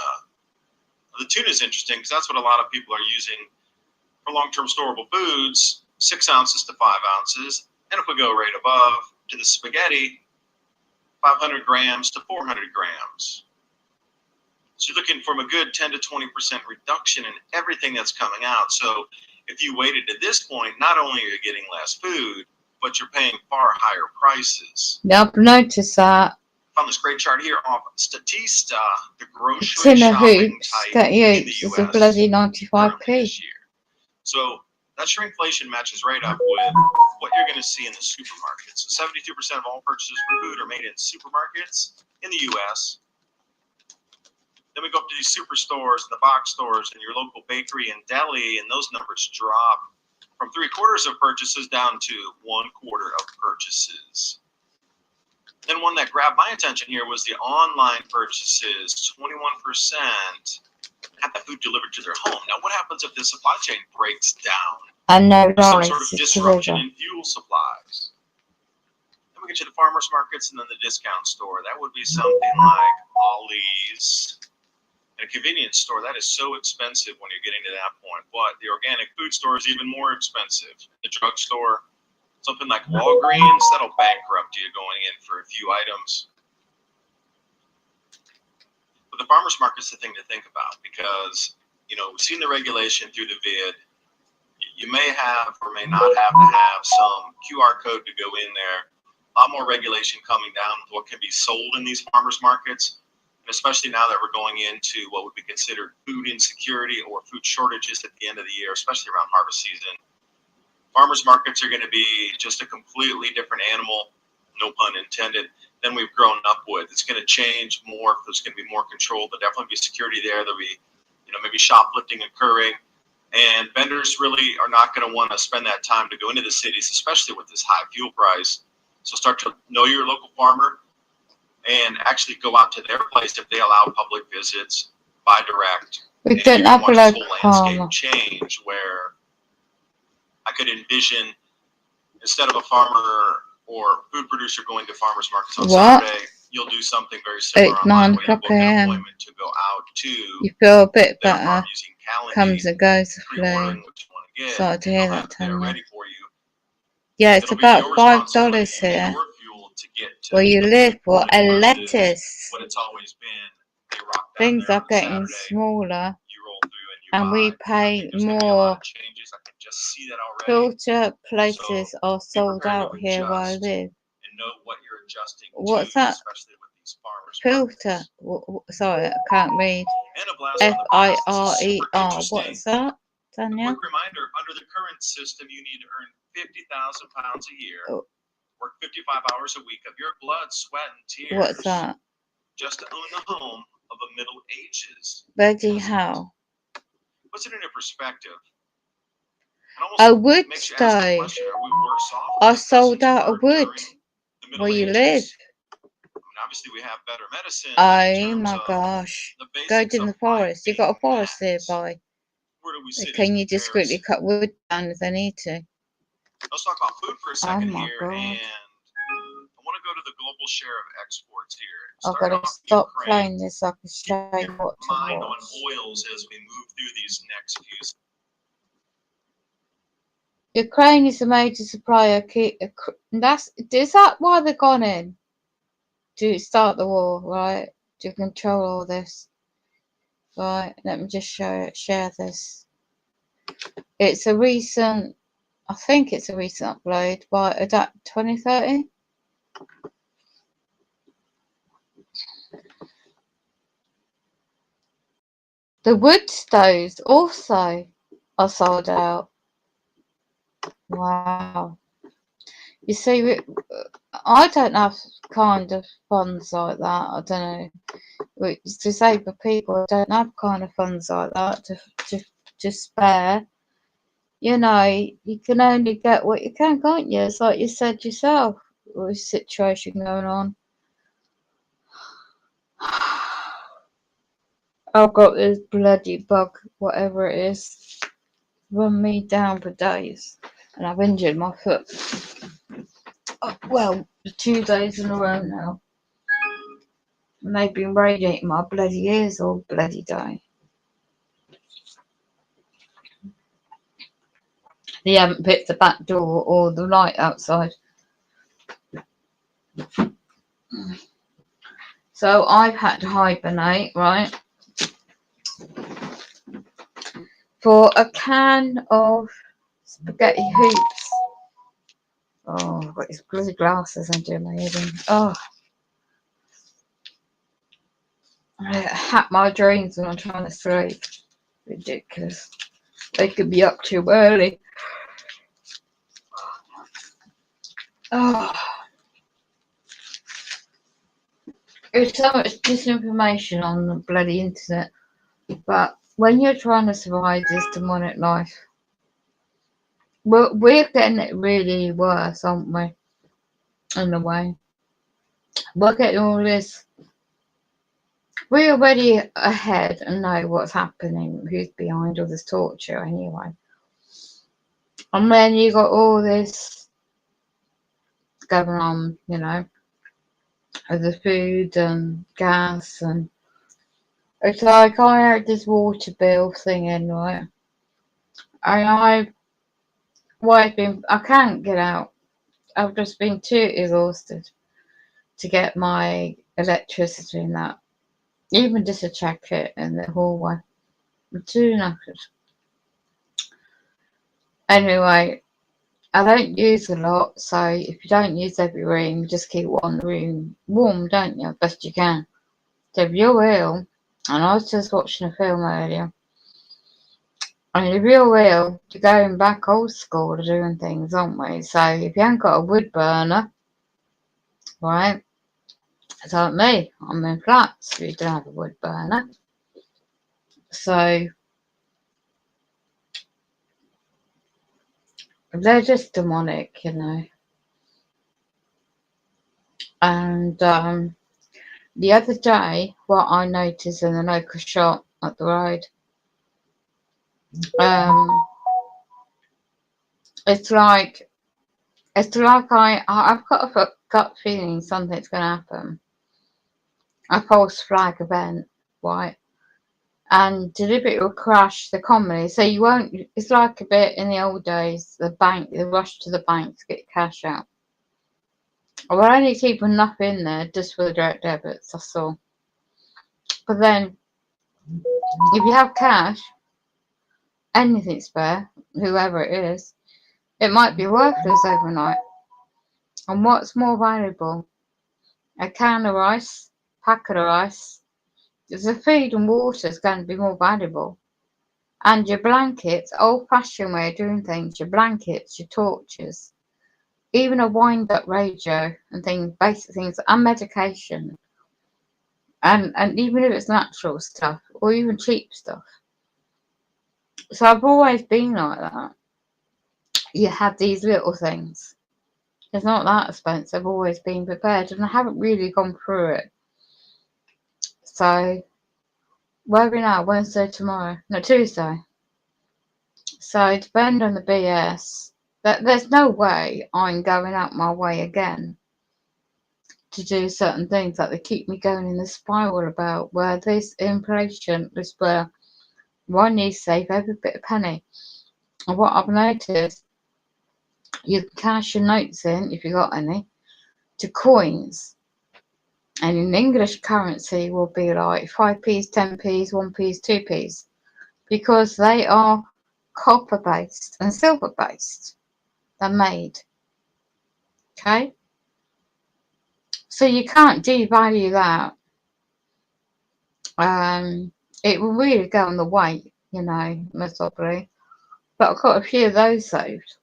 The tuna is interesting because that's what a lot of people are using for long-term storable foods, 6 ounces to 5 ounces. And if we go right above to the spaghetti, 500 grams to 400 grams. So you're looking for a good 10 to 20% reduction in everything that's coming out. So if you waited to this point, not only are you getting less food, but you're paying far higher prices. Yeah, I've noticed that. Found this great chart here off Statista, the A grocery tin of shopping hoops, type get in the hoops, is a U.S. bloody currently 95p. this year. So that shrinkflation matches right up with what you're going to see in the supermarkets. So 72% of all purchases for food are made in supermarkets in the U.S. Then we go up to these superstores, the box stores, and your local bakery and deli, and those numbers drop from 3/4 of purchases down to 1/4 of purchases. Then one that grabbed my attention here was the online purchases. 21% had the food delivered to their home. Now, what happens if the supply chain breaks down? And no There's some sort lorries of to disruption deliver. in fuel supplies. Then we get to the farmers markets and then the discount store. That would be something like Ollie's. And a convenience store, that is so expensive when you're getting to that point. But the organic food store is even more expensive. The drugstore, something like Walgreens, that'll bankrupt you going in for a few items. But the farmers market's the thing to think about because, we've seen the regulation through the vid. You may have or may not have to have some QR code to go in there. A lot more regulation coming down with what can be sold in these farmers markets. And especially now that we're going into what would be considered food insecurity or food shortages at the end of the year, especially around harvest season. Farmers markets are going to be just a completely different animal, no pun intended, than we've grown up with. It's going to change more. There's going to be more control. There'll definitely be security there. There'll be, maybe shoplifting occurring. And vendors really are not going to want to spend that time to go into the cities, especially with this high fuel price. So start to know your local farmer and actually go out to their place if they allow public visits, buy direct. We And don't you can have a watch this local whole landscape farmer. change where I could envision instead of a farmer or food producer going to farmers markets on What? Saturday, you'll do something very similar It's online 9 where you o'clock book an a.m. appointment to go out to You feel a bit their farm better. using Calendly, Comes and goes the pre-ordering flu. what you want to get, Started to and hear they'll that, have it there Tanya. ready for you. Yeah, it's It'll be about your $5 responsibility and here. your fuel to get to Where you the live, food what a versus lettuce. what it's always been. They rock down Things there are on getting Saturday, smaller you roll through and you and we buy. I pay think there's going to be a lot more. of changes. I can just see that already. Filter So places are be sold prepared out to here where I adjust live. and know what you're adjusting What's to, that? especially with these farmers Filter. markets. Sorry, I can't read. And a blast from the past. This is super FIRER. interesting. What's that, A Daniel? quick reminder, under the current system, you need to earn 50,000 pounds a year, Oh, work 55 hours a week of your blood, sweat, and tears what's that? just to own the home of the Middle Ages. Bloody Doesn't it? hell. Puts it into perspective. It A almost wood makes you ask the stove. question, are we worse off I than the sold peasants out were of wood during the Middle where you live. Ages? I mean, obviously we have better medicine, but Oh in terms my of gosh. the Go basics in of the life forest. You being got a forest met, nearby. where do we sit in Can you discreetly comparison? cut wood down if they need to? Let's talk about food for a Oh second my here, god. and I want to go to the global share of exports here. I've Starting got to off stop Ukraine, playing this so I can keep show you your what to mind on watch. oils as we move through these next few. Ukraine is a major supplier. Is that why they've gone in? To start the war, right? To control all this. Right, let me just share this. It's a recent, I think it's a recent upload by Adapt 2030. The wood stoves also are sold out. Wow. You see, I don't have kind of funds like that. I don't know. Disabled people don't have kind of funds like that to spare. You can only get what you can, can't you? It's like you said yourself, with the situation going on. I've got this bloody bug, whatever it is, run me down for days, and I've injured my foot. Well, 2 days in a row now. And they've been radiating my bloody ears all bloody day. They haven't picked the back door or the light outside. So I've had to hibernate, right? For a can of spaghetti hoops. Oh, I've got these bloody glasses under my head. Oh, I hat my dreams when I'm trying to sleep. Ridiculous. They could be up too early. Oh, there's so much disinformation on the bloody internet. But when you're trying to survive this demonic life, we're getting it really worse, aren't we? In a way. We're getting all this. We're already ahead and know what's happening, who's behind all this torture anyway. And then you got all this going on, with the food and gas, and it's like I had this water bill thing in, right? And I can't get out. I've just been too exhausted to get my electricity and that, even just to check it in the hallway. I'm too knackered. Anyway, I don't use a lot, so if you don't use every room, you just keep one room warm, don't you? Best you can. So if you're ill, and I was just watching a film earlier, and if you're ill, you're going back old school to doing things, aren't we? So if you haven't got a wood burner, right, it's like me, I'm in flats, so you don't have a wood burner. So they're just demonic. And the other day, what I noticed in the local shop up the road, um, it's like I've got a gut feeling something's going to happen. A false flag event, right? And deliberately will crash the economy. So you won't. It's like a bit in the old days. The rush to the bank to get cash out. We're only keeping enough in there just for the direct debits. That's all. But then, if you have cash, anything spare, whoever it is, it might be worthless overnight. And what's more valuable? A can of rice, packet of rice. The food and water is going to be more valuable. And your blankets, old-fashioned way of doing things, your blankets, your torches, even a wind-up radio and things, basic things, and medication. And even if it's natural stuff, or even cheap stuff. So I've always been like that. You have these little things. It's not that expensive. I've always been prepared, and I haven't really gone through it. So where are we now? Wednesday tomorrow? No, Tuesday. So depending on the BS, there's no way I'm going out my way again to do certain things that they keep me going in the spiral about where this inflation is where one needs to save every bit of penny. And what I've noticed, you can cash your notes in if you got any to coins, and in English currency will be like 5p's, 10p's, 1p's, 2p's, because they are copper based and silver based. They're made. Okay? So you can't devalue that. It will really go on the weight, most probably. But I've got a few of those saved.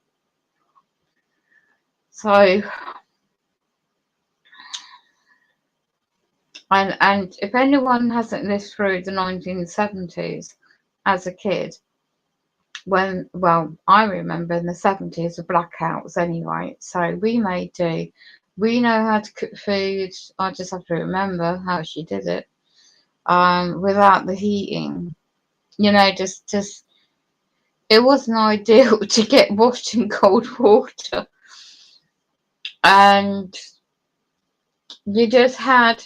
So, and if anyone hasn't lived through the 1970s as a kid, I remember in the 70s the blackouts anyway. So we made do. We know how to cook food. I just have to remember how she did it. Without the heating, just it wasn't ideal to get washed in cold water, and you just had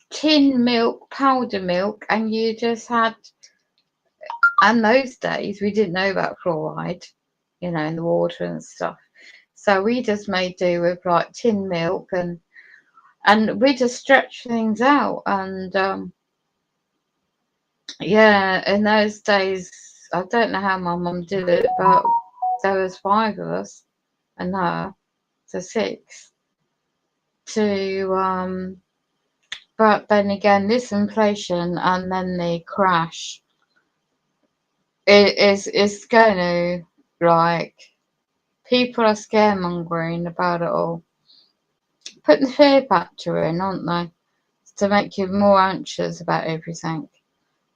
tin milk, powder milk, and you just had. And those days we didn't know about fluoride, in the water and stuff. So we just made do with like tin milk, and we just stretched things out. And yeah, in those days, I don't know how my mum did it, but there was five of us and her. to 6 to but then again, this inflation and then the crash is going to, like, people are scaremongering about it all, putting the fear factor in, aren't they, to make you more anxious about everything,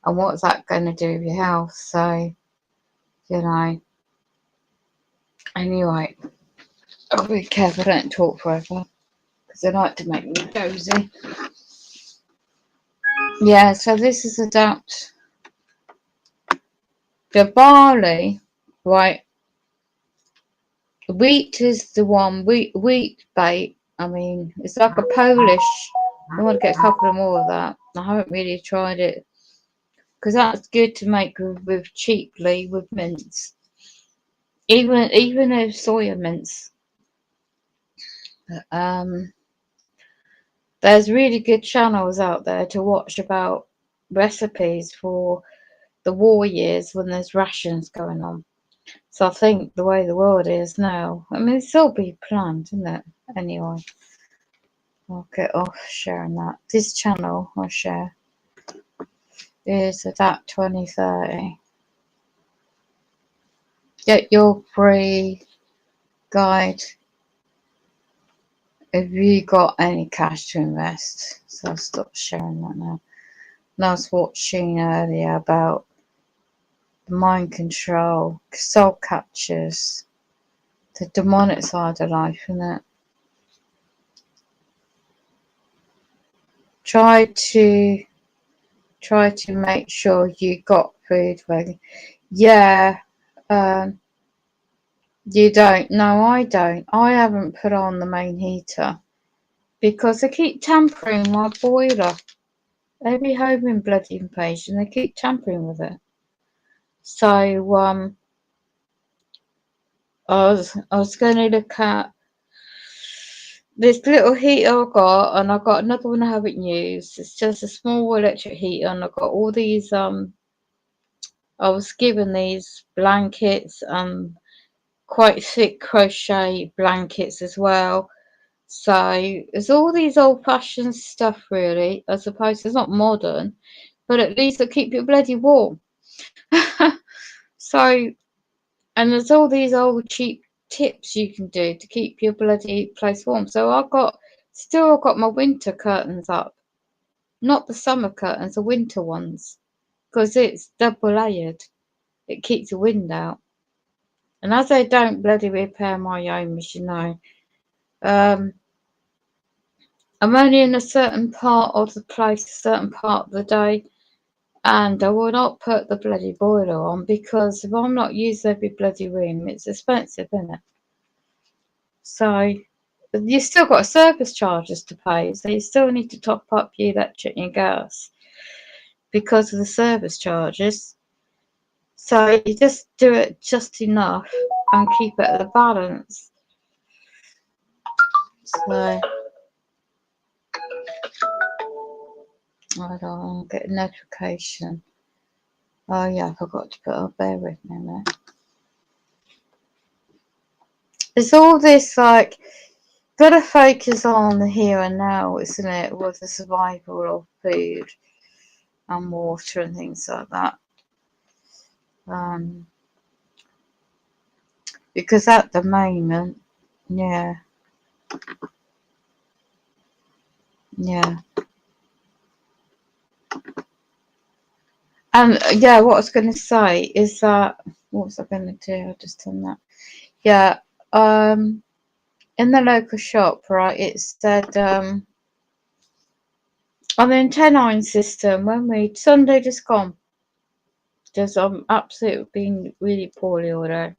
and what's that going to do with your health? So, you know, anyway, I'll be careful, I don't talk forever, because they like to make me dozy. Yeah, so this is adapt the barley, right? Wheat is the one, wheat bait. I mean, it's like a Polish. I want to get a couple of more of that. I haven't really tried it because that's good to make with cheaply with mince. Even a soya mince. Um, there's really good channels out there to watch about recipes for the war years when there's rations going on. So I think the way the world is now, I mean, it's all be planned, isn't it? Anyway, I'll get off sharing that. This channel I share is Adapt 2030. Get your free guide if you got any cash to invest. So I'll stop sharing that now. And I was watching earlier about mind control, soul captures, the demonic side of life, isn't it? Try to make sure you got food ready. Yeah, you don't. No, I don't. I haven't put on the main heater because they keep tampering my boiler. Every home bloody invasion, they keep tampering with it. So I was going to look at this little heater I got, and I got another one I haven't used. It's just a small electric heater, and I got all these I was given these blankets, quite thick crochet blankets as well. So it's all these old-fashioned stuff, really. I suppose it's not modern, but at least it'll keep you bloody warm. So, and there's all these old cheap tips you can do to keep your bloody place warm. So I've got my winter curtains up, not the summer curtains, the winter ones, because it's double layered. It keeps the wind out. And as I don't bloody repair my home, as you know, um, I'm only in a certain part of the place, a certain part of the day, and I will not put the bloody boiler on because if I'm not using every bloody room, it's expensive, isn't it? So you still got service charges to pay, so you still need to top up your electric and gas because of the service charges. So you just do it just enough and keep it at a balance. So I don't get a notification. Oh yeah, I forgot to put up, bear with me a minute. It's all this, like, gotta focus on the here and now, isn't it? With the survival of food and water and things like that. Because at the moment, yeah. And yeah, what I was going to say is that, what was I going to do? I just done that. Yeah, in the local shop, right, it said, on the 10-9 system, when Sunday just gone, just absolutely been really poorly all day.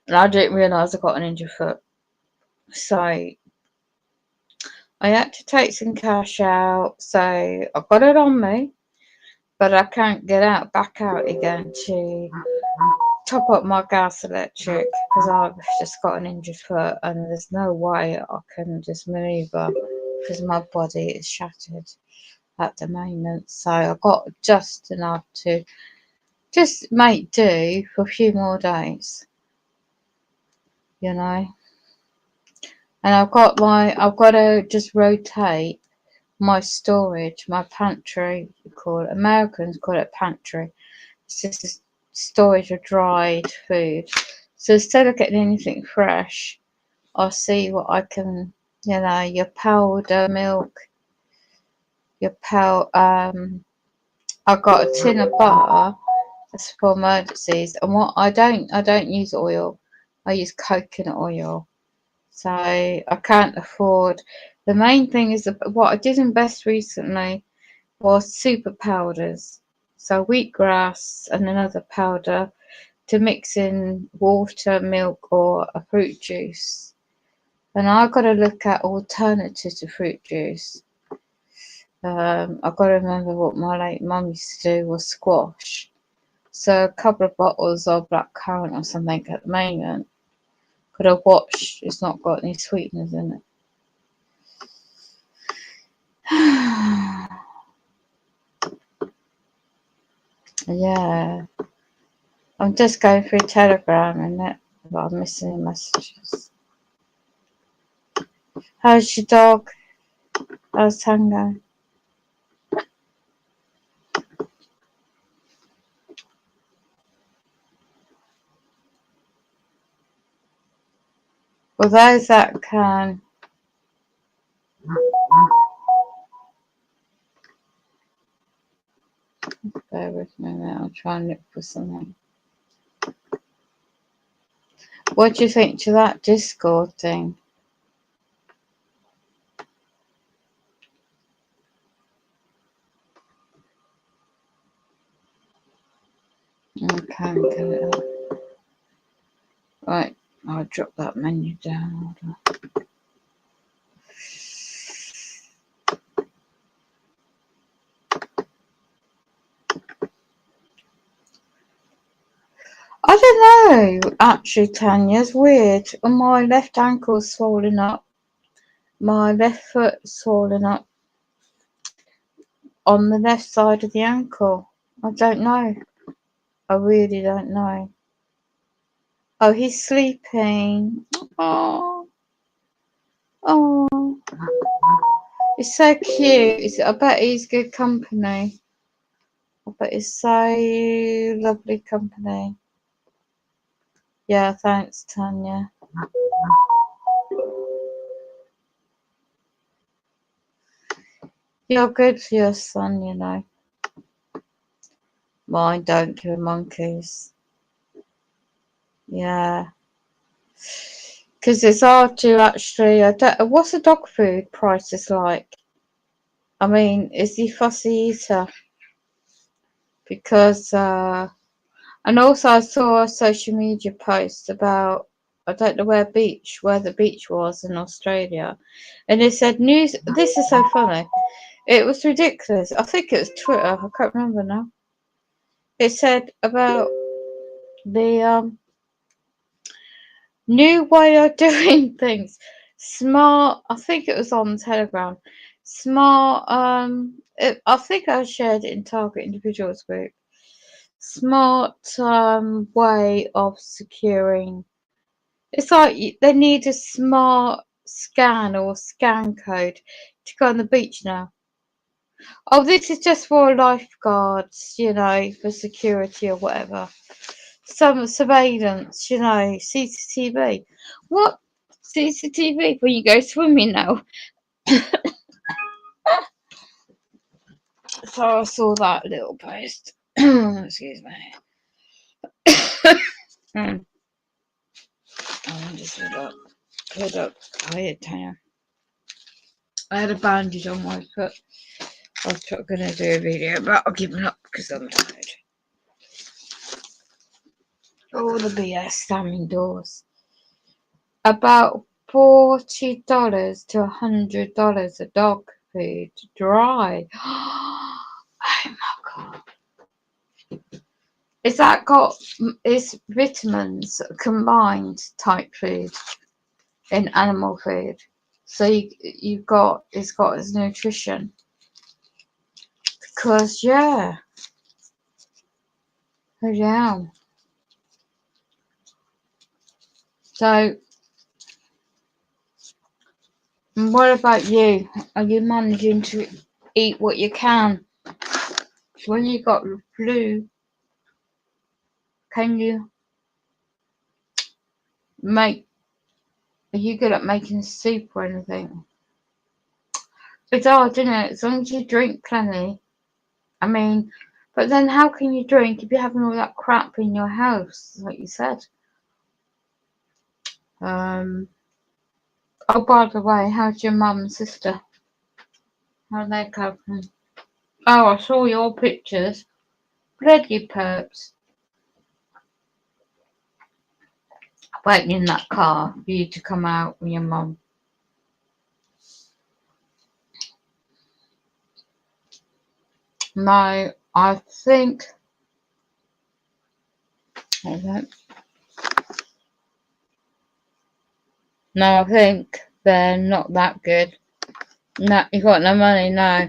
And I didn't realise I got an injured foot. So I had to take some cash out. So I got it on me, but I can't get back out again to top up my gas electric because I've just got an injured foot and there's no way I can just manoeuvre because my body is shattered at the moment. So I got just enough to just make do for a few more days, you know. And I've got to just rotate my storage, my pantry, you call it. Americans call it pantry. It's just a storage of dried food. So instead of getting anything fresh, I'll see what I can, your powder milk, your I've got a tin of butter. That's for emergencies. And what I don't use oil. I use coconut oil. So I can't afford. The main thing is what I did invest recently was super powders. So wheatgrass and another powder to mix in water, milk, or a fruit juice. And I've got to look at alternatives to fruit juice. I've got to remember what my late mum used to do was squash. So a couple of bottles of blackcurrant or something at the moment. Could have watched. It's not got any sweeteners in it. Yeah. I'm just going through Telegram and that, but I'm missing messages. How's your dog? How's Tango? For those that can, bear with me now, I'll try and look for something. What do you think to that Discord thing? Okay, get it up. Right, I'll drop that menu down. Hold on. I don't know, actually, Tanya, it's weird. My left ankle's swollen up. My left foot swollen up on the left side of the ankle. I don't know. I really don't know. Oh, he's sleeping. Oh, oh, it's so cute. I bet he's good company. I bet he's so lovely company. Yeah, thanks, Tanya. You're good for your son, you know. Mine don't kill monkeys. Yeah. Because it's hard to actually. What's the dog food prices like? I mean, is he fussy eater? Because, and also I saw a social media post about, I don't know where the beach was in Australia, and it said news. This is so funny. It was ridiculous. I think it was Twitter. I can't remember now. It said about the new way of doing things. Smart. I think it was on Telegram. Smart. I think I shared it in Target Individuals group. Smart way of securing. It's like they need a smart scan or scan code to go on the beach now. Oh, this is just for lifeguards, for security or whatever. Some surveillance, CCTV. What? CCTV when you go swimming now? So I saw that little post. Excuse me. Oh, just hold up, tired, Tanya. I had a bandage on my foot. I was going to do a video, but I've given up because I'm tired. All the BS slamming doors. About $40 to $100 a dog food dry. Oh my god! Is that is vitamins combined type food in animal food? So it's got its nutrition. Because yeah. Oh yeah. So And what about you? Are you managing to eat what you can? When you got the flu, can you make? Are you good at making soup or anything? It's hard, isn't it? As long as you drink plenty. I mean, but then how can you drink if you're having all that crap in your house, like you said? Um. Oh, by the way, how's your mum and sister? How they coping? Oh, I saw your pictures. Bloody perps. Waiting in that car for you to come out with your mum. No, I think. Hold on. No, I think they're not that good. No, you got no money, no.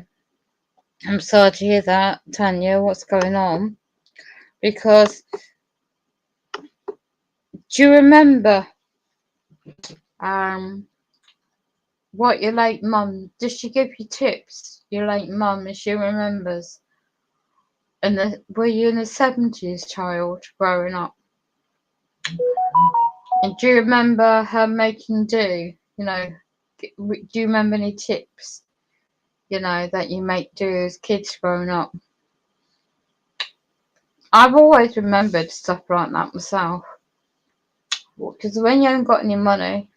I'm sorry to hear that, Tanya. What's going on? Because do you remember um what your late mum? Did she give you tips? Your late mum, if she remembers. And were you in the 70s, child, growing up? And do you remember her making do? You know, do you remember any tips? You know that you make do as kids growing up. I've always remembered stuff like that myself. Because when you haven't got any money,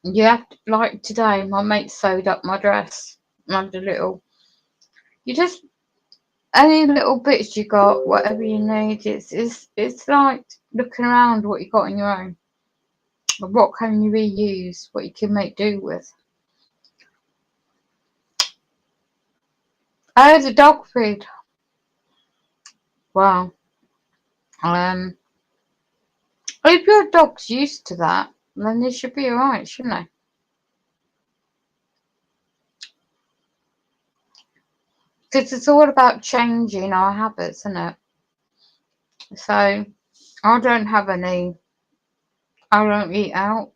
you have to, like today, my mate sewed up my dress. And a little, you just, any little bits you got, whatever you need, it's like looking around what you got in your own. What can you reuse, what you can make do with. Oh, the dog food. Wow. Um, if your dog's used to that, then they should be alright, shouldn't they? Because it's all about changing our habits, isn't it? So, I don't have any, I don't eat out.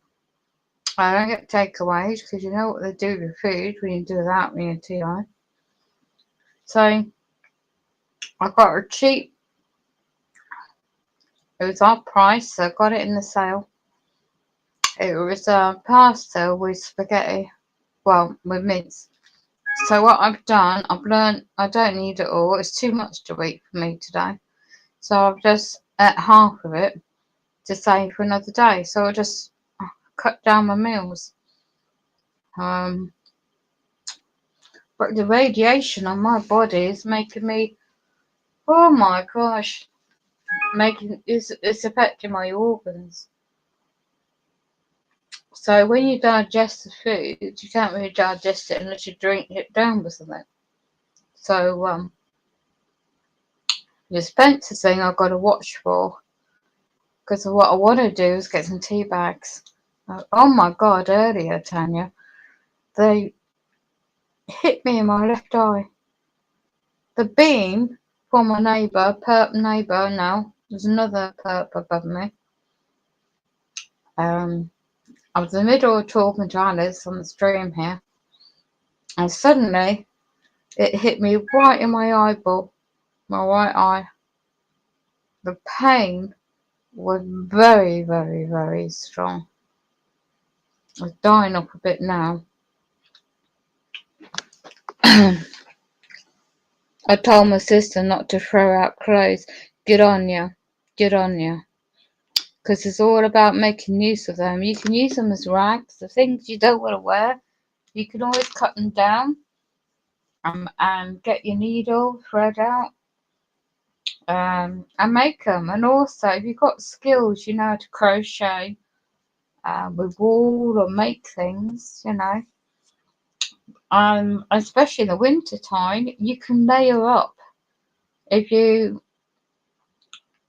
I don't get takeaways because you know what they do with food when you do that when you're TI. So, I got a cheap, it was off price, so I got it in the sale. It was a pasta with spaghetti, well, with mince. So what I've done, I've learned I don't need it all. It's too much to eat for me today. So I've just ate half of it to save for another day. So I just cut down my meals. Um, but the radiation on my body is making me, oh my gosh, making it's affecting my organs. So when you digest the food, you can't really digest it unless you drink it down with something. So the Spencer thing I've got to watch for because what I want to do is get some tea bags. Oh my God! Earlier, Tanya, they hit me in my left eye. The beam from my neighbour, perp neighbour now, there's another perp above me. I was in the middle of talking to Alice on the stream here, and suddenly it hit me right in my eyeball, my right eye. The pain was very, very, very strong. It's dying up a bit now. I told my sister not to throw out clothes. Good on you. Good on you. Because it's all about making use of them. You can use them as rags. The things you don't want to wear, you can always cut them down and get your needle, thread out, and make them. And also, if you've got skills, you know how to crochet with wool or make things, you know. Especially in the winter time, you can layer up. If you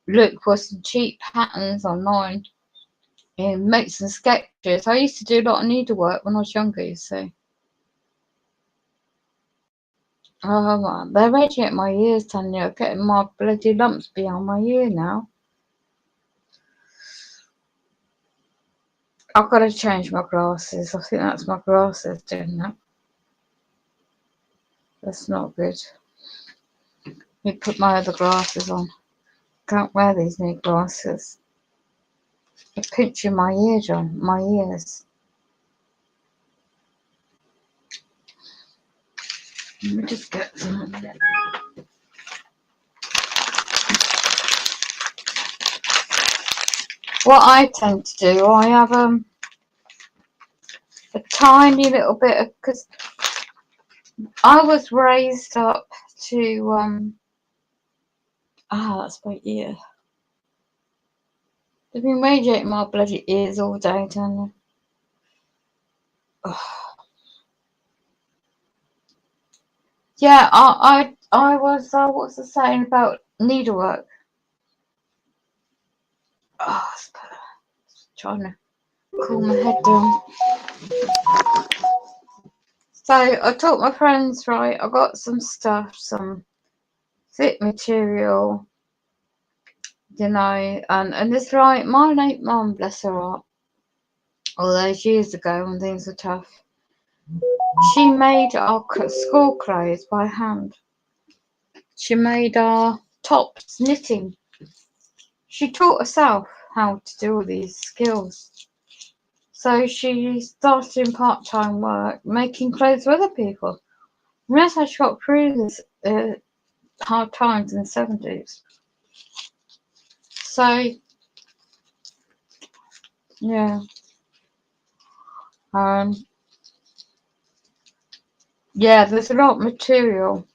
look for some cheap patterns online and make some sketches. I used to do a lot of needlework when I was younger, you see. Oh, they're edging at my ears, Tanya. I'm getting my bloody lumps behind my ear now. I've got to change my glasses. I think that's my glasses doing that. That's not good. Let me put my other glasses on. Can't wear these new glasses. They're pinching my eardrum, my ears. Let me just get some. What I tend to do, I have a tiny little bit of, because I was raised up to that's my ear. They've been radiating my bloody ears all day, Tanya. Yeah, I was what's the saying about needlework? Oh, trying to cool my head down. So I taught my friends, right, I got some stuff, some thick material, you know, and it's right, my late mum, bless her heart, all those years ago when things were tough, she made our school clothes by hand. She made our tops knitting. She taught herself how to do all these skills. So she started doing part-time work, making clothes for other people. And that's how she got through this hard times in the 70s. So, yeah. Yeah, there's a lot of material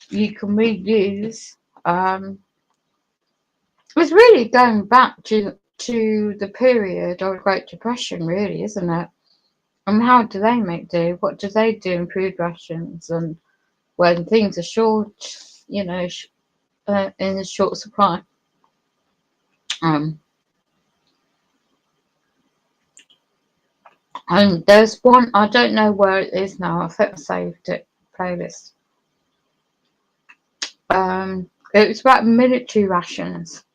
you can reuse. It's really going back to the period of the Great Depression, really, isn't it? And how do they make do? What do they do in food rations and when things are short, you know, in a short supply? Um, and there's one, I don't know where it is now. I think I saved it playlist. It was about military rations,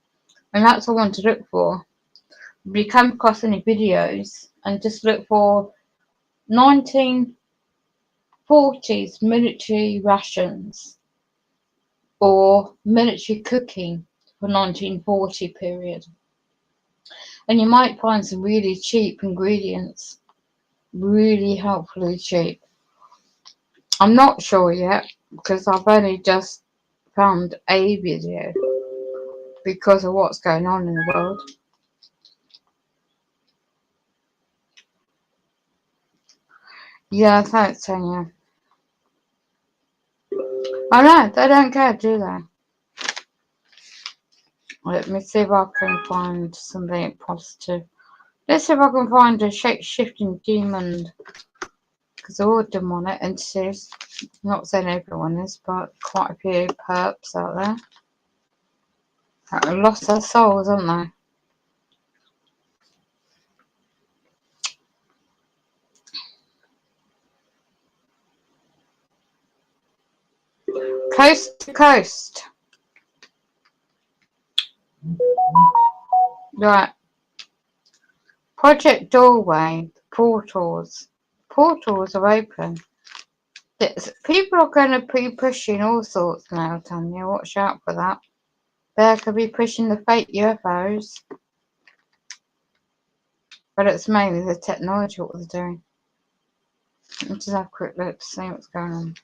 and that's what I want to look for. If you come across any videos and just look for 1940s military rations or military cooking for 1940 period, and you might find some really cheap ingredients, really helpfully cheap. I'm not sure yet because I've only just found a video because of what's going on in the world. Yeah, thanks, Tanya. I know, they don't care, do they? Let me see if I can find something positive. Let's see if I can find a shape-shifting demon, because all of them on it, entities. I'm not saying everyone is, but quite a few perps out there that have lost their souls, haven't they? Coast to coast. Right. Project Doorway. Portals. Portals are open. People are going to be pushing all sorts now, Tanya. Watch out for that. They could be pushing the fake UFOs. But it's mainly the technology what they're doing. Let's just have a quick look to see what's going on.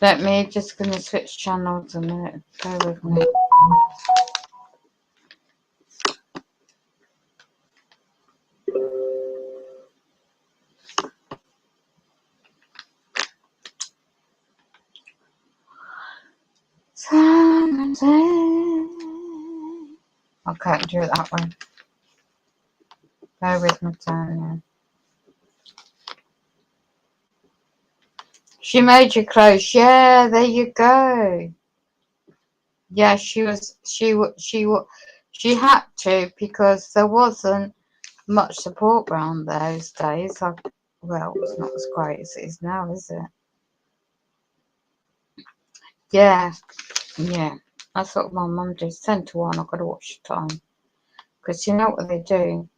Let me just going to switch channels a minute. Go with me. I can't do it that way. Go with me, Tanya. She made you close. Yeah, there you go. Yeah, she had to because there wasn't much support around those days. Well, it's not as great as it is now, is it? Yeah, yeah. That's what my mum did. 10 to 1, I've got to watch the time. Because you know what they do?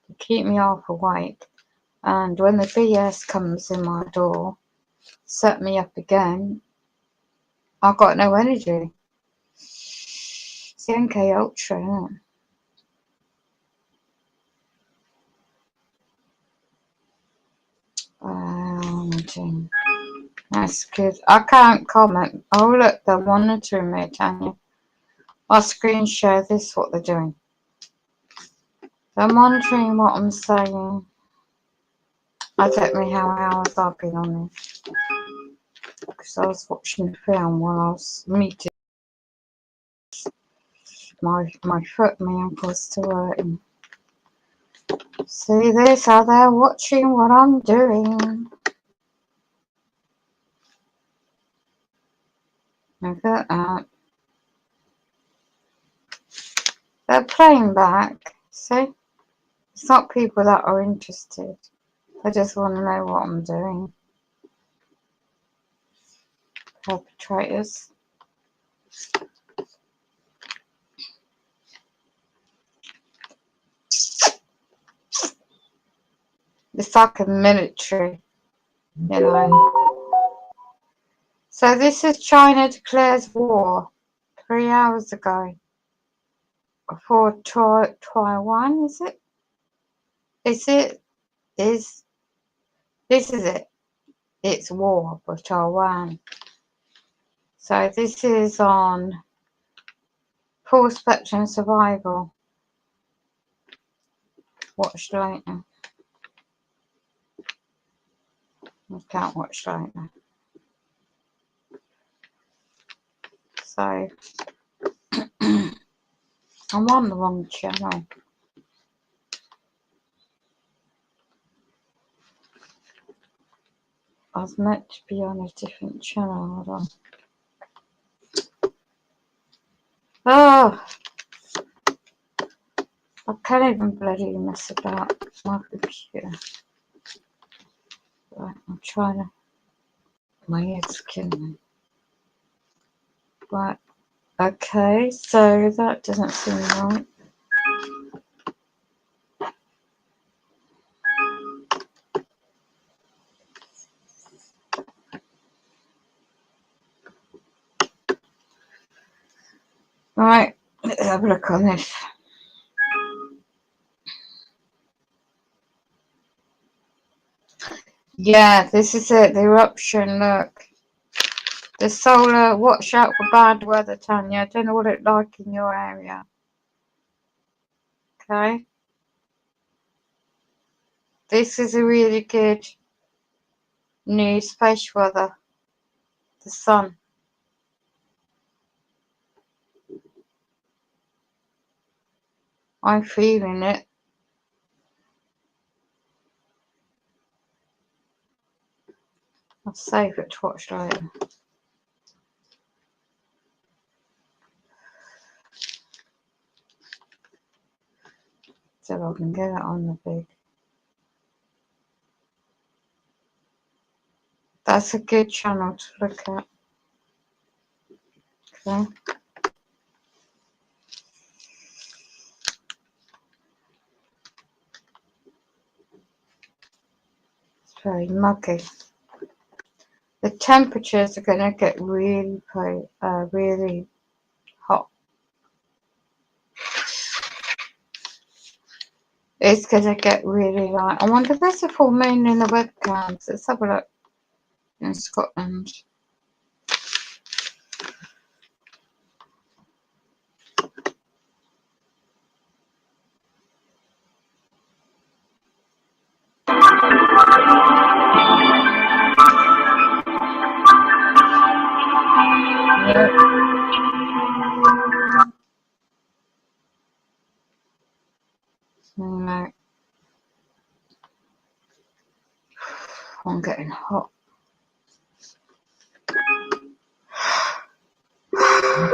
They keep me half awake. And when the BS comes in my door, set me up again, I've got no energy. It's the MK Ultra, isn't it? That's good. I can't comment. Oh, look, they're monitoring me, Tanya. I'll screen share this, what they're doing. They're monitoring what I'm saying. I don't know how hours I've been on this. Because I was watching the film while I was meeting my foot, my ankle's still hurting. See this, how they're watching what I'm doing. Look at that. They're playing back. See? It's not people that are interested. They just want to know what I'm doing. Perpetrators. It's like a military, you know. So this is China declares war 3 hours ago for Taiwan, is it? Is it? Is this is it? It's war for Taiwan. So this is on full spectrum survival. Watch later. I can't watch later. So I'm on the wrong channel. I was meant to be on a different channel. Hold on. Oh, I can't even bloody mess about my computer. Right, I'm trying to. My head's killing me. Right, okay, so that doesn't seem right. Right, let's have a look on this. Yeah, this is it, the eruption, look. The solar, watch out for bad weather, Tanya. I don't know what it's like in your area. Okay. This is a really good new space weather. The sun. I'm feeling it. I'll save it to watch later. So I can get it on the big. That's a good channel to look at. Okay. It's very muggy. The temperatures are going to get really hot. It's going to get really light. I wonder if there's a full moon in the webcams. Let's have a look in Scotland. No. I'm getting hot. For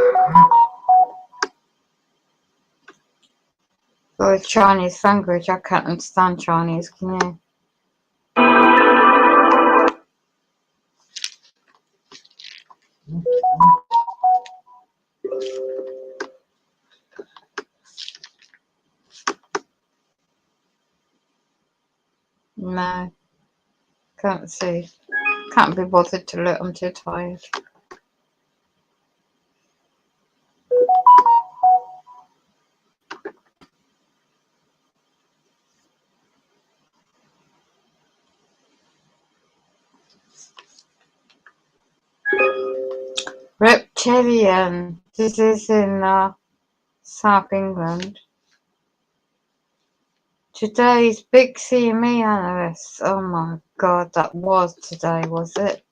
the Chinese language, I can't understand Chinese, can you? No, can't see. Can't be bothered to look, I'm too tired. Reptilian. This is in South England. Today's big CME analysts. Oh my god, that was today, was it?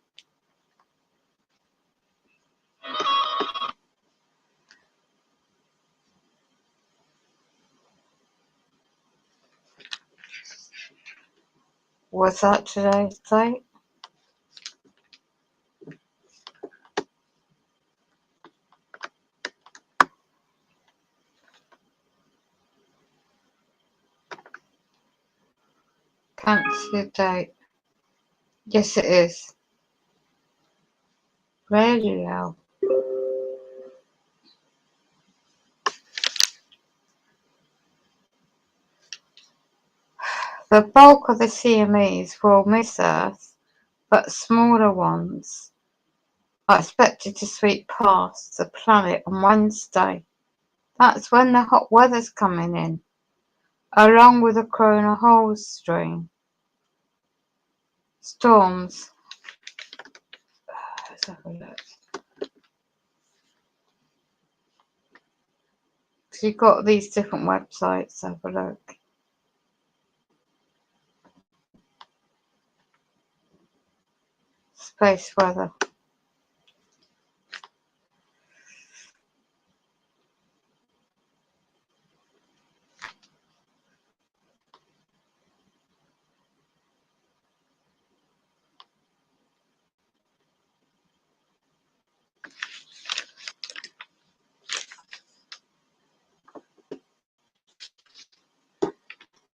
Was that today's date? Can't see the date. Yes, it is. Radio. The bulk of the CMEs will miss Earth, but smaller ones are expected to sweep past the planet on Wednesday. That's when the hot weather's coming in, along with the coronal hole stream. Storms. Let's have a look. So you've got these different websites. Have a look. Space weather.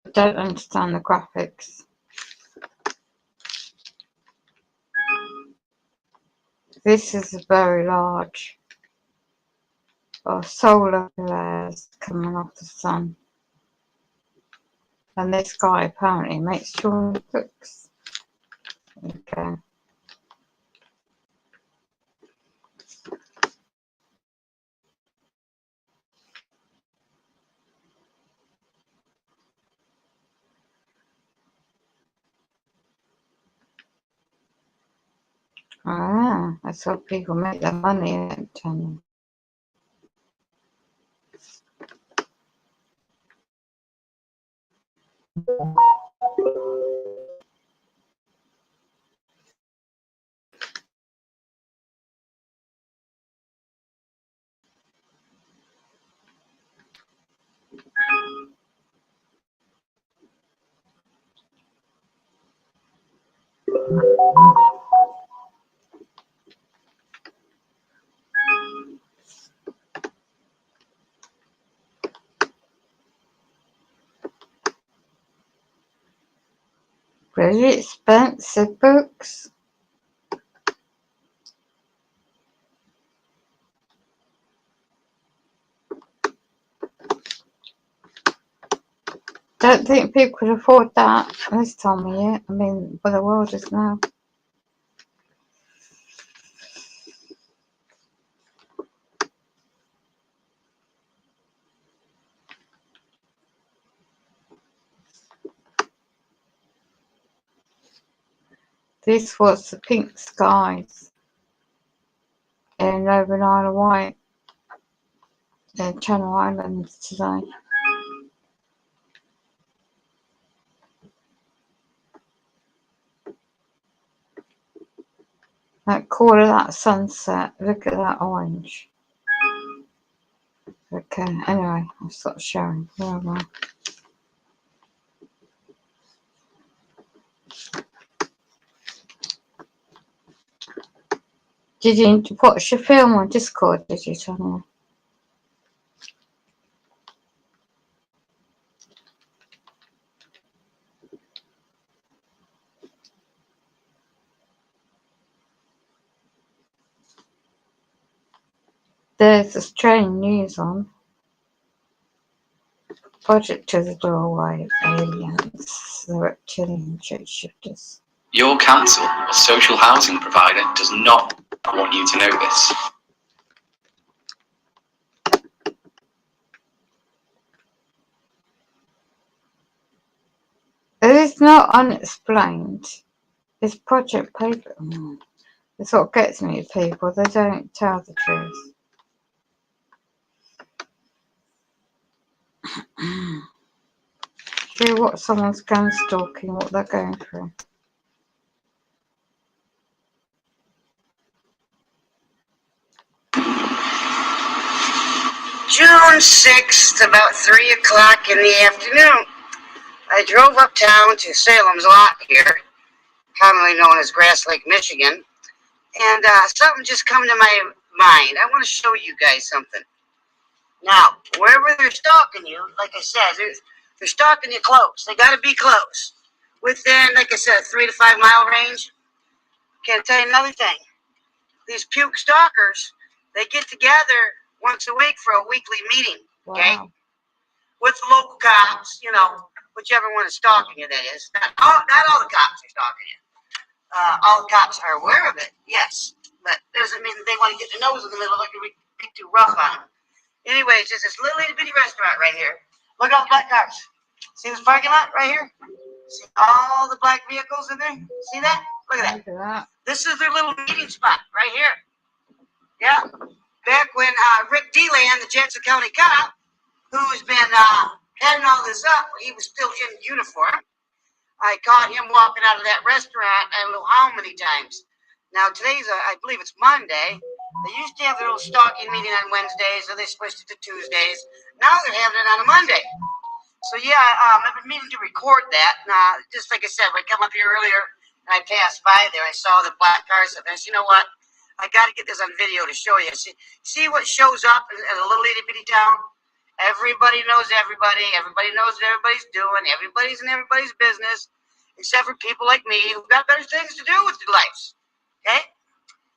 I don't understand the graphics. This is very large. Solar flares coming off the sun. And this guy apparently makes sure he cooks. Okay. Ah, that's how people make their money in that channel. Really expensive books. Don't think people could afford that this time of year. I mean, where the world is now. This was the pink skies in Northern Isle of Wight in Channel Islands today. That call of that sunset, look at that orange. Okay, anyway, I'll stop sharing. Blah, blah. Did you watch your film on Discord, did you, Tanya? There's Australian news on. Project to the doorway, aliens, the reptilian shapeshifters. Your council or social housing provider does not want you to know this. It is not unexplained. This project paper. That's what gets me with people. They don't tell the truth. See what someone's gun stalking, what they're going through. June 6th, about 3 o'clock in the afternoon. I drove uptown to Salem's Lot here, commonly known as Grass Lake, Michigan, and something just come to my mind. I want to show you guys something. Now, wherever they're stalking you, like I said, they're stalking you close. They got to be close. Within, like I said, 3 to 5 mile range. Can't tell you another thing. These puke stalkers, they get together once a week for a weekly meeting, okay? Wow. With the local cops, you know, whichever one is stalking you, that is. Not all the cops are stalking you. All the cops are aware of it, yes. But doesn't mean that they want to get their nose in the middle of it and be too rough on them. Anyways, just this little itty bitty restaurant right here. Look at all the black cars. See this parking lot right here? See all the black vehicles in there? See that? Look at that. Look at that. This is their little meeting spot right here. Yeah. Back when Rick DeLand, the Jackson County cop, who's been heading all this up, he was still in uniform. I caught him walking out of that restaurant I don't know how many times. Now today's, I believe it's Monday. They used to have their little stalking meeting on Wednesdays, so they switched it to Tuesdays. Now they're having it on a Monday. So yeah, I've been meaning to record that. Just like I said, when I come up here earlier and I passed by there, I saw the black cars up there. So you know what? I got to get this on video to show you. See what shows up in a little itty bitty town? Everybody knows everybody. Everybody knows what everybody's doing. Everybody's in everybody's business, except for people like me who've got better things to do with their lives. Okay?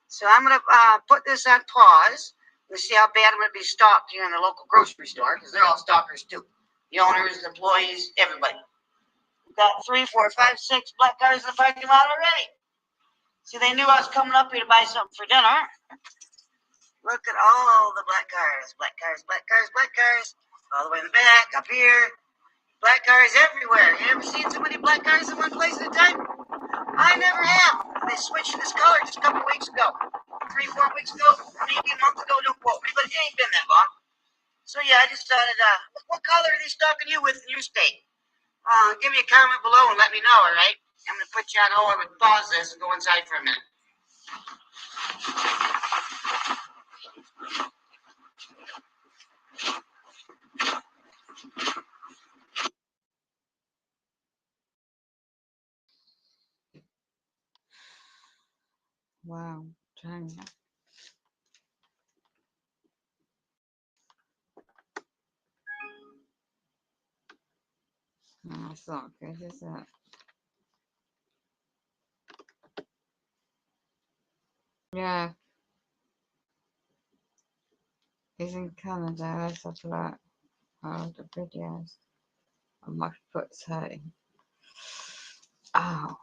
So I'm going to put this on pause. Let's see how bad I'm going to be stalked here in the local grocery store, because they're all stalkers too. The owners, the employees, everybody. We've got 3, 4, 5, 6 black cars in the parking lot already. See, they knew I was coming up here to buy something for dinner. Look at all the black cars. Black cars, black cars, black cars. All the way in the back, up here. Black cars everywhere. You ever seen so many black cars in one place at a time? I never have. They switched this color just a couple weeks ago. 3, 4 weeks ago, maybe a month ago, don't quote me, but it ain't been that long. So yeah, I just started, what color are they stalking you with in your state? Give me a comment below and let me know, all right? I'm going to put you on hold. I'm going to pause this and go inside for a minute. Wow. Tanya. No, that's not good, is it? Yeah. He's in Canada. Let's have a look. Oh, the videos. I must put say. Oh.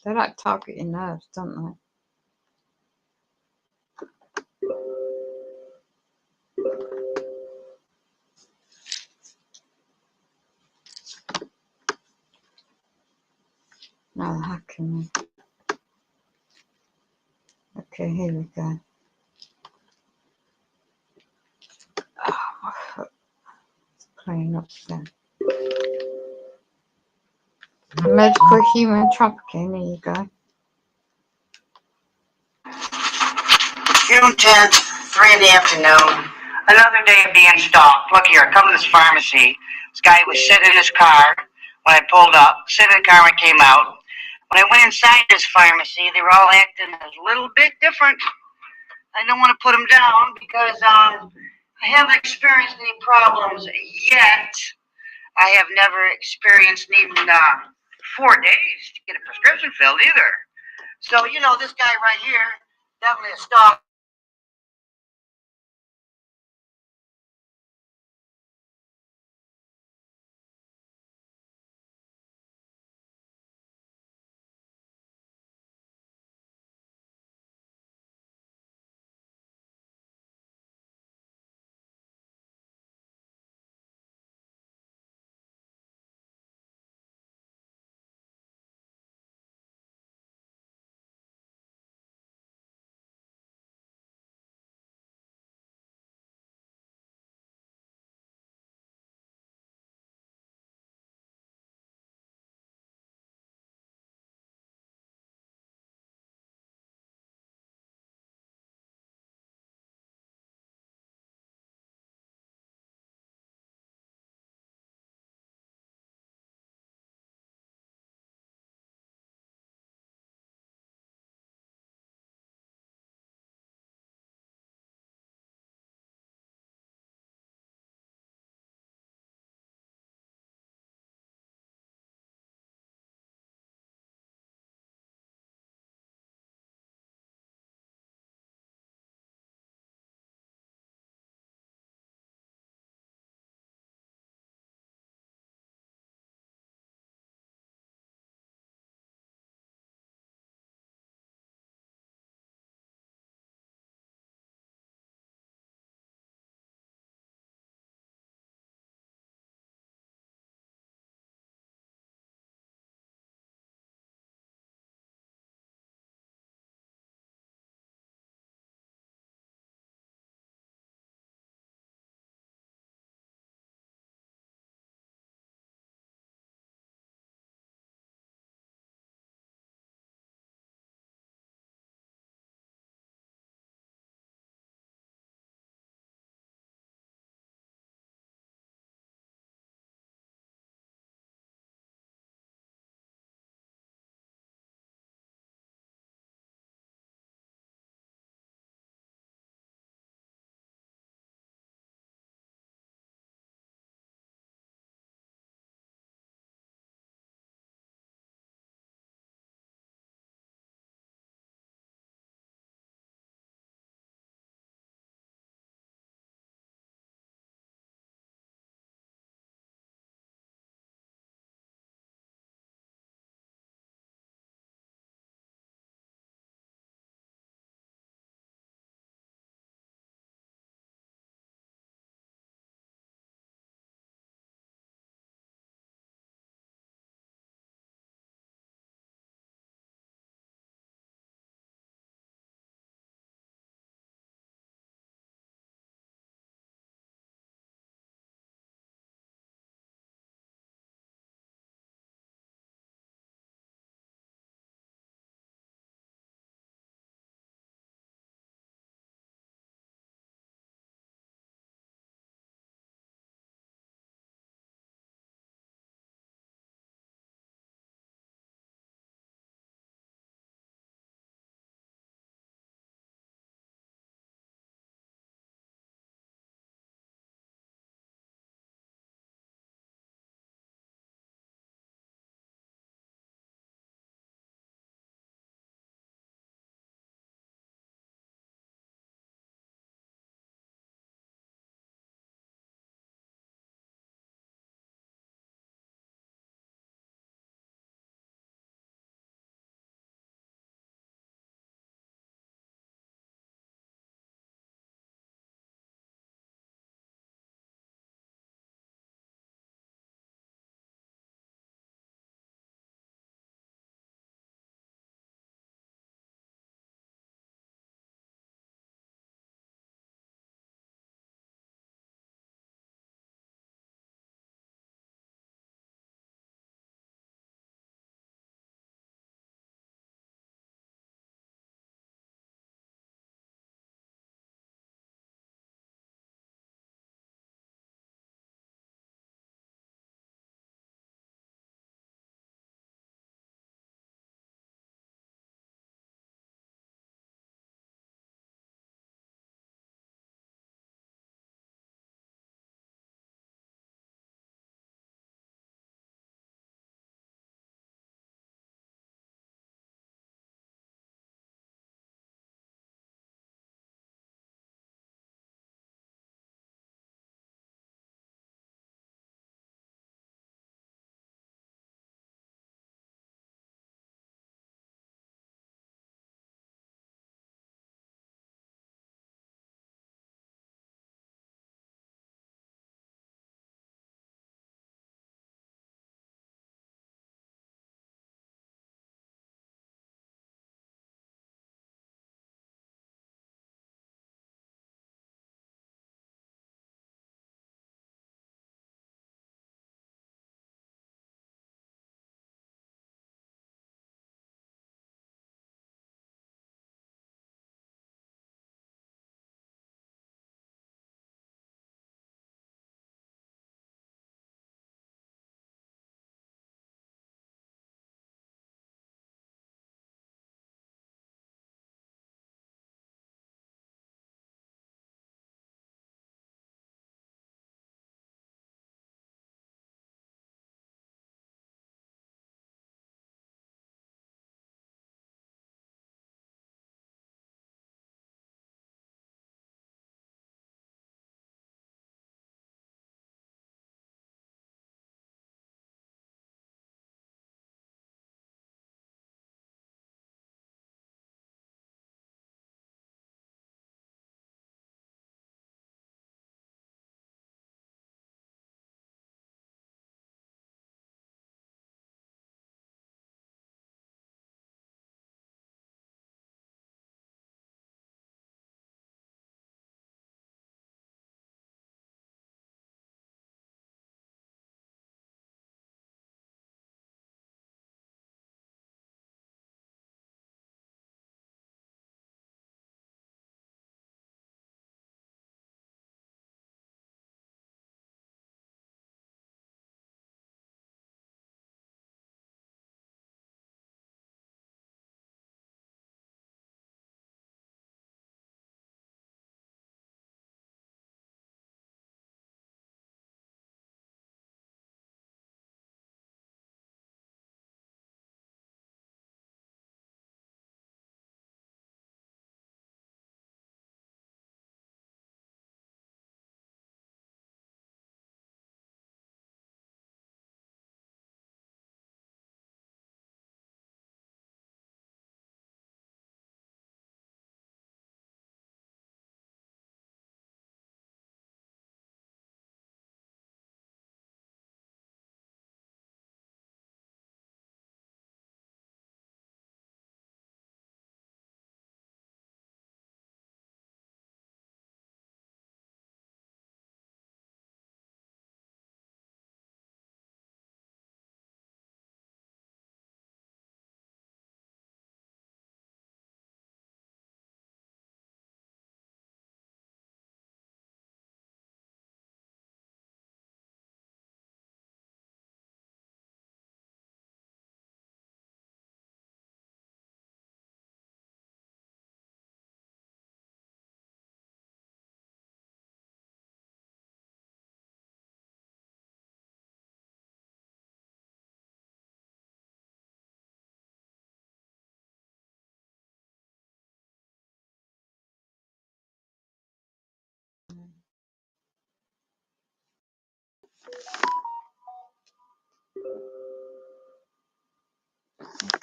They like targeting nerves, don't they? No, hacking me. Okay, here we go. Oh, my foot. It's playing up there. Medical human trafficking, here you go. June 10th, 3 in the afternoon. Another day of being stalked. Look here, I come to this pharmacy. This guy was sitting in his car when I pulled up, sitting in the car when I came out. When I went inside this pharmacy, they were all acting a little bit different. I don't want to put them down because I haven't experienced any problems yet. I have never experienced needing 4 days to get a prescription filled either. So, this guy right here, definitely a stalker.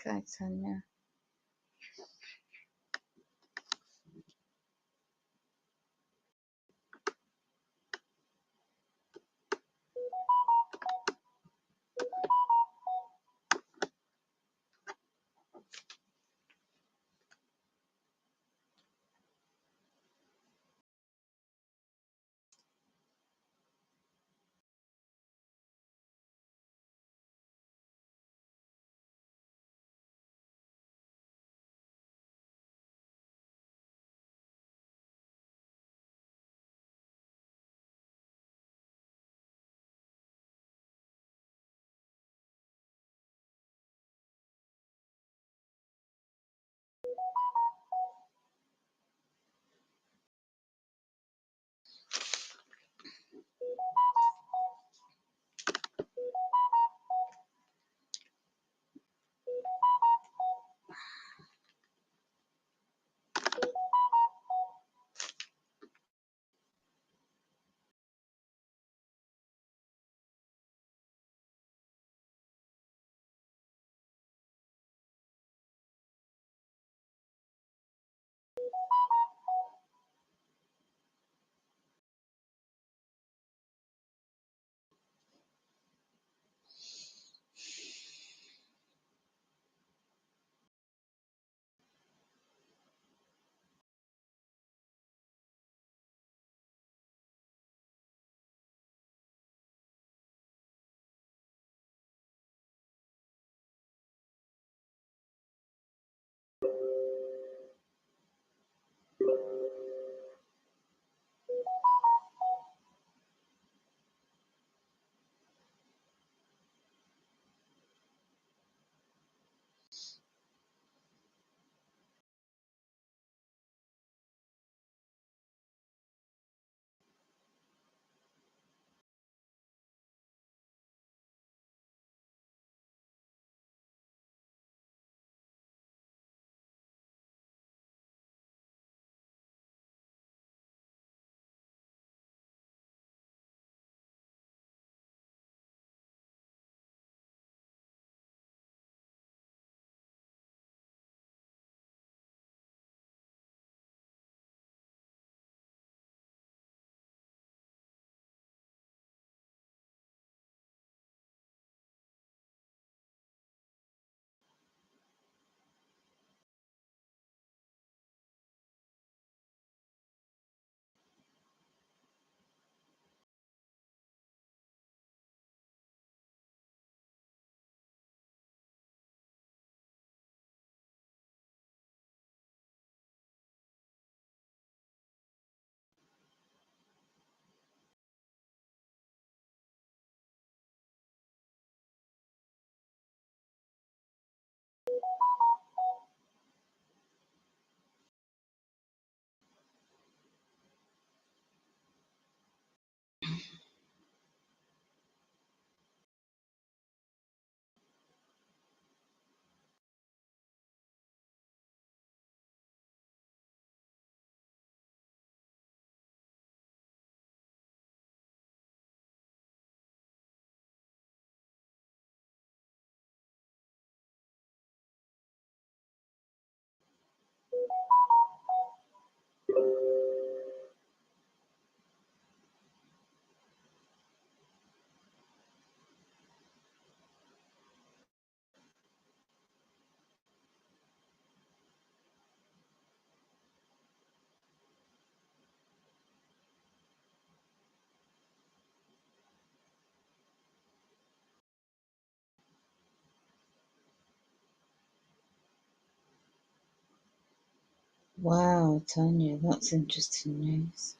Okay, Tanya. Wow, Tanya, that's interesting news.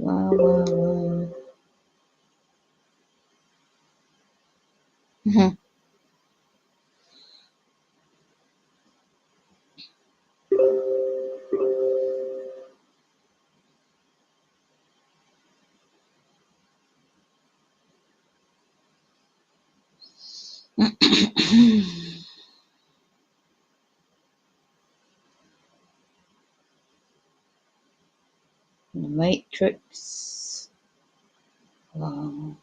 Wow, wow, wow. Mhm. The Matrix. Wow.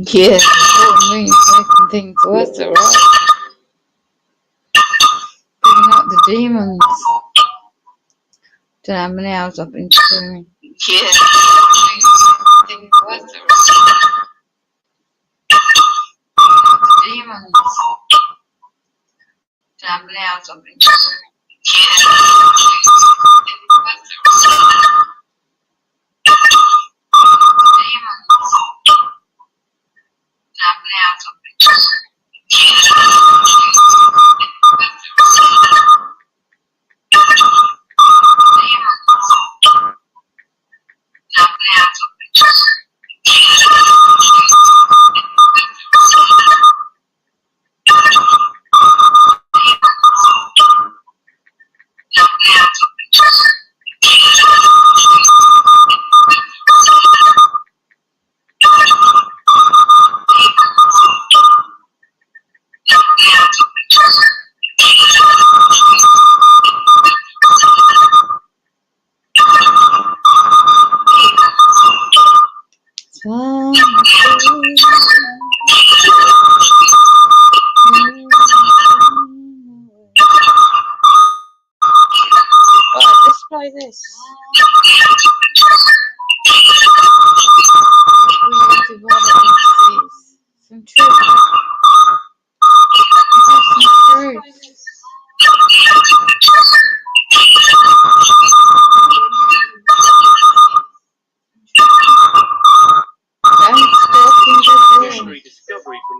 Yeah, important means making things worse, alright? Bringing out the demons. Don't know how many hours I've been screaming. Yeah, making things worse, alright? Bringing out the demons. Don't know how many hours I've been screaming. Yeah, making things worse, alright? Right, let's play this. We divide it into these. Some truth. Some truth. Don't stop in the Missionary discovery from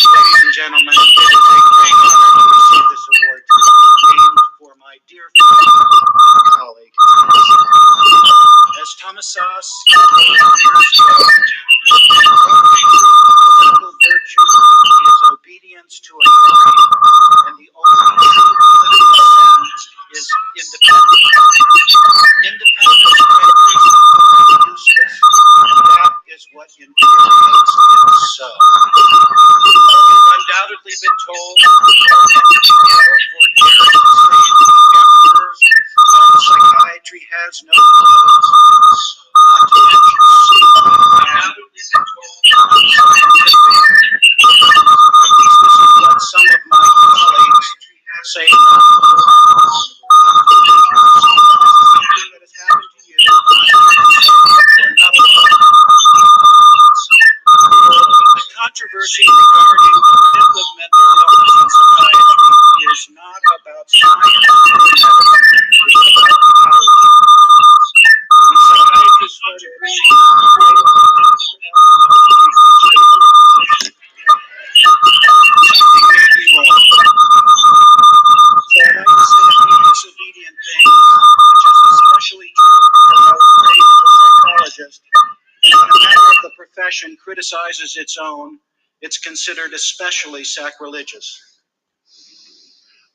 Ladies and gentlemen, it is a great honor to receive this award tonight, named for my dear friend and colleague. As Thomas Sauce wrote years ago, political virtue is obedience to authority, and the only true political sense is independence. Independence renders authority useless, and that is what infuriates it so. You've undoubtedly been told you're mentally ill for daring to say the emperor of psychiatry has no clothes, not to mention undoubtedly been told unscientific. At least this is what some of my colleagues say about something that has happened to you, or not alone. The controversy regarding the myth of mental illness in psychiatry is not about science or medicine, it's about power. When psychiatrists started reading something may be wrong. So I'd like to say a few disobedient things, which is especially true because I was trained as a psychologist, and when a member of the profession criticizes its own, it's considered especially sacrilegious.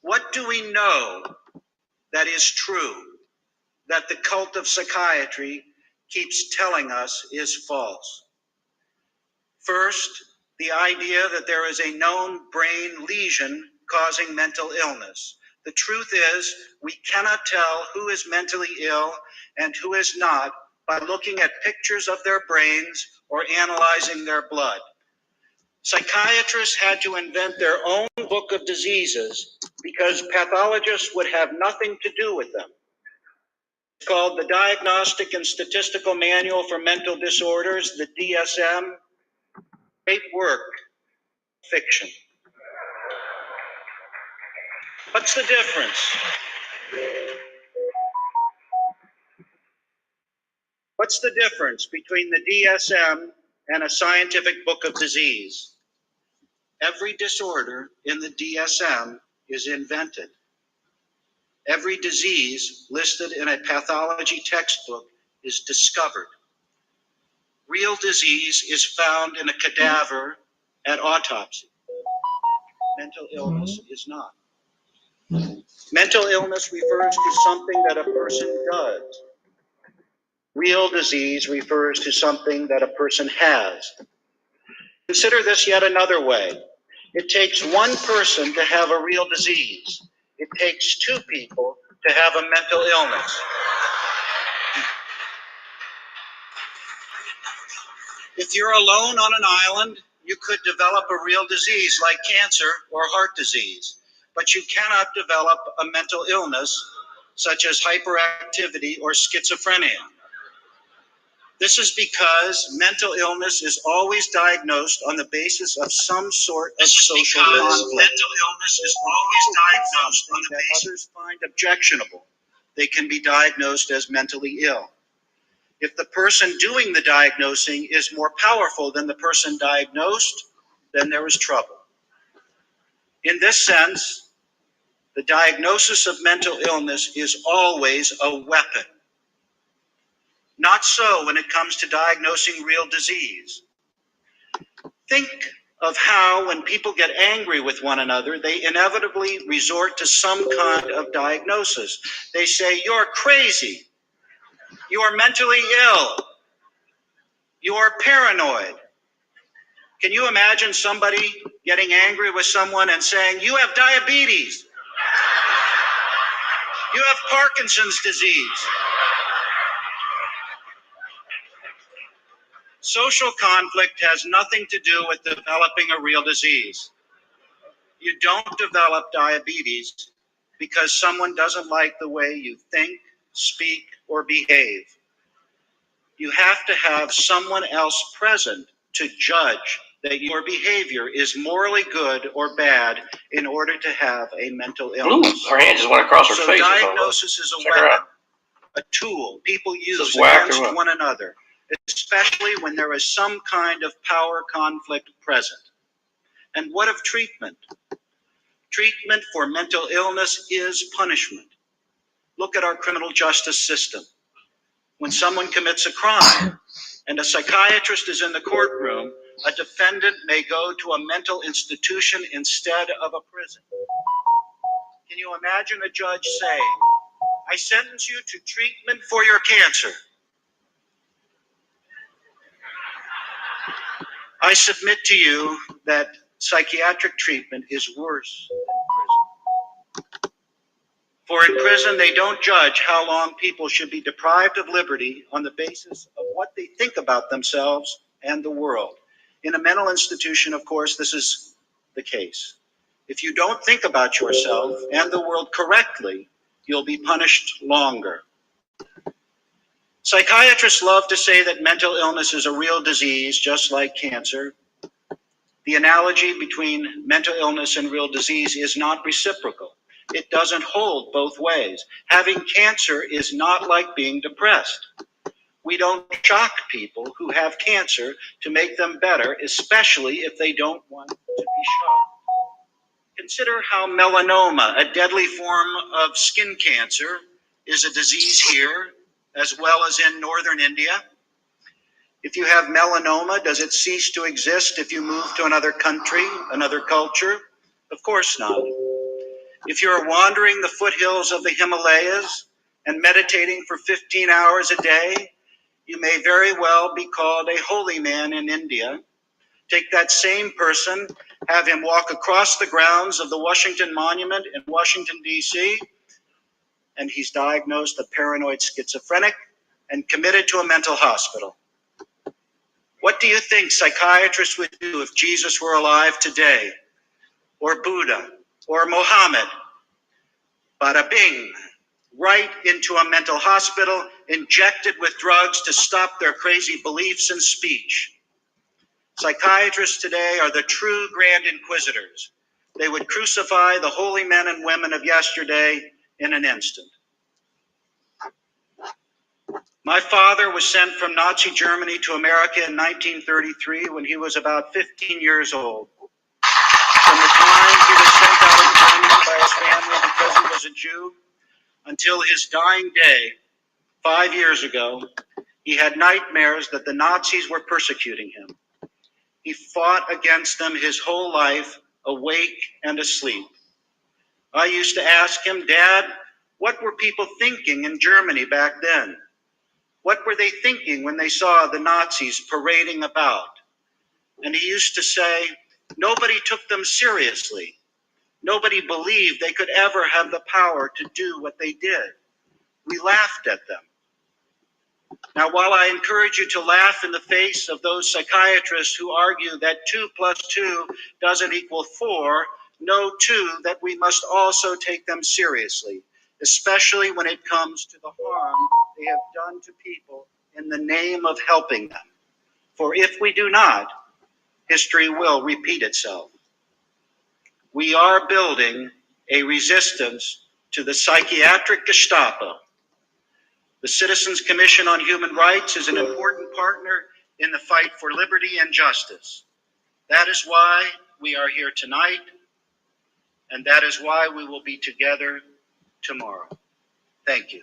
What do we know that is true, that the cult of psychiatry keeps telling us is false? First, the idea that there is a known brain lesion causing mental illness. The truth is, we cannot tell who is mentally ill and who is not by looking at pictures of their brains or analyzing their blood. Psychiatrists had to invent their own book of diseases because pathologists would have nothing to do with them. It's called the Diagnostic and Statistical Manual for Mental Disorders, the DSM. Great work, fiction. What's the difference? What's the difference between the DSM and a scientific book of disease? Every disorder in the DSM is invented. Every disease listed in a pathology textbook is discovered. Real disease is found in a cadaver at autopsy. Mental illness is not. Mental illness refers to something that a person does. Real disease refers to something that a person has. Consider this yet another way. It takes one person to have a real disease. It takes two people to have a mental illness. If you're alone on an island, you could develop a real disease like cancer or heart disease, but you cannot develop a mental illness such as hyperactivity or schizophrenia. This is because mental illness is always diagnosed on the basis of some sort of social conflict. Mental illness is always diagnosed on the basis that others find objectionable. They can be diagnosed as mentally ill. If the person doing the diagnosing is more powerful than the person diagnosed, then there is trouble. In this sense, the diagnosis of mental illness is always a weapon. Not so when it comes to diagnosing real disease. Think of how, when people get angry with one another, they inevitably resort to some kind of diagnosis. They say, "You're crazy. You are mentally ill. You are paranoid." Can you imagine somebody getting angry with someone and saying, "You have diabetes. You have Parkinson's disease"? Social conflict has nothing to do with developing a real disease. You don't develop diabetes because someone doesn't like the way you think, speak, or behave. You have to have someone else present to judge that your behavior is morally good or bad in order to have a mental illness. Ooh, her hand just went across her So face. diagnosis is a weapon, a tool people use against one another, especially when there is some kind of power conflict present. And what of treatment? Treatment for mental illness is punishment. Look at our criminal justice system. When someone commits a crime and a psychiatrist is in the courtroom, a defendant may go to a mental institution instead of a prison. Can you imagine a judge saying, "I sentence you to treatment for your cancer"? I submit to you that psychiatric treatment is worse than prison. For in prison, they don't judge how long people should be deprived of liberty on the basis of what they think about themselves and the world. In a mental institution, of course, this is the case. If you don't think about yourself and the world correctly, you'll be punished longer. Psychiatrists love to say that mental illness is a real disease, just like cancer. The analogy between mental illness and real disease is not reciprocal. It doesn't hold both ways. Having cancer is not like being depressed. We don't shock people who have cancer to make them better, especially if they don't want to be shocked. Consider how melanoma, a deadly form of skin cancer, is a disease here as well as in northern India. If you have melanoma, does it cease to exist if you move to another country, another culture? Of course not. If you're wandering the foothills of the Himalayas and meditating for 15 hours a day, you may very well be called a holy man in India. Take that same person, have him walk across the grounds of the Washington Monument in Washington, D.C., and he's diagnosed a paranoid schizophrenic and committed to a mental hospital. What do you think psychiatrists would do if Jesus were alive today, or Buddha, or Mohammed? Bada bing, right into a mental hospital, injected with drugs to stop their crazy beliefs and speech. Psychiatrists today are the true grand inquisitors. They would crucify the holy men and women of yesterday in an instant. My father was sent from Nazi Germany to America in 1933 when he was about 15 years old. From the time he was sent out of Germany by his family because he was a Jew until his dying day, 5 years ago, he had nightmares that the Nazis were persecuting him. He fought against them his whole life, awake and asleep. I used to ask him, Dad, what were people thinking in Germany back then? What were they thinking when they saw the Nazis parading about? And he used to say, nobody took them seriously. Nobody believed they could ever have the power to do what they did. We laughed at them. Now, while I encourage you to laugh in the face of those psychiatrists who argue that 2 plus 2 doesn't equal 4, know too that we must also take them seriously, especially when it comes to the harm they have done to people in the name of helping them. For if we do not, history will repeat itself. We are building a resistance to the psychiatric Gestapo. The Citizens Commission on Human Rights is an important partner in the fight for liberty and justice. That is why we are here tonight, and that is why we will be together tomorrow. Thank you.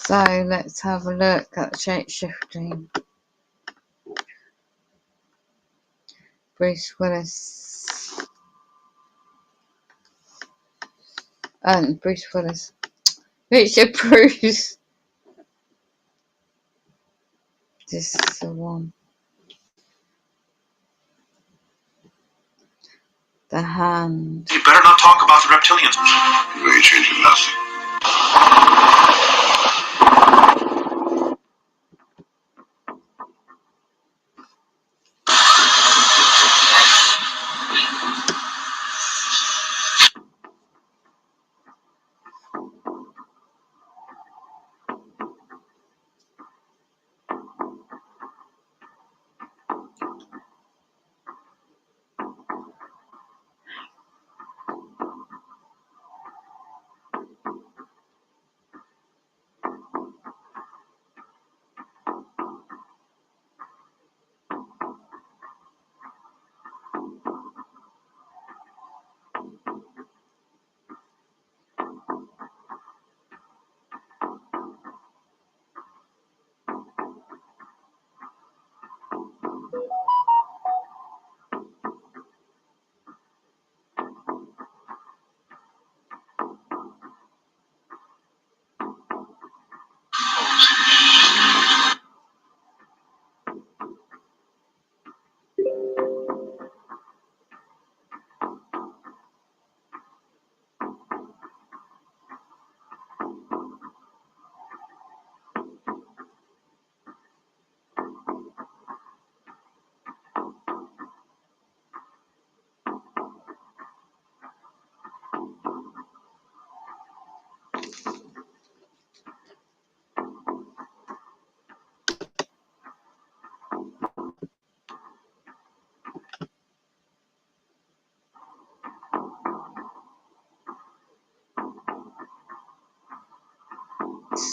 So let's have a look at shape-shifting. Bruce Willis. Bruce Willis. Richard Bruce. This is the one. The hand. You better not talk about the reptilians. You ain't changing nothing.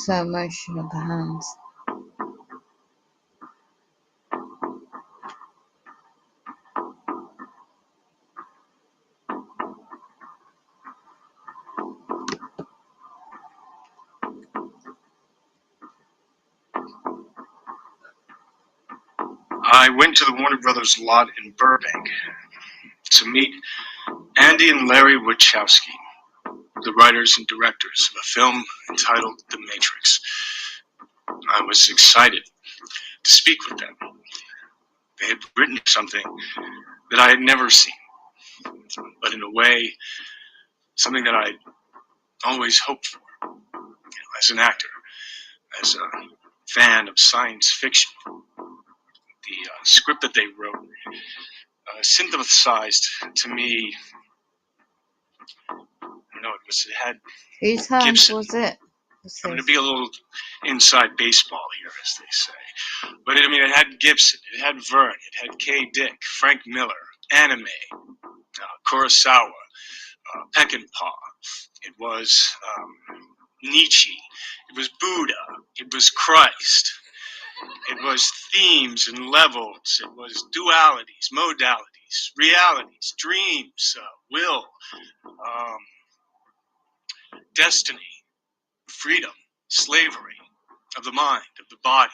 Slow motion of the hands. I went to the Warner Brothers lot in Burbank to meet Andy and Larry Wachowski, the writers and directors of a film entitled The Matrix. I was excited to speak with them. They had written something that I had never seen, but in a way, something that I'd always hoped for. As an actor, as a fan of science fiction, the script that they wrote synthesized to me. I don't know, it had Whose hand Gibson. was it? I'm going to be a little inside baseball here, as they say. But it had Gibson, it had Verne, it had K. Dick, Frank Miller, anime, Kurosawa, Peckinpah. It was Nietzsche. It was Buddha. It was Christ. It was themes and levels. It was dualities, modalities, realities, dreams, will, destiny, freedom, slavery, of the mind, of the body,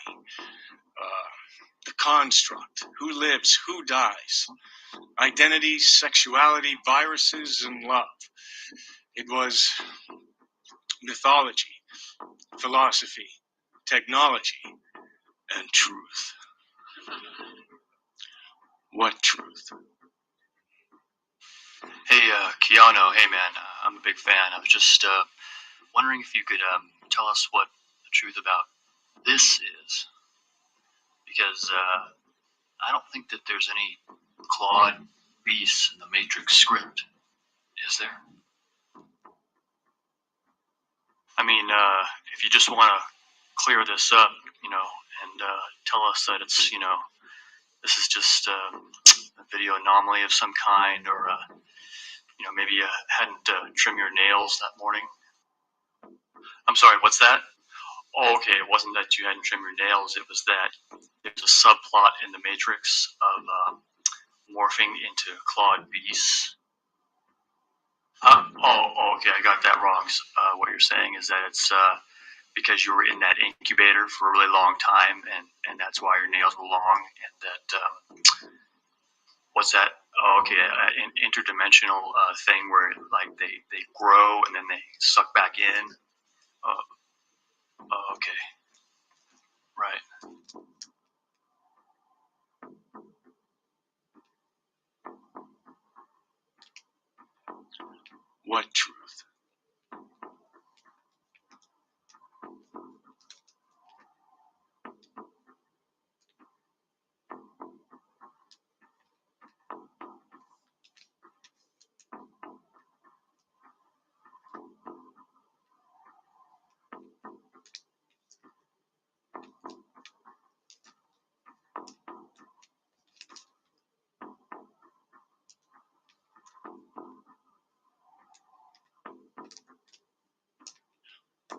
the construct, who lives, who dies, identity, sexuality, viruses, and love. It was mythology, philosophy, technology, and truth. What truth? Hey, Keanu, hey man, I'm a big fan. I was just wondering if you could tell us what the truth about this is. Because I don't think that there's any Claude Beast in the Matrix script, is there? I mean, if you just want to clear this up, and tell us that it's, this is just a video anomaly of some kind, or maybe you hadn't trimmed your nails that morning. I'm sorry, what's that? Oh, okay, it wasn't that you hadn't trimmed your nails, it was that there's a subplot in the Matrix of morphing into Claude Beast. Oh, okay, I got that wrong. What you're saying is that it's because you were in that incubator for a really long time, and that's why your nails were long, and that, what's that? Oh, okay, an interdimensional thing where like they grow and then they suck back in. Okay, right. What truth?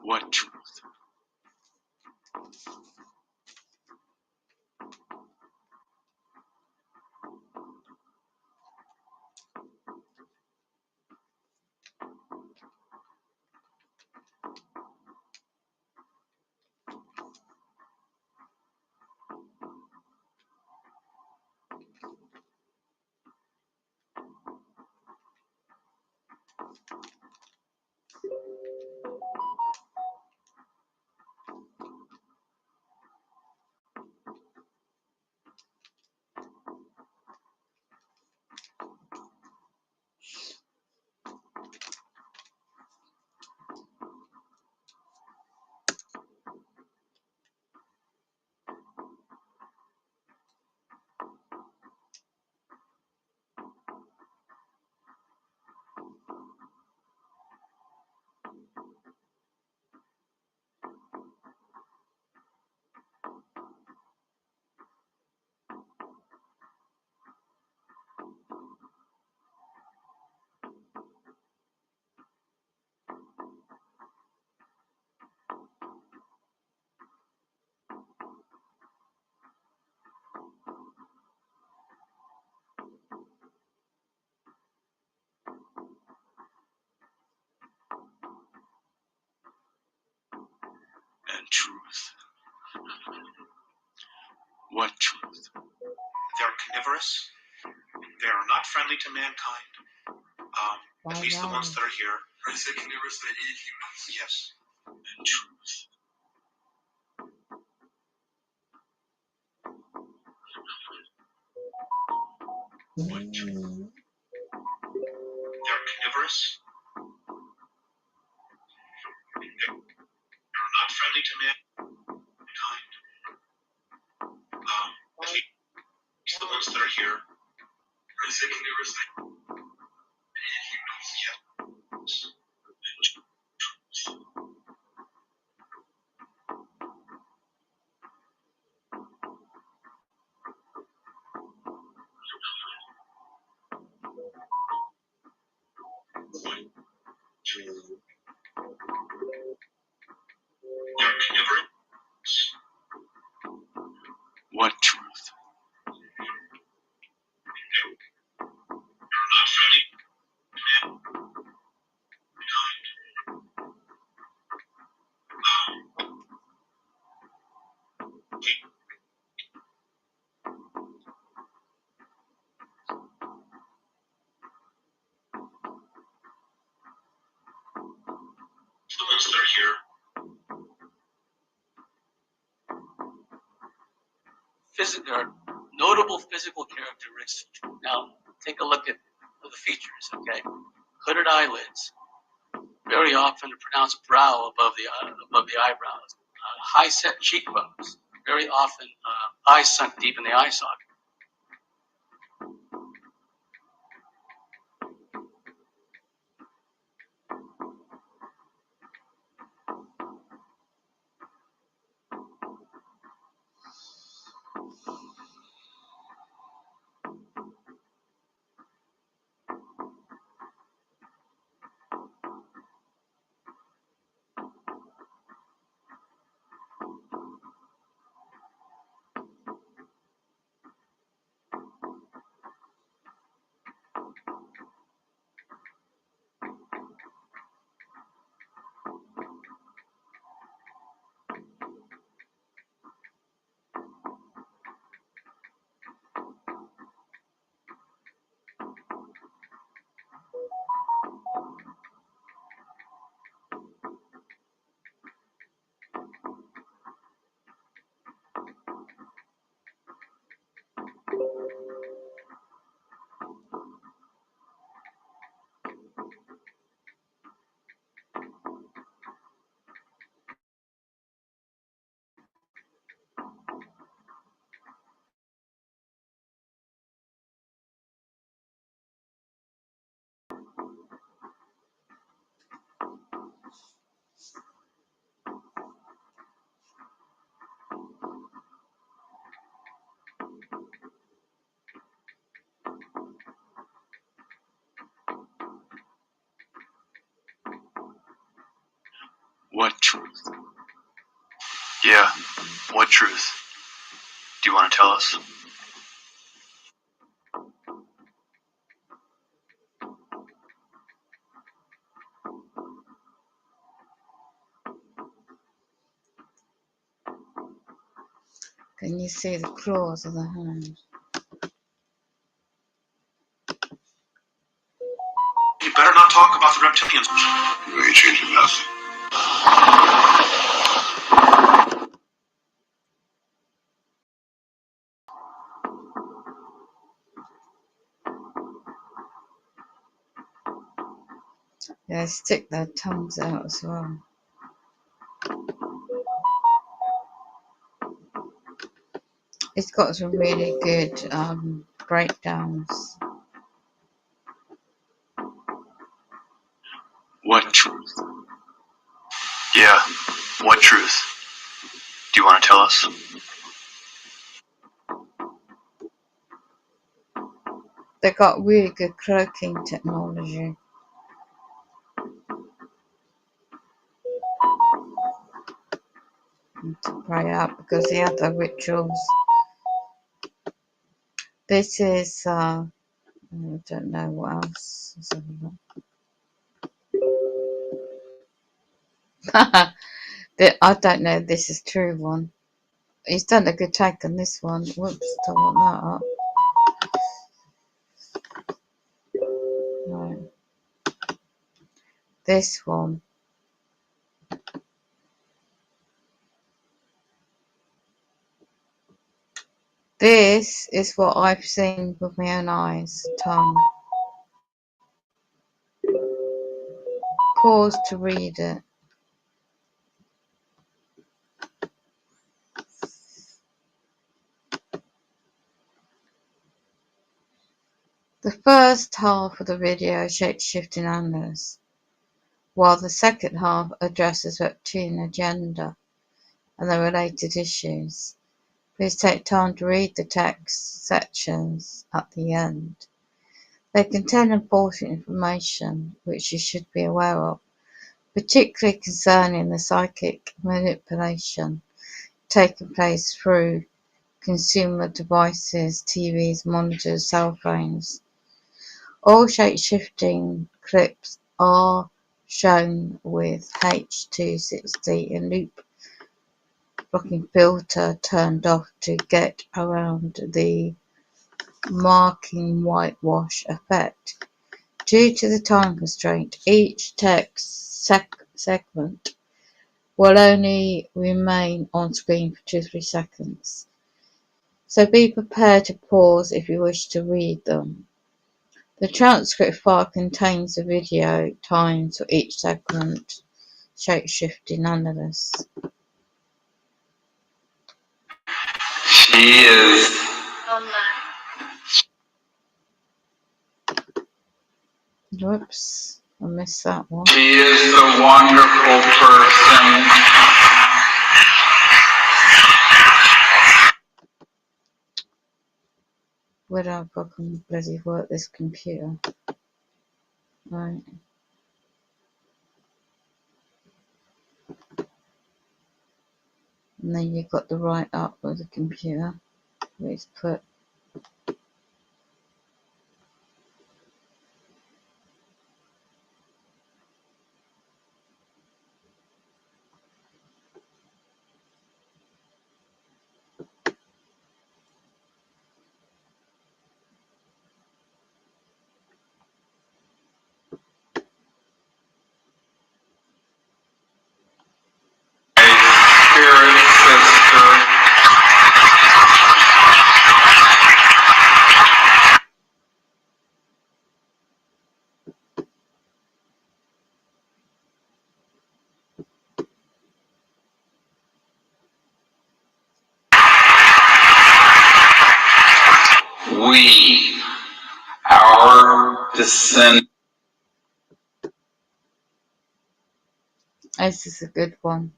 What truth? And truth. What truth? They're carnivorous. They are not friendly to mankind. At least the ones that are here. Are they carnivorous? They eat humans? Yes. And truth. What truth? They're carnivorous. They're not friendly to mankind. At least the ones that are here. Are they carnivorous? They eat humans? Yes. They're carnivorous. What truth? They're not there are notable physical characteristics. Now, take a look at the features. Okay, hooded eyelids, very often a pronounced brow above the eyebrows, high set cheekbones, very often eyes sunk deep in the eye socket. What truth? Yeah, what truth? Do you want to tell us? Can you see the claws of the hand? You better not talk about the reptilians. You ain't changing nothing. They stick their tongues out as well. It's got some really good breakdowns. What truth? Yeah, what truth? Do you want to tell us? They got really good cloaking technology. To pray out because they had their rituals. This is I don't know what else. Let's have a look. I don't know if this is true one. He's done a good take on this one. Whoops, don't want that up. Right. This one. This is what I've seen with my own eyes. Tongue. Pause to read it. The first half of the video is shape-shifting animals, while the second half addresses reptilian agenda and the related issues. Please take time to read the text sections at the end. They contain important information which you should be aware of, particularly concerning the psychic manipulation taking place through consumer devices, TVs, monitors, cell phones. All shape-shifting clips are shown with H260 and loop blocking filter turned off to get around the marking whitewash effect. Due to the time constraint, each text segment will only remain on screen for 2 to 3 seconds. so be prepared to pause if you wish to read them. The transcript file contains the video times for each segment. Shape-shifting nonetheless. She is Whoops, I missed that one. She is a wonderful person. Where do I fucking bloody work this computer? Right. And then you've got the write up of the computer where it's put. My spirit sister. We, our descendants. This is a good one.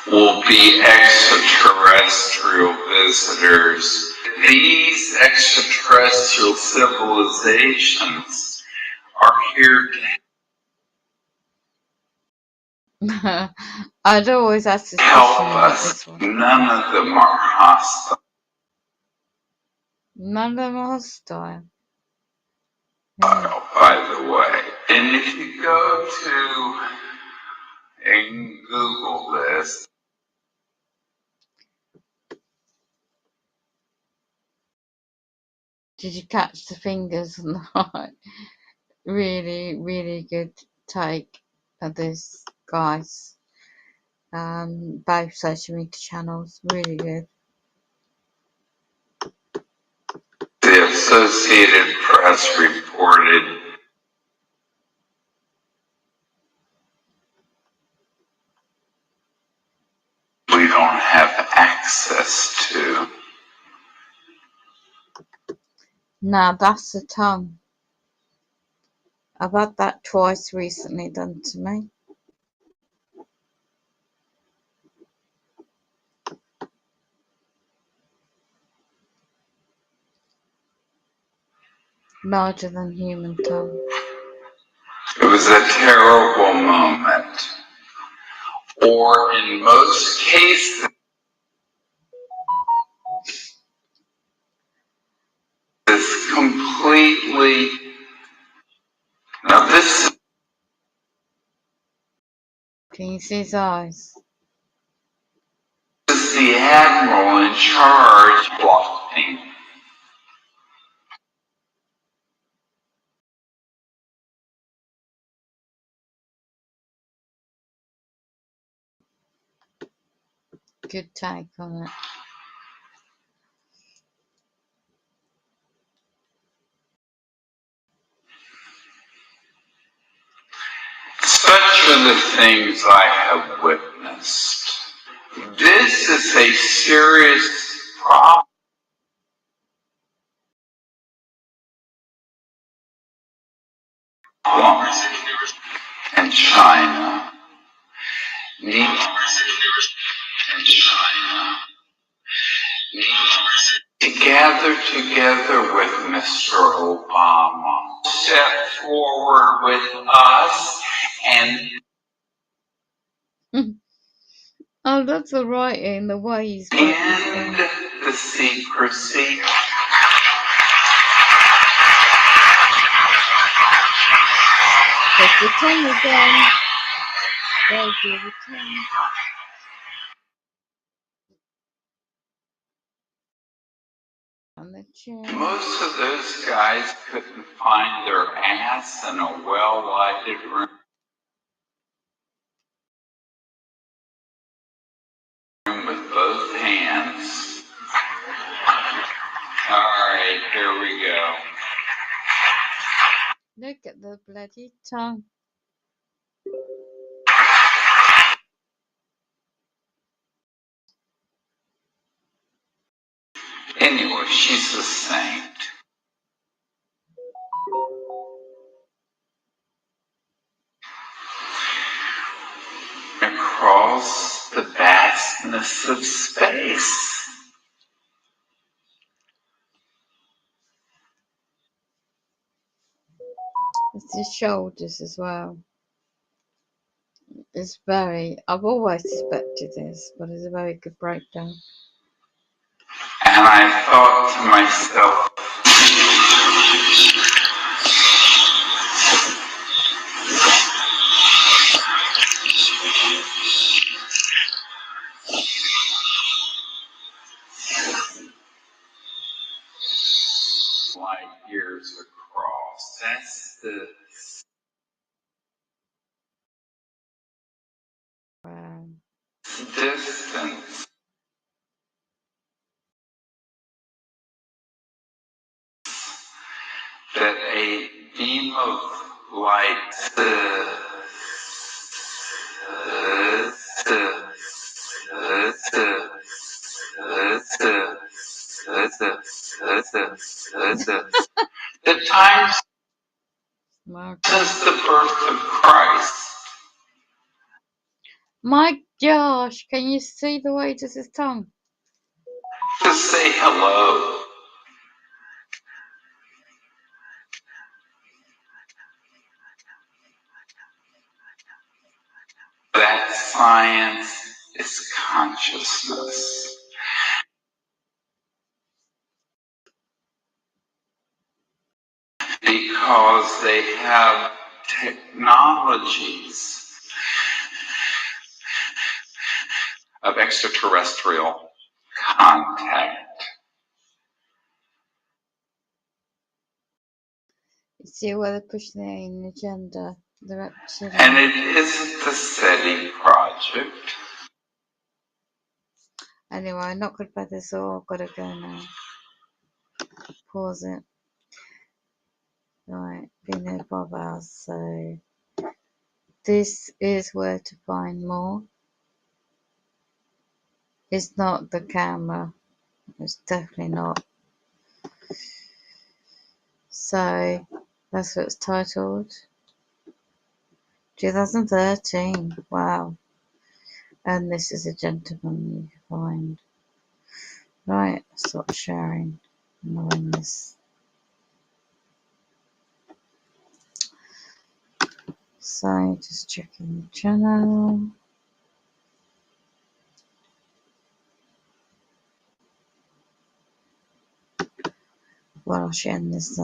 Will be extraterrestrial visitors. These extraterrestrial civilizations are here to I'd always ask this help question about us. this one. None of them are hostile. None of them are hostile. By the way. And if you go to and Google this, Did you catch the fingers on the right? Really, really good take of this, guys. Both social media channels, really good. the Associated Press reported we don't have access to. Now that's the tongue. I've had that twice recently done to me. Larger than human tongue. It was a terrible moment. Or in most cases, it's completely. Now this Can you see his eyes? is the admiral in charge blocking. Good take on it. Such are the things I have witnessed. This is a serious problem in China. Need in China need to gather together with Mr. Obama. Step forward with us and Oh, that's the writing, the way he's end the secrecy. There's the tongue again. There's the tongue. And the chin. Most of those guys couldn't find their ass in a well-lighted room. Look at the bloody tongue. Anyway, she's a saint. Across the vastness of space. It's his shoulders as well. It's very, I've always suspected this, but it's a very good breakdown. And I thought to myself, light years across. That's the Wow. distance that a beam of light the times since the birth of Christ. My gosh, can you see the way it does his tongue? To say hello. That science is consciousness. Because they have technologies of extraterrestrial contact. You see where they're pushing the agenda, the reptilian. And it isn't the SETI project. Anyway, I'm not good by this all. I've got to go now. Pause it. Right, been there 5 hours, so this is where to find more. It's not the camera. It's definitely not. So that's what it's titled. 2013. Wow. And this is a gentleman you can find. Right, stop sharing. Knowing this. So just checking the channel. Well, I'll share this